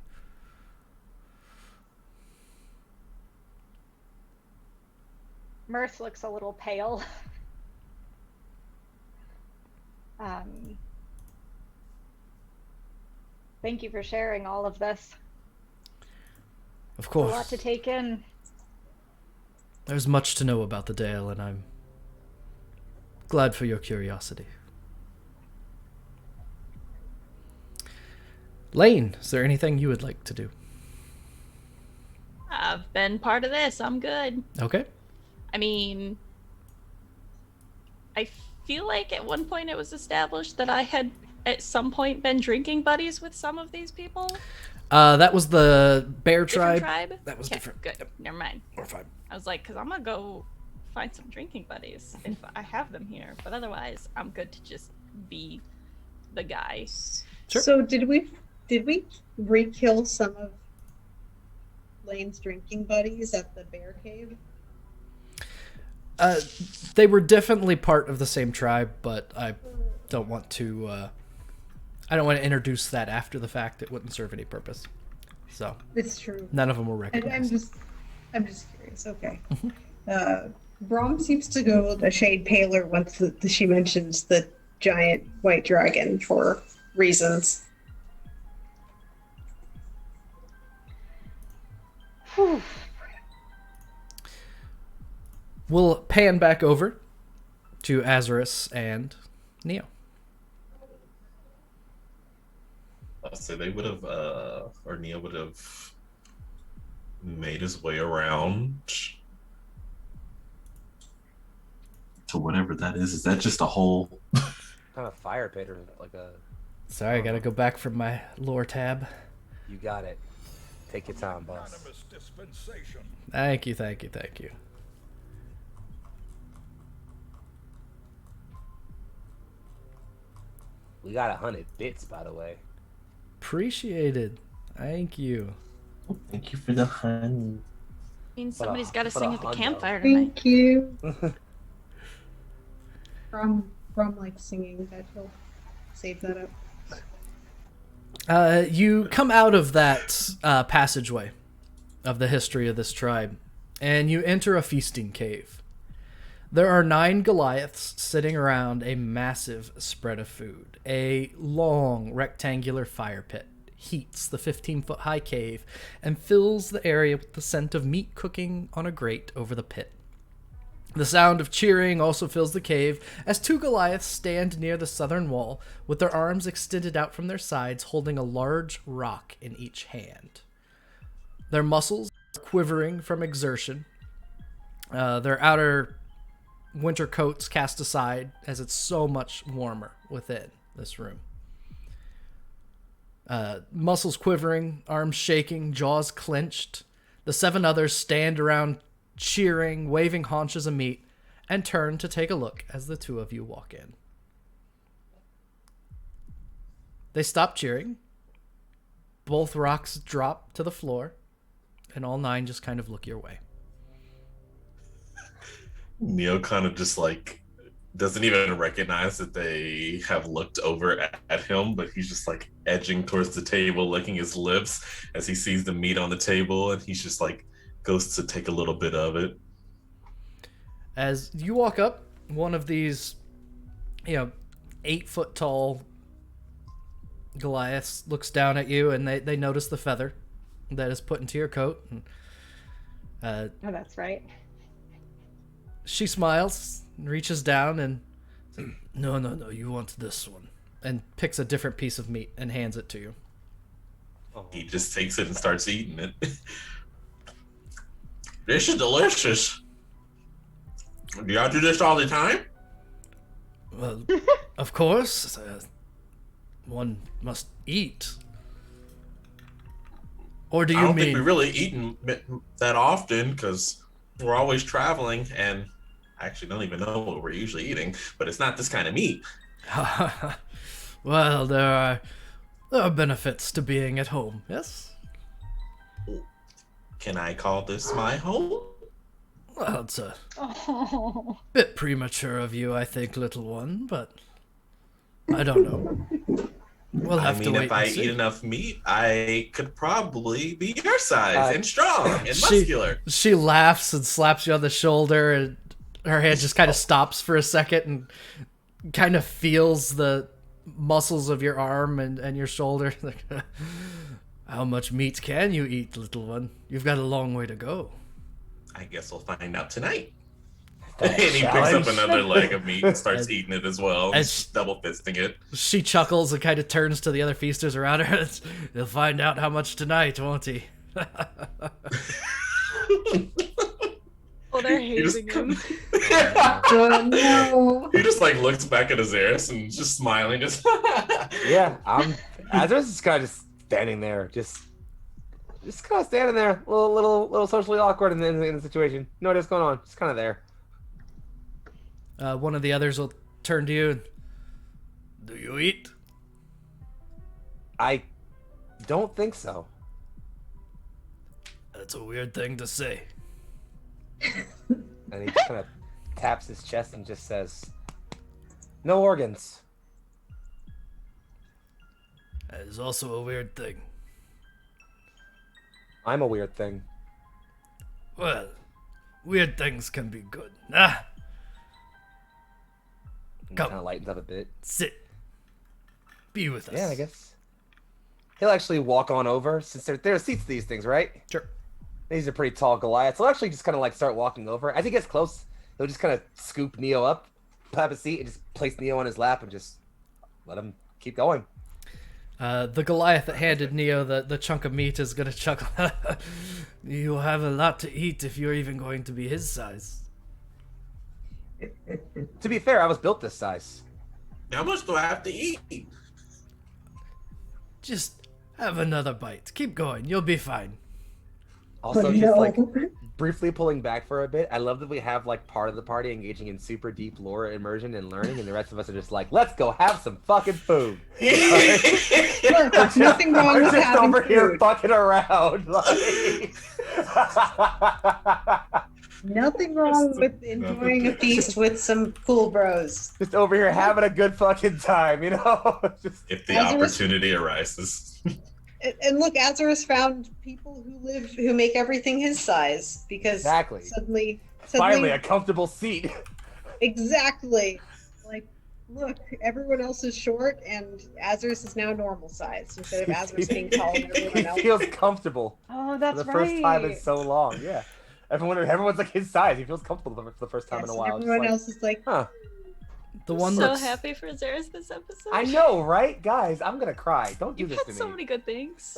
Mirth looks a little pale. Thank you for sharing all of this. Of A course, lot to take in. there's much to know about the Dale, and I'm glad for your curiosity. Lane, is there anything you would like to do? I've been part of this. I'm good. Okay. I mean, I feel like at one point it was established that I had at some point been drinking buddies with some of these people. That was the bear Different tribe. tribe? That was Okay, different. Good. Yep. Never mind. Or fine. I was like, because I'm going to go find some drinking buddies if I have them here. But otherwise, I'm good to just be the guy. Sure. So did we re-kill some of Lane's drinking buddies at the bear cave? They were definitely part of the same tribe, but I don't want to. I don't want to introduce that after the fact. It wouldn't serve any purpose. So It's true. none of them were And recognized. I'm just curious. Okay. Brom seems to go a shade paler once she mentions the giant white dragon for reasons. Whew. We'll pan back over to Azerus and Neo. So they would have, or Neo would have made his way around to whatever that is. Is that just a hole? Kind of fire pit or like a. Sorry, I gotta go back from my lore tab. You got it. Take your time, boss. Anonymous dispensation. Thank you, thank you, thank you. We got 100 bits, by the way. Appreciated. Thank you. Thank you for the honey. I mean, somebody's got to for sing the at the hundo. campfire tonight. Thank you. Brom likes singing. That he'll save that up. You come out of that passageway of the history of this tribe, and you enter a feasting cave. There are 9 Goliaths sitting around a massive spread of food. A long rectangular fire pit heats the 15-foot-high cave and fills the area with the scent of meat cooking on a grate over the pit. The sound of cheering also fills the cave as 2 Goliaths stand near the southern wall with their arms extended out from their sides, holding a large rock in each hand. Their muscles are quivering from exertion. Their outer winter coats cast aside as it's so much warmer within this room. Muscles quivering, arms shaking, jaws clenched. The 7 others stand around cheering, waving haunches of meat, and turn to take a look as the 2 of you walk in. They stop cheering. Both rocks drop to the floor, and all 9 just kind of look your way. Neo kind of just like doesn't even recognize that they have looked over at him, but he's just like edging towards the table, licking his lips as he sees the meat on the table, and he's just like goes to take a little bit of it. As you walk up, one of these, 8-foot tall Goliaths looks down at you, and they notice the feather that is put into your coat. And, Oh, that's right. she smiles, reaches down, and says, no, you want this one. And picks a different piece of meat and hands it to you. He just takes it and starts eating it. This is delicious. Do y'all do this all the time? Well, of course. One must eat. Or do you I don't mean... think we really eaten that often because we're always traveling, and I actually don't even know what we're usually eating, but it's not this kind of meat. Well, there are benefits to being at home, yes? Can I call this my home? Well, it's a Oh. bit premature of you, I think, little one, but I don't know. We'll have to wait if I and see. eat enough meat, I could probably be your size and strong and She- muscular. She laughs and slaps you on the shoulder, and her hand just kind of stops for a second and kind of feels the muscles of your arm and your shoulder. Like, how much meat can you eat, little one? You've got a long way to go. I guess we'll find out tonight. That And he picks up challenge. another leg of meat and starts eating it as well, And just double fisting it. She chuckles and kind of turns to the other feasters around her. He'll find out how much tonight, won't he? Oh, they're just- hazing him. Oh no. He just like looks back at Azerus and just smiling, just Yeah, Azerus is kind of just standing there, just kind of standing there, a little socially awkward in the situation. No idea what's going on, just kind of there. One of the others will turn to you and, do you eat? I don't think so. That's a weird thing to say. And he just kind of taps his chest and just says, "No organs." That is also a weird thing. I'm a weird thing. Well, weird things can be good. Ah, He Come. kind of lightens up a bit. sit. Be with us. Yeah, I guess. He'll actually walk on over, since there are seats to these things, right? Sure. These are pretty tall Goliaths. He'll actually just kind of like start walking over. As he gets close, he'll just kind of scoop Neo up, have a seat, and just place Neo on his lap and just let him keep going. The Goliath that handed Neo the chunk of meat is going to chuckle. You have a lot to eat if you're even going to be his size. To be fair, I was built this size. how much do I have to eat? Just have another bite. Keep going. You'll be fine. Also, Oh, just no. like briefly pulling back for a bit, I love that we have like part of the party engaging in super deep lore immersion and learning, and the rest of us are just like, let's go have some fucking food. Look, there's nothing wrong We're with just having over here food. fucking around. Like... Nothing wrong with enjoying a feast with some cool bros. just over here having a good fucking time, you know? Just... If the Azerus- opportunity arises. And look, Azerus found people who make everything his size because Exactly. suddenly Finally, a comfortable seat. exactly. Like, look, everyone else is short, and Azerus is now normal size instead of Azerus being taller than He everyone else. feels comfortable Oh, for that's the right. first time in so long. Yeah, everyone's like his size. He feels comfortable for the first time Yes, in a while. everyone Just else is like, like, huh? The one So that's happy for Azerus this episode. I know, right, guys? I'm gonna cry. Don't do You've this had to so me. many good things.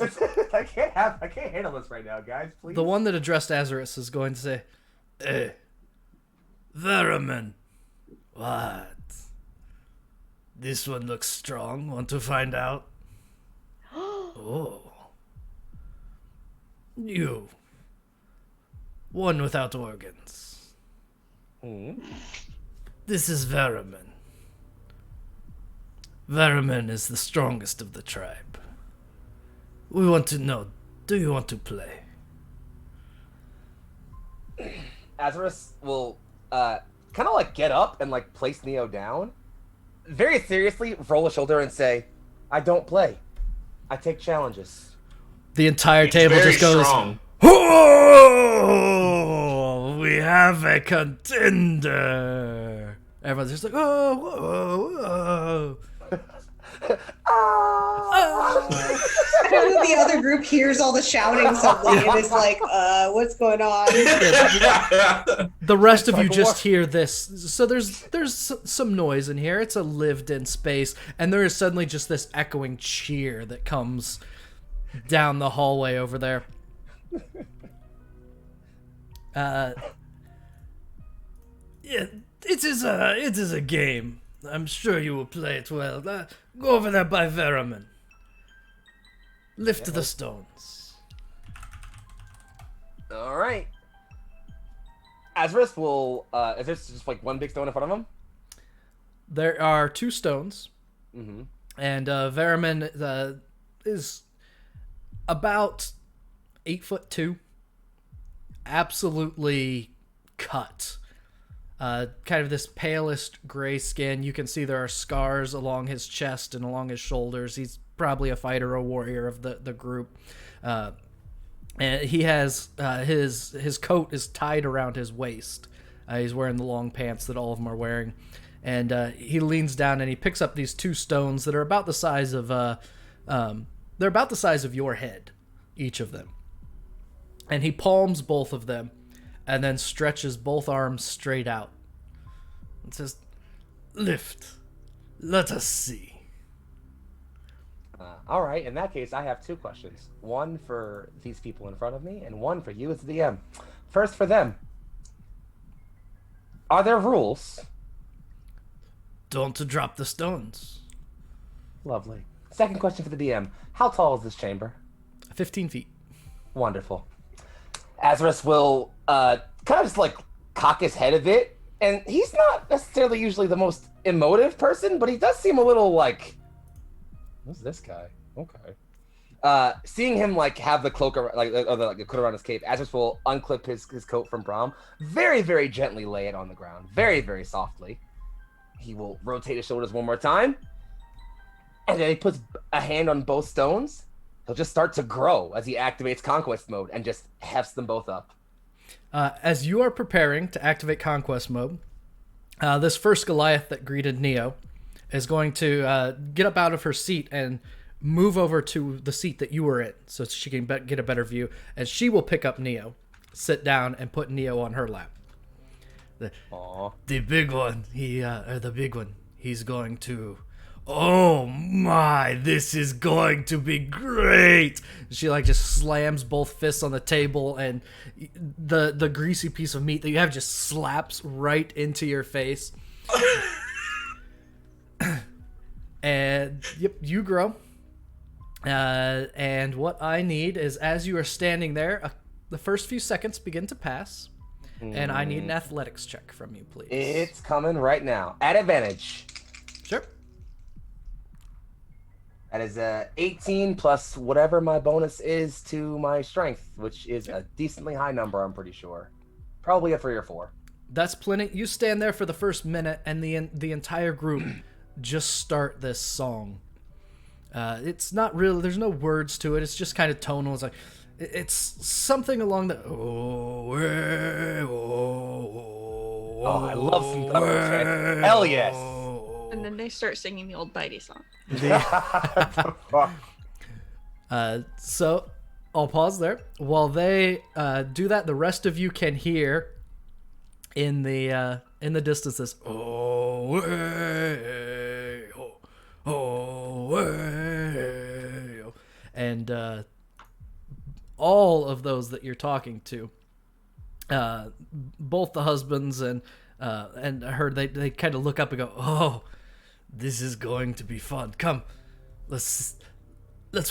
I can't handle this right now, guys. Please. the one that addressed Azerus is going to say, "Hey, Veramin, What? This one looks strong. Want to find out? Oh. You. One without organs. This is Veriman. Veriman is the strongest of the tribe. We want to know, do you want to play? Azerus will kind of like get up and like place Neo down. Very seriously, roll a shoulder and say, I don't play. I take challenges. The entire He's table very just goes, strong. oh, we have a contender. Everyone's just like, oh, The other group hears all the shouting suddenly and is like, what's going on? The rest of you just hear this. So there's some noise in here. It's a lived-in space, and there is suddenly just this echoing cheer that comes down the hallway over there. Yeah, it is a game. I'm sure you will play it well. Go over there by Veriman. Lift the stones. All right. Azerus will. Is there just like one big stone in front of him? There are 2 stones, Mm-hmm. and Veriman is about 8'2", absolutely cut. Kind of this palest gray skin. You can see there are scars along his chest and along his shoulders. He's probably a fighter or warrior of the group. And he has his coat is tied around his waist. He's wearing the long pants that all of them are wearing. And he leans down and he picks up these 2 stones that are about the size of they're about the size of your head, each of them. And he palms both of them and then stretches both arms straight out. It says, lift. Let us see. All right. In that case, I have 2 questions. One for these people in front of me, and one for you as the DM. First for them. Are there rules? Don't to drop the stones. Lovely. Second question for the DM. How tall is this chamber? 15 feet. Wonderful. Azerus will kind of just like cock his head a bit, and he's not necessarily usually the most emotive person, but he does seem a little like, who's this guy? Okay. Seeing him like have the cloak or the coat around his cape, Azerus will unclip his coat from Brahm, very, very gently lay it on the ground, very, very softly. He will rotate his shoulders one more time, and then he puts a hand on both stones. He'll just start to grow as he activates Conquest mode and just hefts them both up. As you are preparing to activate Conquest mode, this first Goliath that greeted Neo is going to get up out of her seat and move over to the seat that you were in so she can get a better view. And she will pick up Neo, sit down, and put Neo on her lap. The big one, he's going to... Oh my, this is going to be great. She like just slams both fists on the table, and the greasy piece of meat that you have just slaps right into your face. And yep, you grow. And what I need is, as you are standing there, the first few seconds begin to pass, and I need an athletics check from you, please. It's coming right now. At advantage. Sure. That is 18 plus whatever my bonus is to my strength, which is a decently high number, I'm pretty sure. Probably a 3 or 4. That's plenty. You stand there for the first minute, and the entire group just start this song. It's not real. There's no words to it. It's just kind of tonal. It's like it's something along the. I love some thunder. Hell yes. And then they start singing the Ol'Bitey song. So I'll pause there. While they do that, the rest of you can hear in the distance this and all of those that you're talking to, both the husbands and And I heard they kind of look up and go, "Oh, this is going to be fun. Come, let's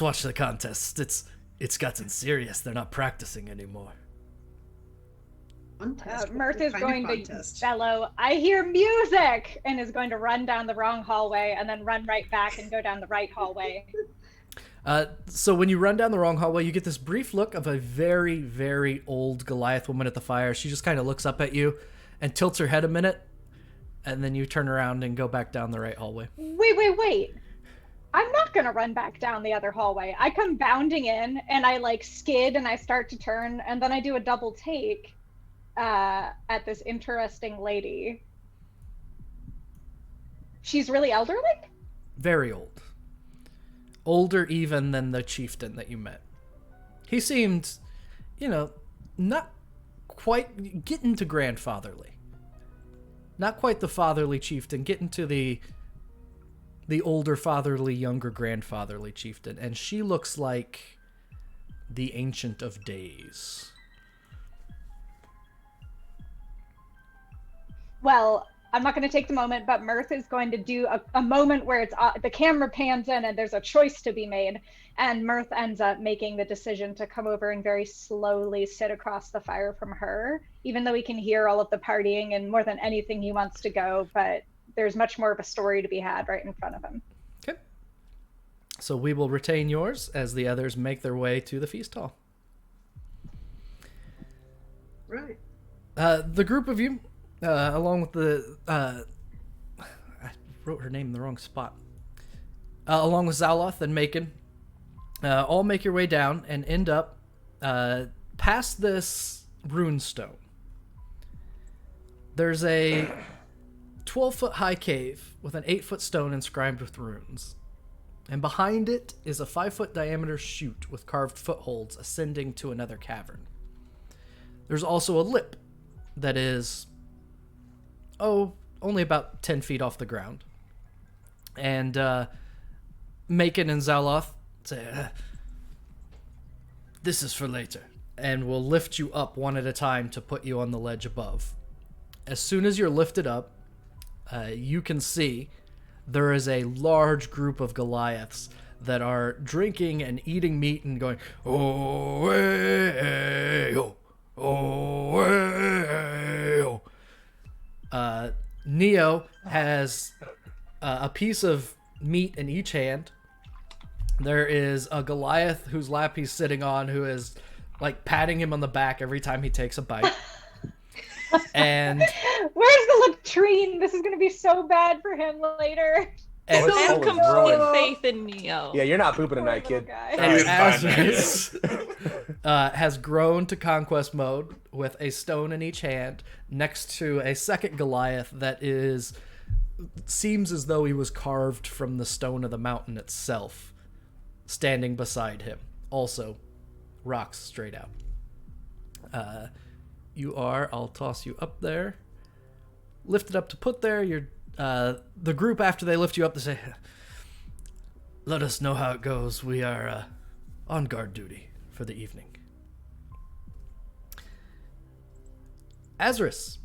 watch the contest. It's gotten serious. They're not practicing anymore." Mirth is going to bellow, "I hear music!" and is going to run down the wrong hallway and then run right back and go down the right hallway. So when you run down the wrong hallway, you get this brief look of a very, very old Goliath woman at the fire. She just kind of looks up at you and tilts her head a minute, and then you turn around and go back down the right hallway. Wait. I'm not going to run back down the other hallway. I come bounding in, and I, like, skid, and I start to turn, and then I do a double take at this interesting lady. She's really elderly? Very old. Older even than the chieftain that you met. He seemed, not quite getting to grandfatherly. Not quite the fatherly chieftain, getting to the older fatherly, younger grandfatherly chieftain. And she looks like the Ancient of Days. Well, I'm not going to take the moment, but Mirth is going to do a moment where it's the camera pans in and there's a choice to be made. And Mirth ends up making the decision to come over and very slowly sit across the fire from her, even though he can hear all of the partying and more than anything he wants to go. But there's much more of a story to be had right in front of him. Okay. So we will retain yours as the others make their way to the feast hall. Right. The group of you, along with the... I wrote her name in the wrong spot. Along with Zaloth and Macon, all make your way down and end up past this rune stone. There's a 12-foot high cave with an 8-foot stone inscribed with runes. And behind it is a 5-foot diameter chute with carved footholds ascending to another cavern. There's also a lip that is, only about 10 feet off the ground. And Macon and Zaloth say, "This is for later," and we'll lift you up one at a time to put you on the ledge above. As soon as you're lifted up, you can see there is a large group of Goliaths that are drinking and eating meat and going, "Oh, hey, oh, oh, hey, oh." Neo has a piece of meat in each hand. There is a Goliath whose lap he's sitting on, who is like patting him on the back every time he takes a bite. And where's the latrine? This is going to be so bad for him later. And Oh, I have it's complete faith in Neo. Yeah, you're not pooping tonight, kid. And Azerus has grown to conquest mode with a stone in each hand next to a second Goliath that seems as though he was carved from the stone of the mountain itself, standing beside him. Also, rocks straight out. I'll toss you up there. Lifted up to put there. The group, after they lift you up, they say, "Let us know how it goes. We are on guard duty for the evening." Azerus,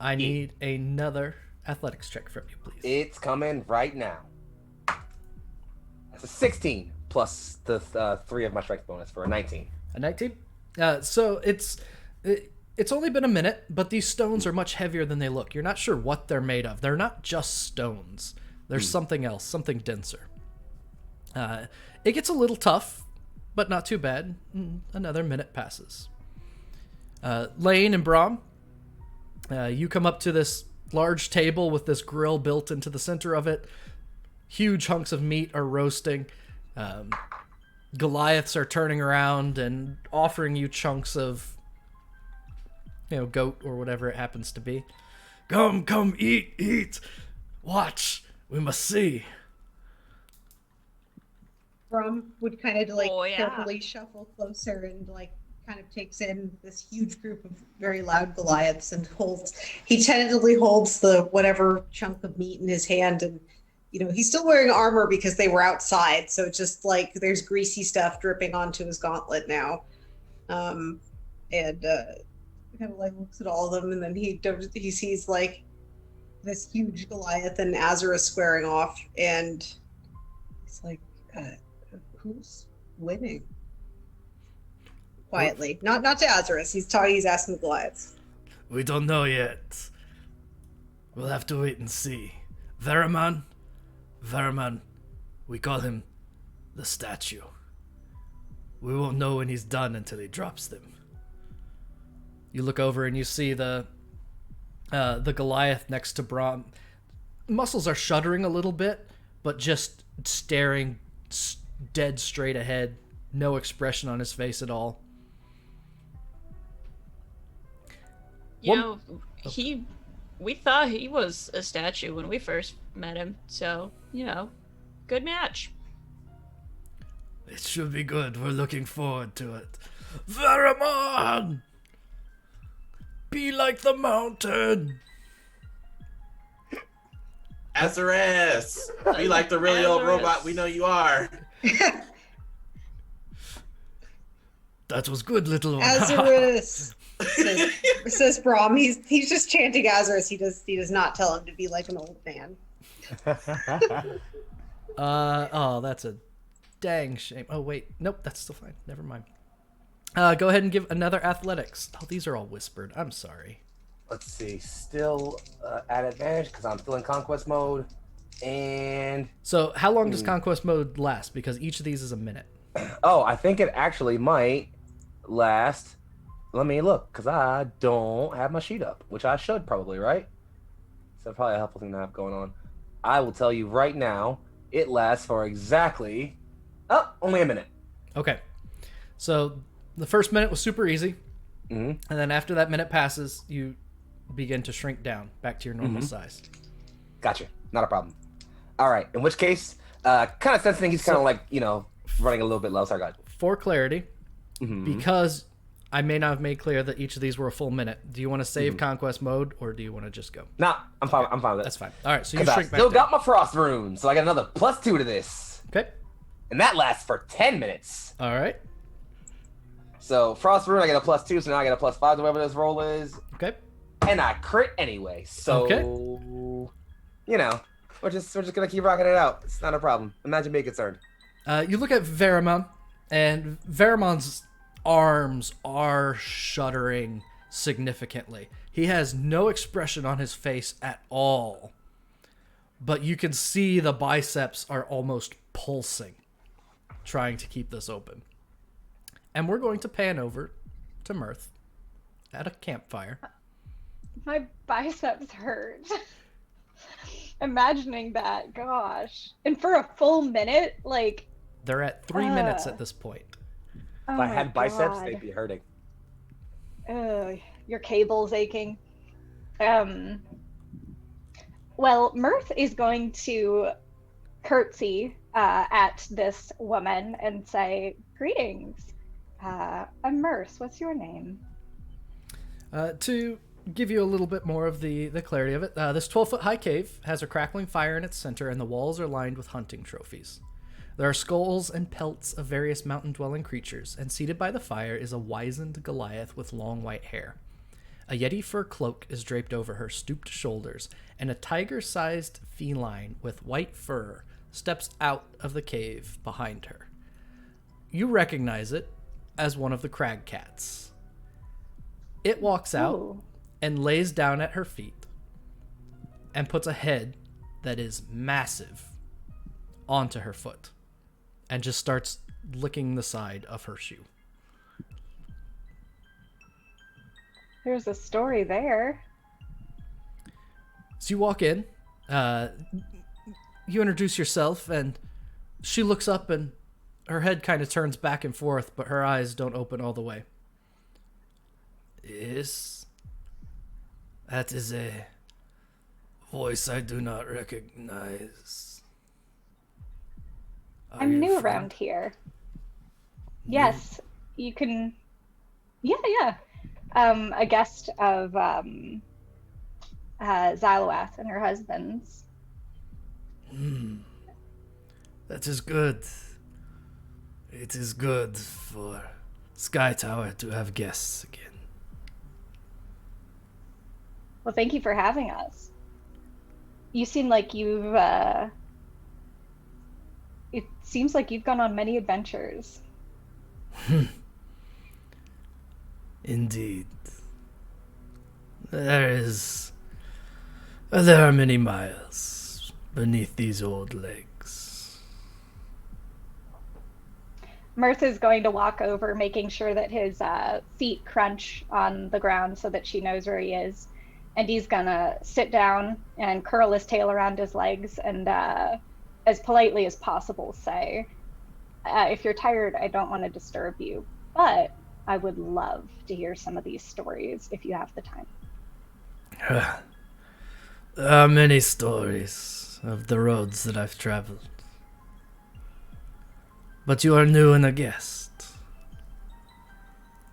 I need another athletics check from you, please. It's coming right now. That's a 16 plus the 3 of my strength bonus for a 19. A 19? So it's only been a minute, but these stones are much heavier than they look. You're not sure what they're made of. They're not just stones. There's something else, something denser. It gets a little tough, but not too bad. Another minute passes. Lane and Brahm, you come up to this large table with this grill built into the center of it. Huge hunks of meat are roasting. Goliaths are turning around and offering you chunks of goat or whatever it happens to be. Come, eat. Watch, we must see. Brum would kind of yeah. carefully shuffle closer and kind of takes in this huge group of very loud Goliaths and he tentatively holds the whatever chunk of meat in his hand, and he's still wearing armor because they were outside, so it's just there's greasy stuff dripping onto his gauntlet now. And kind of like looks at all of them, and then he sees like this huge Goliath and Azerus squaring off, and he's like, "Who's winning?" Quietly, not to Azerus. He's asking the Goliaths. We don't know yet. We'll have to wait and see. Veriman, we call him the statue. We won't know when he's done until he drops them. You look over and you see the Goliath next to Brahm. Muscles are shuddering a little bit, but just staring dead straight ahead. No expression on his face at all. We thought he was a statue when we first met him, so, good match. It should be good. We're looking forward to it. Veramon! Be like the mountain! Azerus! Be like the really old robot we know you are. That was good, little one. Azerus! says Brahm. He's just chanting Azerus. He does not tell him to be like an old man. Oh, that's a dang shame. Oh, wait. Nope, that's still fine. Never mind. Go ahead and give another athletics. Oh, these are all whispered. I'm sorry. Let's see. Still at advantage because I'm still in conquest mode. And so how long does conquest mode last? Because each of these is a minute. Oh, I think it actually might last. Let me look, because I don't have my sheet up, which I should probably, right? So probably a helpful thing to have going on. I will tell you right now, it lasts for exactly, only a minute. Okay. So the first minute was super easy. And then after that minute passes, you begin to shrink down back to your normal size. Gotcha. Not a problem. All right. In which case, kind of sensing he's kind of like, running a little bit low. Sorry, God. For clarity, because I may not have made clear that each of these were a full minute. Do you want to save conquest mode, or do you want to just go? Nah, I'm fine. I'm fine with it. That's fine. All right, so you shrink I back still down. got my frost rune, so I got another +2 to this. Okay. And that lasts for 10 minutes. All right. So frost rune, I get a +2, so now I get a +5 to whatever this roll is. Okay. And I crit anyway, so we're just gonna keep rocking it out. It's not a problem. Imagine being concerned. You look at Veramon, and Veramon's arms are shuddering significantly. He has no expression on his face at all, but you can see the biceps are almost pulsing, trying to keep this open. And we're going to pan over to Mirth at a campfire. My biceps hurt. Imagining that, gosh. And for a full minute, like... They're at 3 minutes at this point. If I had biceps, they'd be hurting. Your cable's aching. Well, Mirth is going to curtsy at this woman and say, "Greetings. I'm Mirth. What's your name?" To give you a little bit more of the clarity of it, this 12-foot high cave has a crackling fire in its center, and the walls are lined with hunting trophies. There are skulls and pelts of various mountain-dwelling creatures, and seated by the fire is a wizened Goliath with long white hair. A Yeti fur cloak is draped over her stooped shoulders, and a tiger-sized feline with white fur steps out of the cave behind her. You recognize it as one of the crag cats. It walks out and lays down at her feet and puts a head that is massive onto her foot and just starts licking the side of her shoe. There's a story there. So you walk in, you introduce yourself, and she looks up and her head kind of turns back and forth, but her eyes don't open all the way. Yes, that is a voice I do not recognize. I'm new around here. Yes, you can... Yeah. A guest of Xyloath and her husband's. That is good. It is good for Skytower to have guests again. Well, thank you for having us. You seem like it seems like you've gone on many adventures. Indeed. There are many miles beneath these old legs. Mirth is going to walk over, making sure that his feet crunch on the ground so that she knows where he is. And he's gonna sit down and curl his tail around his legs and, as politely as possible, say, if you're tired, I don't want to disturb you, but I would love to hear some of these stories if you have the time. There are many stories of the roads that I've traveled. But you are new and a guest.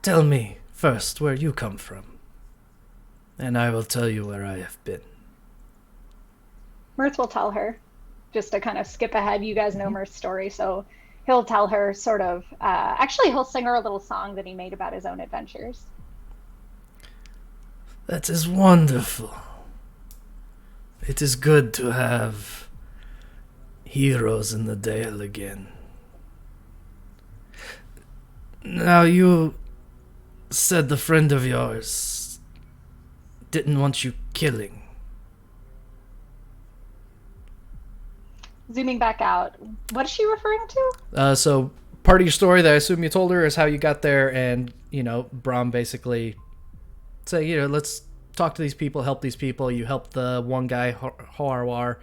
Tell me first where you come from, and I will tell you where I have been. Mirth will tell her, just to kind of skip ahead. You guys know Mirth's story, so he'll tell her sort of, actually he'll sing her a little song that he made about his own adventures. That is wonderful. It is good to have heroes in the Dale again. Now, you said the friend of yours didn't want you killing. Zooming back out, what is she referring to? So part of your story that I assume you told her is how you got there, and, Brom basically say, let's talk to these people, help these people. You helped the one guy, Huarwar.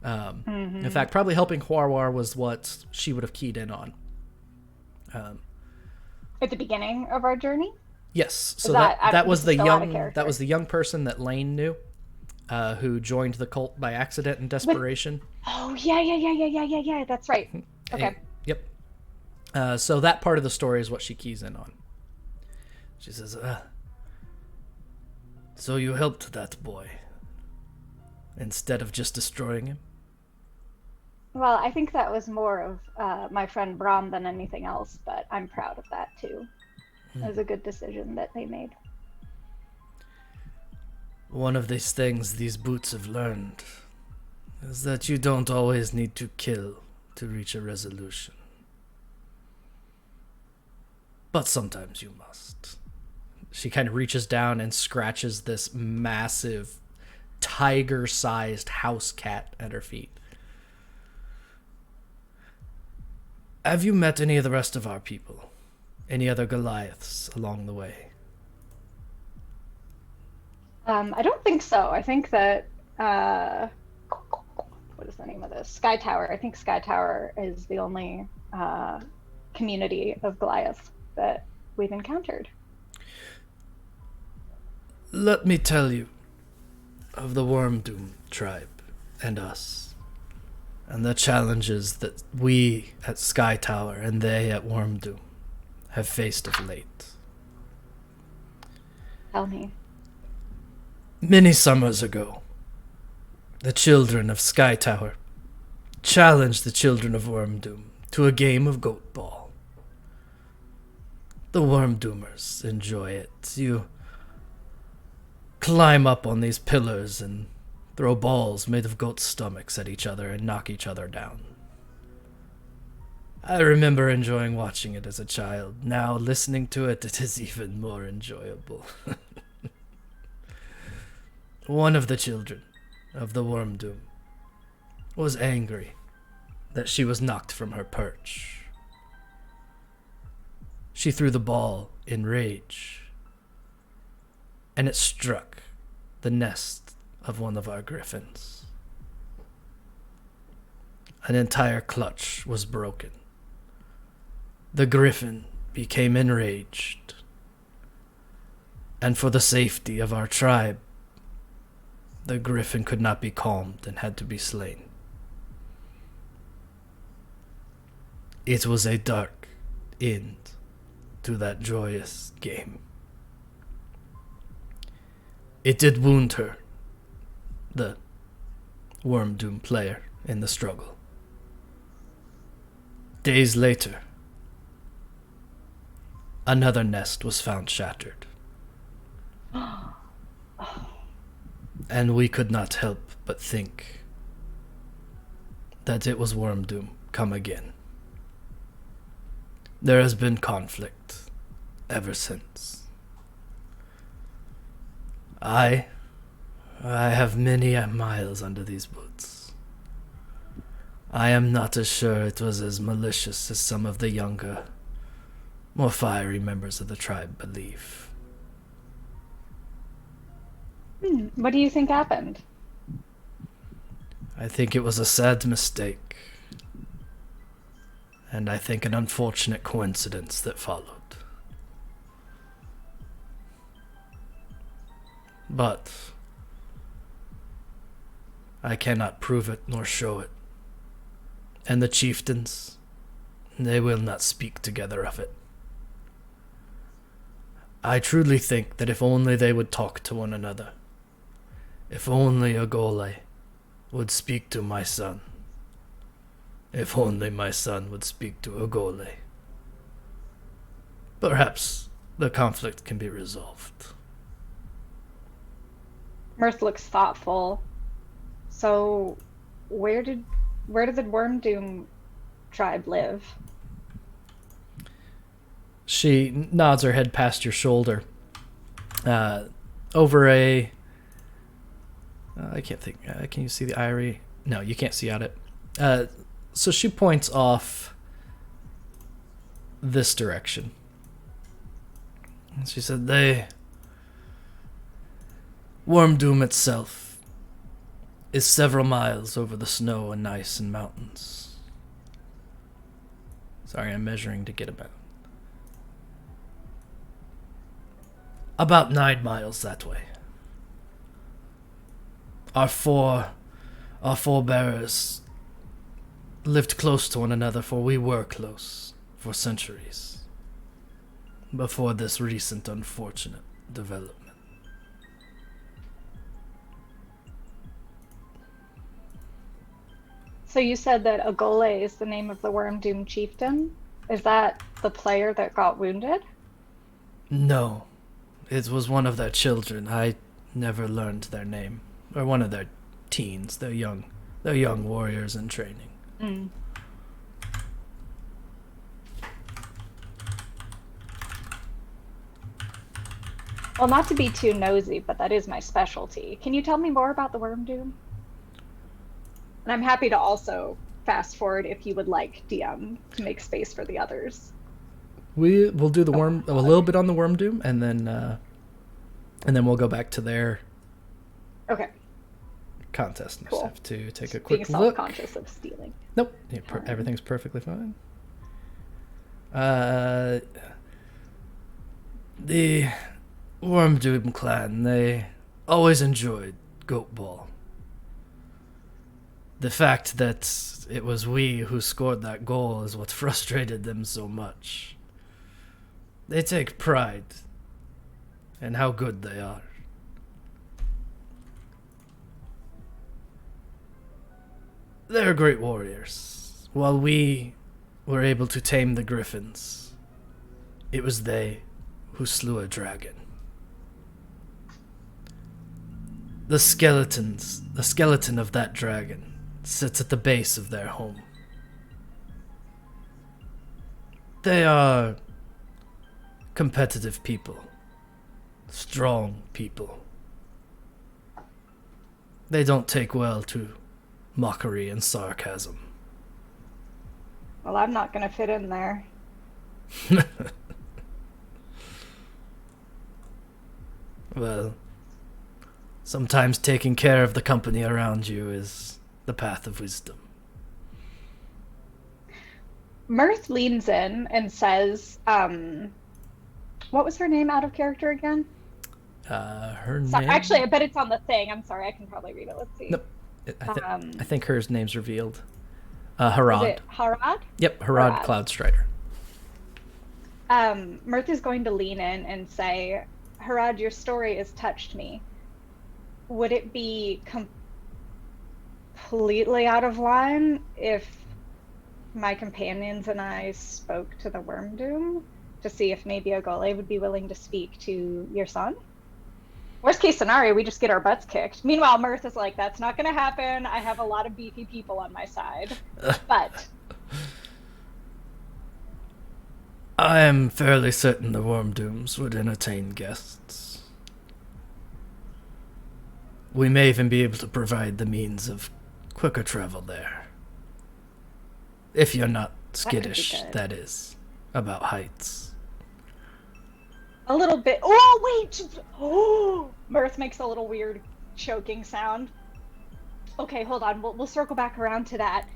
In fact, probably helping Huarwar was what she would have keyed in on. At the beginning of our journey? Yes. So that was the young person that Lane knew, who joined the cult by accident and desperation. Oh, yeah, that's right. Okay. Yep. So that part of the story is what she keys in on. She says, so you helped that boy instead of just destroying him? Well, I think that was more of my friend Brom than anything else, but I'm proud of that too. It was a good decision that they made. One of these things these boots have learned is that you don't always need to kill to reach a resolution. But sometimes you must. She kind of reaches down and scratches this massive, tiger-sized house cat at her feet. Have you met any of the rest of our people? Any other Goliaths along the way? I don't think so. I think that, what is the name of this? Skytower. I think Skytower is the only community of Goliath that we've encountered. Let me tell you of the Wormdoom tribe and us, and the challenges that we at Skytower and they at Wormdoom have faced of late. Tell me. Many summers ago, the children of Skytower challenged the children of Wormdoom to a game of goat ball. The Wormdoomers enjoy it. You climb up on these pillars and throw balls made of goat stomachs at each other and knock each other down. I remember enjoying watching it as a child. Now, listening to it, it is even more enjoyable. One of the children of the Wormdoom was angry that she was knocked from her perch. She threw the ball in rage, and it struck the nest of one of our griffins. An entire clutch was broken. The griffin became enraged, and for the safety of our tribe, the griffin could not be calmed and had to be slain. It was a dark end to that joyous game. It did wound her, the Wormdoom player, in the struggle. Days later, another nest was found shattered. And we could not help but think that it was Wormdoom come again. There has been conflict ever since. I have many miles under these boots. I am not as sure it was as malicious as some of the younger, more fiery members of the tribe believe. What do you think happened? I think it was a sad mistake, and I think an unfortunate coincidence that followed. But I cannot prove it nor show it, and the chieftains, they will not speak together of it. I truly think that if only they would talk to one another, if only Agole would speak to my son, if only my son would speak to Agole, perhaps the conflict can be resolved. Mirth looks thoughtful. So, where did the Wormdoom tribe live? She nods her head past your shoulder. Over a... I can't think. Can you see the eyrie? No, you can't see out it. So she points off this direction. And she said, Wormdoom itself is several miles over the snow and ice and mountains. Sorry, I'm measuring to get about 9 miles that way. Our forebearers lived close to one another, for we were close for centuries before this recent unfortunate development. So you said that Agole is the name of the Wormdoom chieftain? Is that the player that got wounded? No, it was one of their children. I never learned their name. Or one of their teens. They're young warriors in training. Mm. Well, not to be too nosy, but that is my specialty. Can you tell me more about the Wormdoom? And I'm happy to also fast forward if you would like, DM, to make space for the others. We will do a little bit on the Wormdoom, and then we'll go back to their Okay. contest. And Cool. just have to take a Being quick look. self-conscious of stealing. Nope, everything's perfectly fine. The Wormdoom clan, they always enjoyed Goat Ball. The fact that it was we who scored that goal is what frustrated them so much. They take pride in how good they are. They're great warriors. While we were able to tame the griffins, it was they who slew a dragon. The skeleton of that dragon sits at the base of their home. They are competitive people, strong people. They don't take well to mockery and sarcasm. Well, I'm not going to fit in there. Well, sometimes taking care of the company around you is the path of wisdom. Mirth leans in and says, what was her name out of character again? Her So, name? actually, I bet it's on the thing. I'm sorry, I can probably read it. Let's see. Nope. I think hers name's revealed. Harad. Is it Harad? Yep, Harad Cloudstrider. Mirth is going to lean in and say, Harad, your story has touched me. Would it be completely out of line if my companions and I spoke to the Wormdoom to see if maybe Agole would be willing to speak to your son? Worst case scenario, we just get our butts kicked. Meanwhile, Mirth is like, that's not going to happen. I have a lot of beefy people on my side. But I am fairly certain the Worm Dooms would entertain guests. We may even be able to provide the means of quicker travel there. If you're not skittish, that is, about heights. a little bit. Oh, wait! Oh! Mirth makes a little weird choking sound. Okay, hold on. We'll circle back around to that,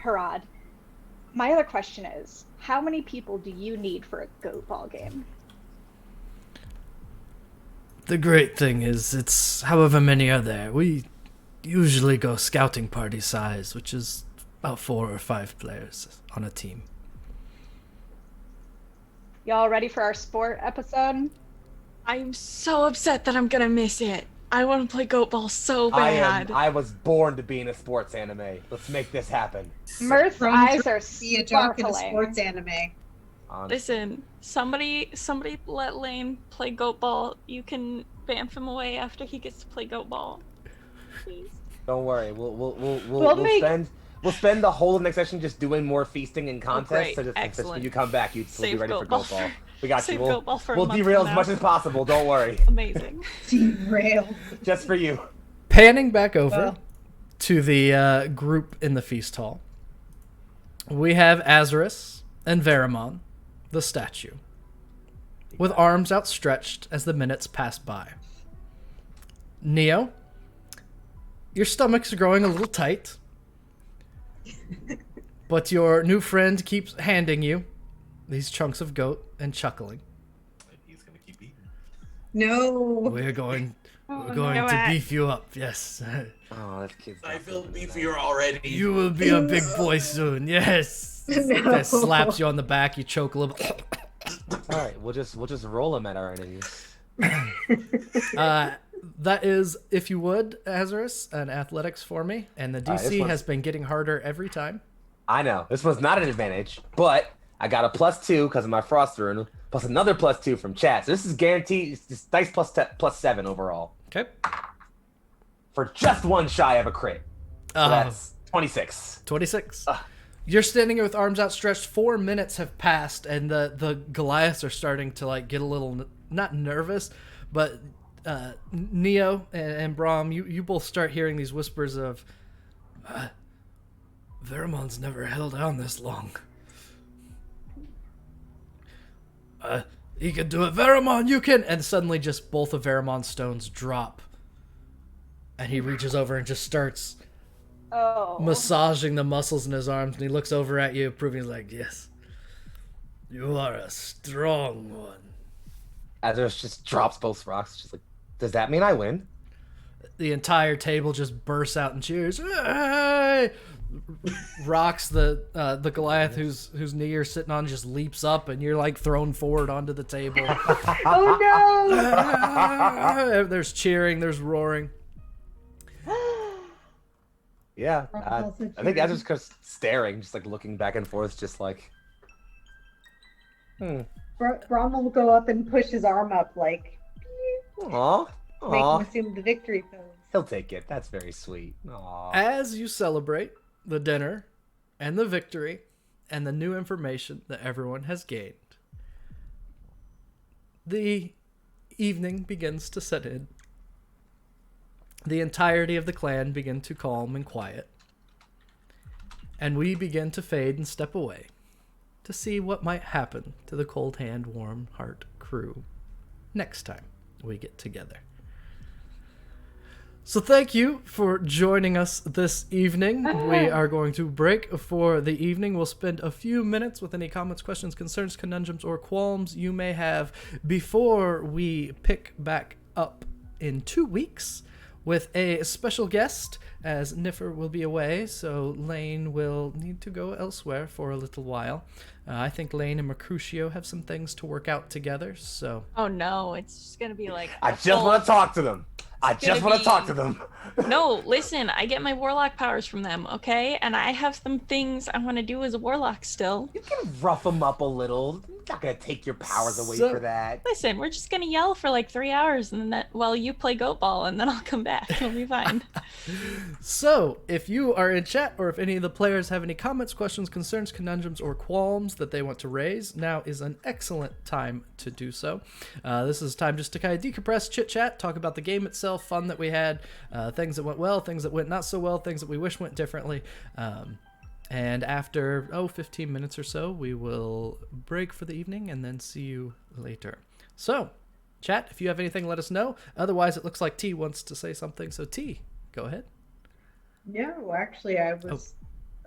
Gerard. My other question is, how many people do you need for a goat ball game? The great thing is, it's however many are there. We usually go scouting party size, which is about 4 or 5 players on a team. Y'all ready for our sport episode? I'm so upset that I'm gonna miss it. I want to play goat ball so bad. I was born to be in a sports anime. Let's make this happen. Mirth's eyes are Be a jock in a sparkling. sports anime. Listen, somebody let Lane play goat ball. You can bamf him away after he gets to play goat ball. Please. Don't worry. We'll spend the whole next session just doing more feasting and contests. great. So just when Excellent. you come back, we'll be Save ready for goat ball goat ball. We got Save you. goat ball for a We'll month derail from as now. much as possible. Don't worry. Amazing. Derail. Just for you. Panning back over to the group in the feast hall, we have Azerus and Veramon, the statue, with arms outstretched as the minutes pass by. Neo, your stomach's growing a little tight, but your new friend keeps handing you these chunks of goat and chuckling. He's gonna keep eating. No. We're going to beef you up, yes. Oh, that kid's. I feel beefier already. You will be a big boy soon, yes. No. That slaps you on the back, you choke a little. All right, we'll just roll them at our enemies. That is, if you would, Azerus, an athletics for me, and the this DC one's- has been getting harder every time. I know this one's not an advantage, but I got a +2 because of my frost rune, plus another +2 from chat. So this is guaranteed. It's just dice +7 overall Okay. for just one shy of a crit. So that's 26. 26. You're standing here with arms outstretched. 4 minutes have passed, and the Goliaths are starting to like get a little not nervous, but Neo and Brahm, you both start hearing these whispers of, Veramon's never held on this long. He can do it. Veramon, you can! And suddenly just both of Veramon's stones drop. And he reaches over and just starts massaging the muscles in his arms, and he looks over at you, proving like, yes, you are a strong one. Azerus just drops both rocks. Just like, does that mean I win? The entire table just bursts out in cheers. Hey! Rocks the Goliath whose knee you're sitting on just leaps up, and you're like thrown forward onto the table. Oh no! There's cheering, there's roaring. Yeah, I'm I also think cheering. Azerus just staring, just like looking back and forth, just like. Brom will go up and push his arm up, like, Aw, make aw. him assume the victory pose. He'll take it. That's very sweet. Aw. As you celebrate the dinner and the victory and the new information that everyone has gained, the evening begins to set in. The entirety of the clan begin to calm and quiet, and we begin to fade and step away to see what might happen to the Cold Hand, Warm Heart crew next time we get together. So thank you for joining us this evening. We are going to break for the evening. We'll spend a few minutes with any comments, questions, concerns, conundrums, or qualms you may have before we pick back up in 2 weeks with a special guest, as Niffer will be away, so Lane will need to go elsewhere for a little while. I think Lane and Mercutio have some things to work out together, so... Oh no, it's just gonna be like. I just want to talk to them. I just want to talk to them. No, listen, I get my warlock powers from them, okay? And I have some things I want to do as a warlock still. You can rough them up a little. not gonna take your powers away So- for that. Listen, we're just gonna yell for like 3 hours, and then while you play goat ball, and then I'll come back. It'll be fine. So, if you are in chat or if any of the players have any comments, questions, concerns, conundrums, or qualms that they want to raise, now is an excellent time to do so. This is time just to kind of decompress, chit-chat, talk about the game itself, fun that we had, things that went well, things that went not so well, things that we wish went differently. And after, 15 minutes or so, we will break for the evening and then see you later. So, chat, if you have anything, let us know. Otherwise, it looks like T wants to say something. So, T, go ahead. No, actually, I was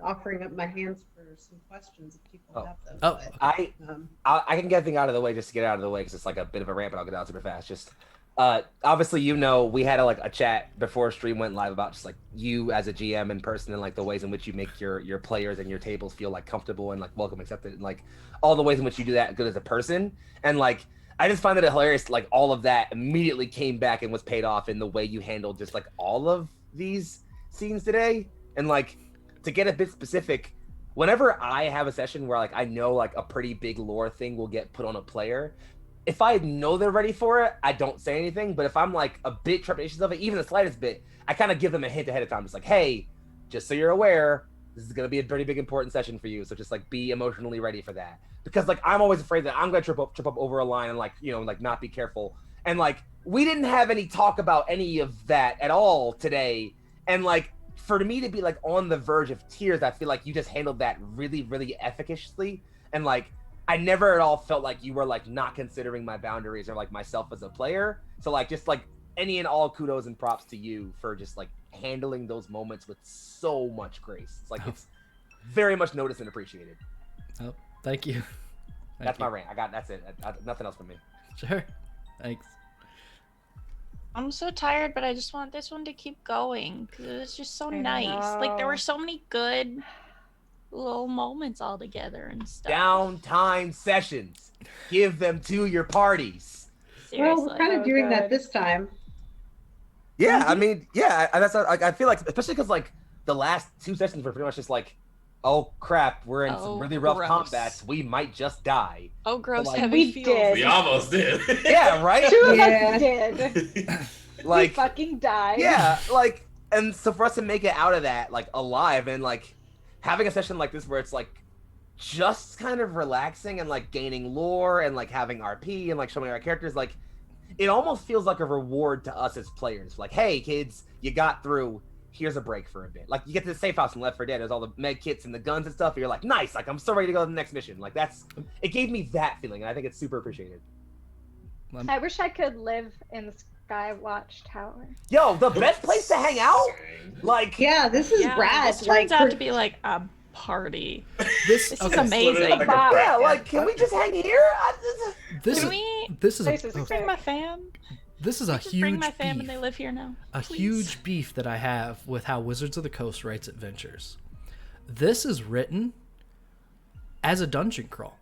offering up my hands for some questions if people have them. Oh, but, I can get a thing out of the way just to get it out of the way because it's like a bit of a rant, but I'll get out super fast. Just obviously, we had a chat before stream went live about just like you as a GM in person and like the ways in which you make your players and your tables feel like comfortable and like welcome, accepted, and like all the ways in which you do that good as a person. And like I just find that hilarious. Like all of that immediately came back and was paid off in the way you handled just like all of these scenes today. And like to get a bit specific, whenever I have a session where like I know like a pretty big lore thing will get put on a player, if I know they're ready for it, I don't say anything. But if I'm like a bit trepidatious of it, even the slightest bit, I kind of give them a hint ahead of time. Just like, hey, just so you're aware, this is going to be a pretty big important session for you. So just like be emotionally ready for that. Because like I'm always afraid that I'm going to trip up over a line and like, like not be careful. And like we didn't have any talk about any of that at all today. And like for me to be like on the verge of tears, I feel like you just handled that really, really efficaciously. And like I never at all felt like you were like not considering my boundaries or like myself as a player. So like just like any and all kudos and props to you for just like handling those moments with so much grace. It's like it's very much noticed and appreciated. Oh, thank you. That's my rant. That's it. Nothing else from me. Sure. Thanks. I'm so tired, but I just want this one to keep going because it's just so nice. Like there were so many good little moments all together and stuff. Downtime sessions. Give them to your parties. Seriously. well, we're kind of doing that this time. Yeah, I mean, yeah, that's I feel like, especially because like the last 2 sessions were pretty much just like, oh crap, we're in some really rough combats. We might just die. Oh, gross! Like, heavy we feels. did. We almost did. Yeah, right. 2 of Yeah. us did. Like, we fucking died. yeah, like, and so for us to make it out of that like alive and like having a session like this where it's like just kind of relaxing and like gaining lore and like having RP and like showing our characters, like it almost feels like a reward to us as players. Like, hey kids, you got through. Here's a break for a bit. Like you get to the safe house in Left 4 Dead, there's all the med kits and the guns and stuff. And you're like, nice. Like I'm so ready to go to the next mission. Like it gave me that feeling, and I think it's super appreciated. I wish I could live in the Skywatch Tower. Yo, the best place to hang out. Like Yeah, this is rad. This turns out to be like a party. This This okay. is amazing. Like a yeah, brat. like can we just hang here? This Can is we this is This a, is oh, bring my fam? this is a Just bring huge my fam beef. and they live here now. A Please. huge beef that I have with how Wizards of the Coast writes adventures. This is written as a dungeon crawl.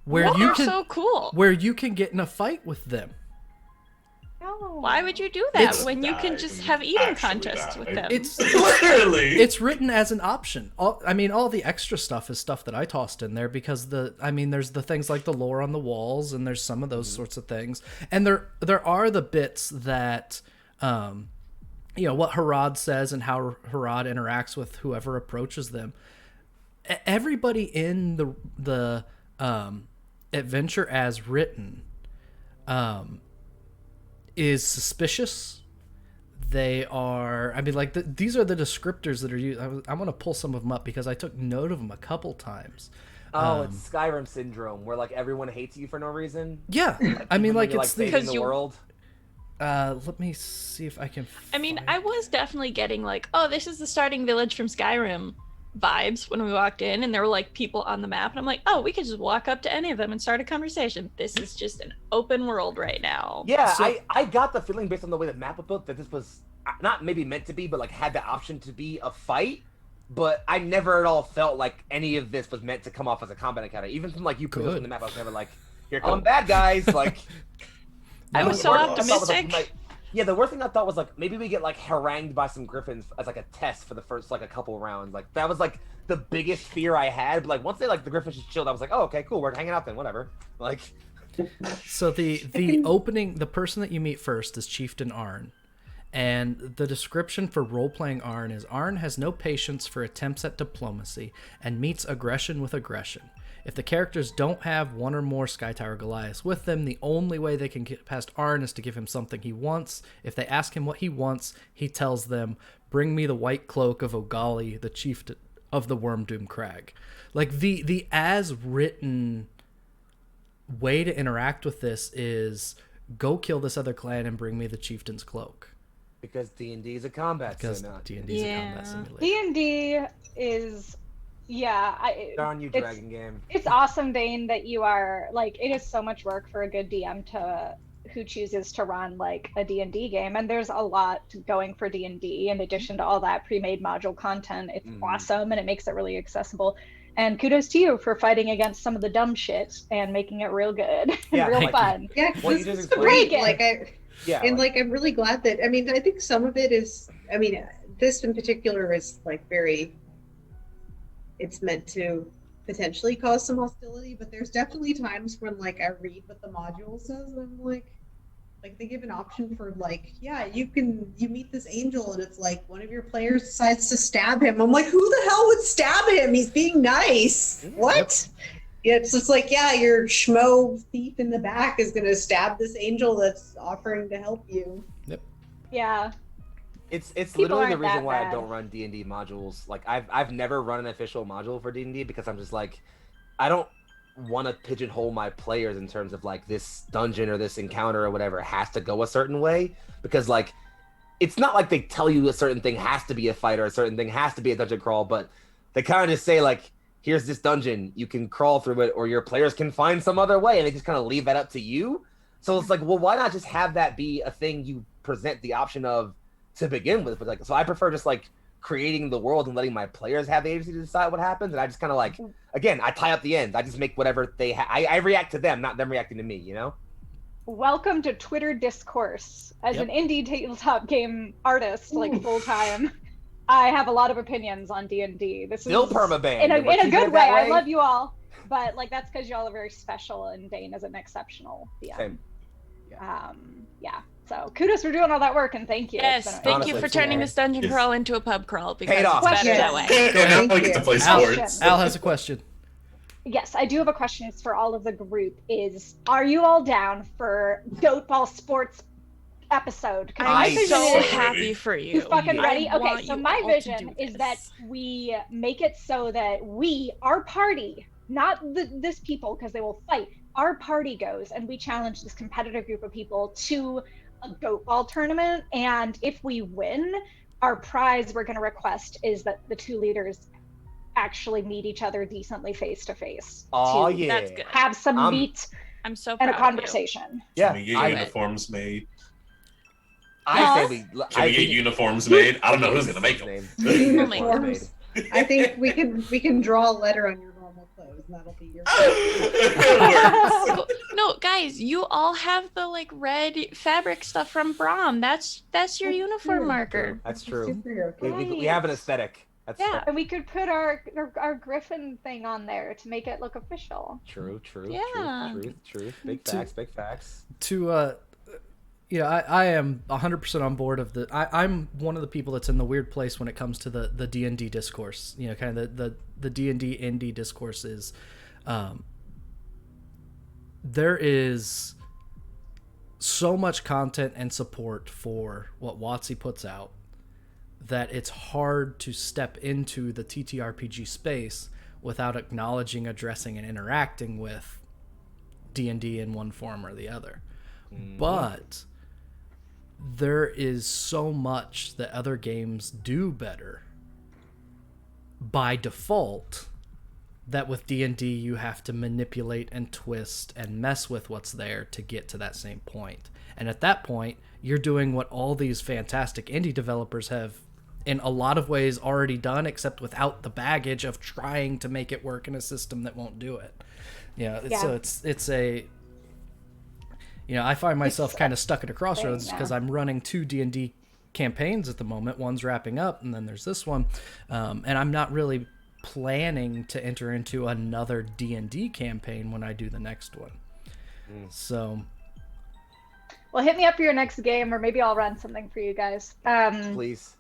Where Well, you they're can so cool. where you can get in a fight with them. No. Why would you do that It's- when you can Die just when have you eating actually contests die. with them? It's Literally. it's written as an option. All the extra stuff is stuff that I tossed in there because there's the things like the lore on the walls and there's some of those sorts of things. And there are the bits that what Gerard says and how Gerard interacts with whoever approaches them. Everybody in the adventure as written is suspicious. They are, these are the descriptors that are used. I want to pull some of them up because I took note of them a couple times. Oh, it's Skyrim syndrome, where like everyone hates you for no reason. Yeah, Even when you're, it's saving Because the you- world. let me see if I can. I mean, find- I was definitely getting like, oh, this is the starting village from Skyrim vibes when we walked in, and there were like people on the map, and I'm like, oh, we could just walk up to any of them and start a conversation. This is just an open world right now. Yeah, So- I got the feeling based on the way the map was built that this was not maybe meant to be, but like had the option to be a fight. But I never at all felt like any of this was meant to come off as a combat encounter. Even from like you put us Good. in the map, I was never like, here come bad guys. Like I was so Well, optimistic. Yeah, the worst thing I thought was like maybe we get like harangued by some griffins as like a test for the first like a couple rounds. Like that was like the biggest fear I had. But like once they like the griffins just chilled, I was like, oh okay, cool, we're hanging out then, whatever. Like. So the opening, the person that you meet first is Chieftain Arn. And the description for role-playing Arn is Arn has no patience for attempts at diplomacy and meets aggression with aggression. If the characters don't have one or more Skytower Goliaths with them, the only way they can get past Arn is to give him something he wants. If they ask him what he wants, he tells them, bring me the white cloak of Ogali, the chief of the Wormdoom Crag. Like, the as-written way to interact with this is, go kill this other clan and bring me the chieftain's cloak. Because D&D is a combat Because sim. D&D is a combat simulator. D&D is, Darn you, Dragon game. It's awesome, Dane, that you are, like, it is so much work for a good DM who chooses to run, like, a D&D game, and there's a lot going for D&D in addition to all that pre-made module content. It's awesome, and it makes it really accessible. And kudos to you for fighting against some of the dumb shit and making it real good and real fun. Yeah, Well, this is great. I'm really glad that, I mean, I think some of it is, I mean, this in particular is like very, it's meant to potentially cause some hostility, but there's definitely times when like I read what the module says and I'm like they give an option for like, yeah, you meet this angel and it's like one of your players decides to stab him. I'm like, who the hell would stab him? He's being nice. What? Yeah, it's just like, yeah, your schmo thief in the back is gonna stab this angel that's offering to help you. Yep. Yeah. It's People literally the aren't reason that why I bad. don't run D&D modules. Like I've never run an official module for D&D because I'm just like, I don't want to pigeonhole my players in terms of like this dungeon or this encounter or whatever has to go a certain way, because like it's not like they tell you a certain thing has to be a fight or a certain thing has to be a dungeon crawl, but they kind of just say like, here's this dungeon, you can crawl through it or your players can find some other way, and they just kind of leave that up to you. So it's like, well, why not just have that be a thing you present the option of to begin with? But like, so I prefer just like creating the world and letting my players have the agency to decide what happens, and I just kind of like, again, I tie up the ends. I just make whatever they I react to them, not them reacting to me, you know? Welcome to Twitter discourse. As an indie tabletop game artist, like full-time, I have a lot of opinions on D&D. This Still is permaban. in a What you good did way. that I love you all, but like that's because y'all are very special, and Dane is an exceptional DM. Same. So kudos for doing all that work, and thank you. Yes, It's been thank you Honestly, for turning this dungeon Yes. crawl into a pub crawl, because Paid off. it's better Question. that way. And now I get to play Al, sports. Al has a question. Yes, I do have a question. It's for all of the group. Are you all down for Goat Ball Sports episode? 'Cause my I'm vision so is- happy for you. You fucking I ready? Okay, want so you my all to vision do is this. that we make it so that our party, not this people, because they will fight, our party goes and we challenge this competitive group of people to a goat ball tournament, and if we win, our prize we're going to request is that the two leaders actually meet each other decently face to face. Oh to yeah. That's good. have some meat I'm so and proud a of you. conversation. Yeah. Can we get I uniforms made? say we. Can we get uniforms made? I don't know who's gonna make them. Uniforms. I think we can draw a letter on your normal clothes, and that'll be your. No, guys, you all have the like red fabric stuff from Braum. That's your uniform marker. That's true. Superhero. We have an aesthetic. That's Yeah. And we could put our griffin thing on there to make it look official. True. Yeah. Truth. Big facts. I am 100% on board of I'm one of the people that's in the weird place when it comes to the D&D discourse. You know, kind of the D&D indie discourse is, there is so much content and support for what WotC puts out that it's hard to step into the TTRPG space without acknowledging, addressing, and interacting with D&D in one form or the other. But there is so much that other games do better by default that with D&D you have to manipulate and twist and mess with what's there to get to that same point. And at that point, you're doing what all these fantastic indie developers have in a lot of ways already done, except without the baggage of trying to make it work in a system that won't do it. So You know, I find myself kind of stuck at a crossroads yeah. because I'm running 2 D&D campaigns at the moment. One's wrapping up, and then there's this one, and I'm not really planning to enter into another D&D campaign when I do the next one. So, Well, hit me up for your next game, or maybe I'll run something for you guys. Please.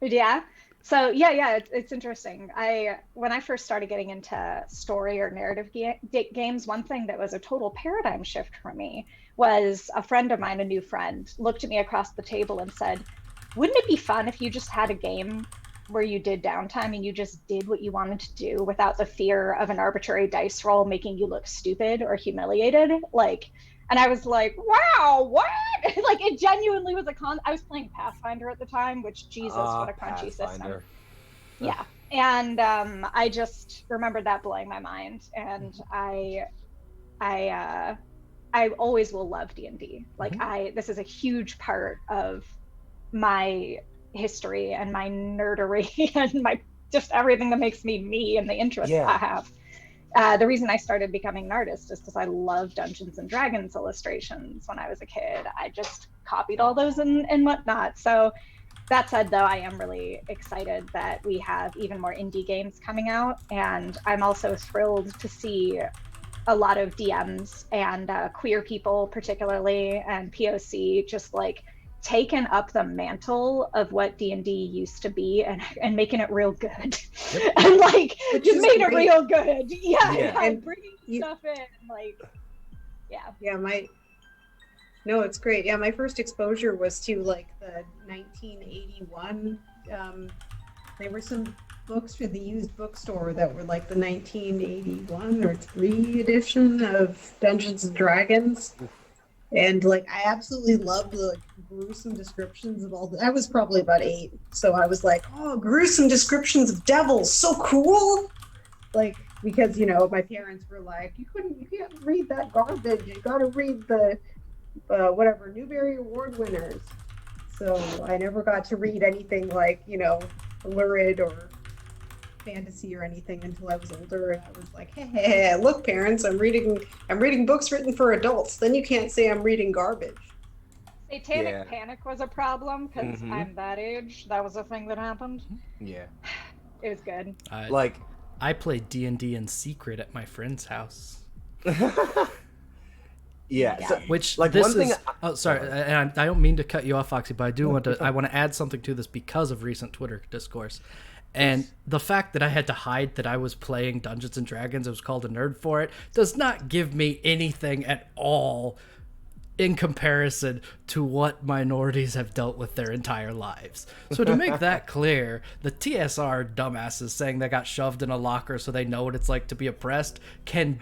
Yeah. So yeah, it's interesting. When I first started getting into story or narrative games, one thing that was a total paradigm shift for me was a friend of mine, a new friend, looked at me across the table and said, "Wouldn't it be fun if you just had a game where you did downtime and you just did what you wanted to do without the fear of an arbitrary dice roll making you look stupid or humiliated?" And I was like, wow, what? Like, it genuinely was I was playing Pathfinder at the time, which, Jesus, what a crunchy system. Yeah. And I just remembered that blowing my mind. And I always will love D&D. Like, this is a huge part of my history and my nerdery and my just everything that makes me me and the interests I have. The reason I started becoming an artist is because I love Dungeons and Dragons illustrations when I was a kid. I just copied all those and whatnot. So that said, though, I am really excited that we have even more indie games coming out. And I'm also thrilled to see a lot of DMs and queer people particularly, and POC just like taken up the mantle of what D&D used to be and making it real good. And like just made it real good. And bringing stuff in, like, no, it's great. Yeah, my first exposure was to like the 1981. There were some books for the used bookstore that were like the 1981 or 3 edition of Dungeons and Dragons. And like, I absolutely loved the gruesome descriptions of all the, I was probably about 8. So I was like, oh, gruesome descriptions of devils, so cool. Like, because, you know, my parents were like, you can't read that garbage. You got to read the, whatever, Newbery Award winners. So I never got to read anything like, you know, lurid or fantasy or anything until I was older, and I was like, hey, look, parents, I'm reading books written for adults. Then you can't say I'm reading garbage. Satanic panic was a problem because I'm that age. That was a thing that happened. Yeah, it was good. I played D&D in secret at my friend's house. So, which like this one thing. Oh, sorry, and I don't mean to cut you off, Foxy, but I do want to. I want to add something to this because of recent Twitter discourse. And the fact that I had to hide that I was playing Dungeons and Dragons, I was called a nerd for it, does not give me anything at all in comparison to what minorities have dealt with their entire lives. So to make that clear, the TSR dumbasses saying they got shoved in a locker so they know what it's like to be oppressed can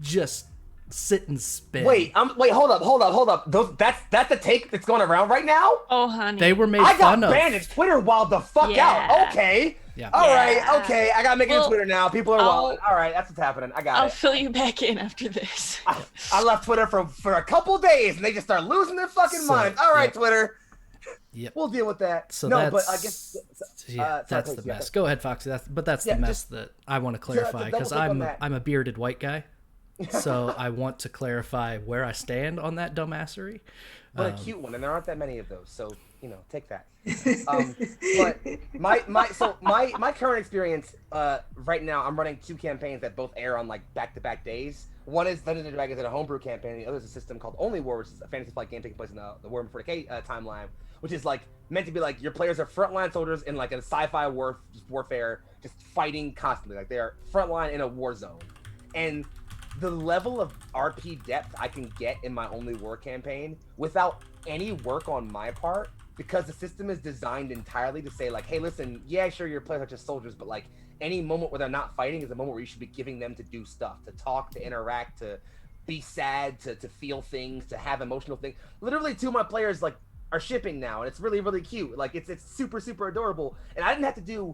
just sit and spin. Wait, hold up. That's the take that's going around right now? Oh, honey. They were made fun of. I got banned on Twitter wild the fuck out. Okay. Yeah. All right. Okay. I gotta make it a Twitter now. People are wild. All right. That's what's happening. I got it. I'll fill you back in after this. I left Twitter for a couple days and they just start losing their fucking minds. All right, Twitter. Yep. We'll deal with that. So no, but I guess that's the mess. Go ahead, Foxy. That's the mess that I want to clarify because I'm a bearded white guy. So I want to clarify where I stand on that dumbassery. But a cute one, and there aren't that many of those, so you know, take that. But my current experience right now, I'm running 2 campaigns that both air on like back-to-back days. One is Dungeons and Dragons in a homebrew campaign, and the other is a system called Onward, which is a fantasy flight game taking place in the War Before Decay timeline, which is like meant to be like your players are frontline soldiers in like a sci-fi warfare, just fighting constantly. Like they are frontline in a war zone, and the level of RP depth I can get in my Only War campaign without any work on my part, because the system is designed entirely to say like, hey, listen, yeah, sure, your players are just soldiers, but like any moment where they're not fighting is a moment where you should be giving them to do stuff, to talk, to interact, to be sad, to feel things, to have emotional things. Literally 2 of my players like are shipping now, and it's really, really cute. Like it's super, super adorable, and I didn't have to do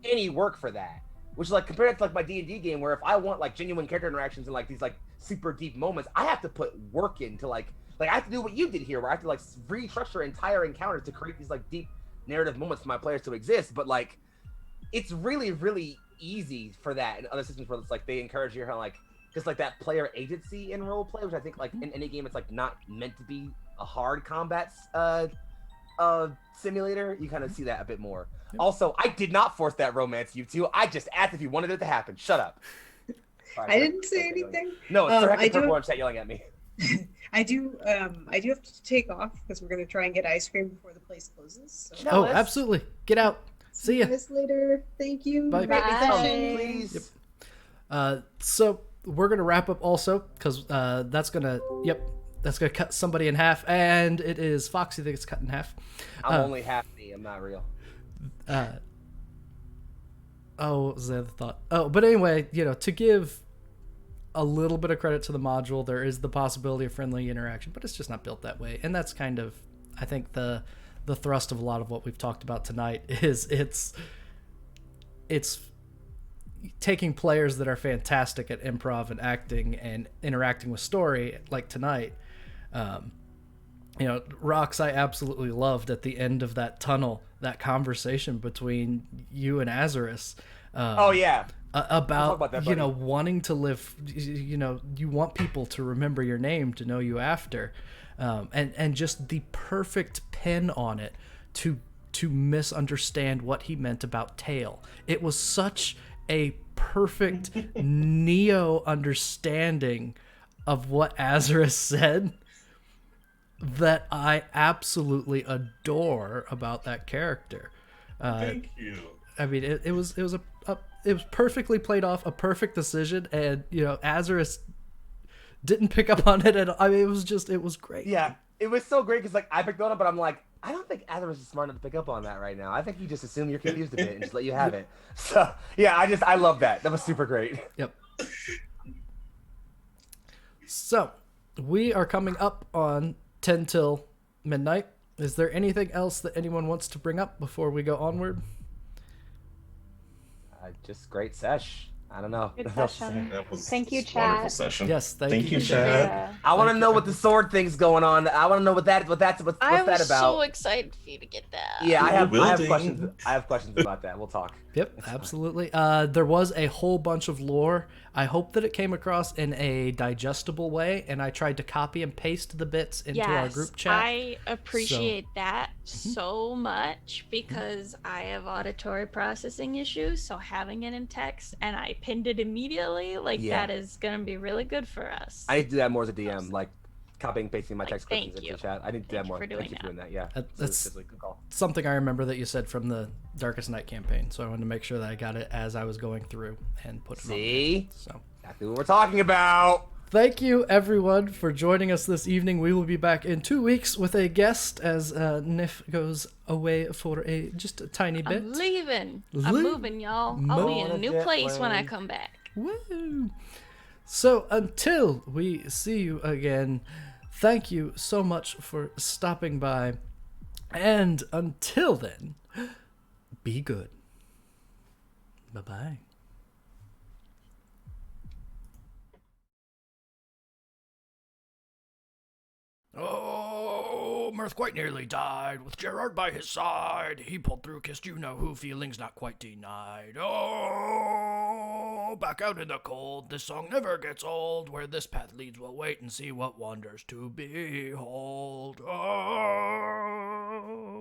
any work for that. Which is like compared to like my D&D game, where if I want like genuine character interactions and like these like super deep moments, I have to put work into like I have to do what you did here, where I have to like restructure entire encounters to create these like deep narrative moments for my players to exist. But like, it's really, really easy for that in other systems where it's like they encourage you to like just like that player agency in roleplay, which I think like in any game it's like not meant to be a hard combat simulator. You kind of see that a bit more. Also, I did not force that romance, you two. I just asked if you wanted it to happen. Shut up. Sorry, I didn't say anything. No, it's I the do. purple chat yelling at me. I do have to take off because we're gonna try and get ice cream before the place closes. So. Oh, absolutely. Get out. See ya. you guys later. Thank you. Bye. Great vacation. Please. So we're gonna wrap up also because that's gonna cut somebody in half, and it is Foxy that gets cut in half. I'm only half me. I'm not real. What was the other thought? Oh, but anyway, to give a little bit of credit to the module, there is the possibility of friendly interaction, but it's just not built that way, and that's kind of, I think, the thrust of a lot of what we've talked about tonight is it's taking players that are fantastic at improv and acting and interacting with story, like tonight. Rox, I absolutely loved at the end of that tunnel, that conversation between you and Azerus. About that, wanting to live, you want people to remember your name, to know you after, and just the perfect pin on it to misunderstand what he meant about tail. It was such a perfect Neo understanding of what Azerus said that I absolutely adore about that character. Thank you. I mean, it was perfectly played off, a perfect decision, and Azerus didn't pick up on it at all. I mean, it was great. Yeah, it was so great because like I picked on it, but I'm like, I don't think Azerus is smart enough to pick up on that right now. I think he just assumed you're confused a bit and just let you have it. So yeah, I love that. That was super great. Yep. So we are coming up on 10 till midnight. Is there anything else that anyone wants to bring up before we go onward? Just great sesh. I don't know. Good session. That was Thank you, a chat. wonderful session. Yes, Thank you, Chad. Chad. I want to know what the sword thing's going on. I want to know what's that about. I'm so excited for you to get that. Yeah, I have Wielding. questions. I have questions about that. We'll talk. Yep, absolutely. There was a whole bunch of lore. I hope that it came across in a digestible way, and I tried to copy and paste the bits into our group chat. I appreciate that so much because I have auditory processing issues, so having it in text and I pinned it immediately, that is going to be really good for us. I need to do that more as a DM, like copying and pasting my text thank questions you. into chat. I need to do that more. for doing Thank you for doing that. Yeah, That's it's a good call. something I remember that you said from the Darkest Night campaign, so I wanted to make sure that I got it as I was going through and put it on there. See? So Exactly what we're talking about. thank you, everyone, for joining us this evening. We will be back in 2 weeks with a guest as Nif goes away for just a tiny bit. I'm leaving. I'm moving, y'all. I'll be in a new place when I come back. Woo! So until we see you again, thank you so much for stopping by. And until then, be good. Bye-bye. Oh, Mirth quite nearly died with Gerard by his side. He pulled through, kissed you-know-who, feelings not quite denied. Oh, back out in the cold, this song never gets old. Where this path leads, we'll wait and see what wonders to behold. Oh.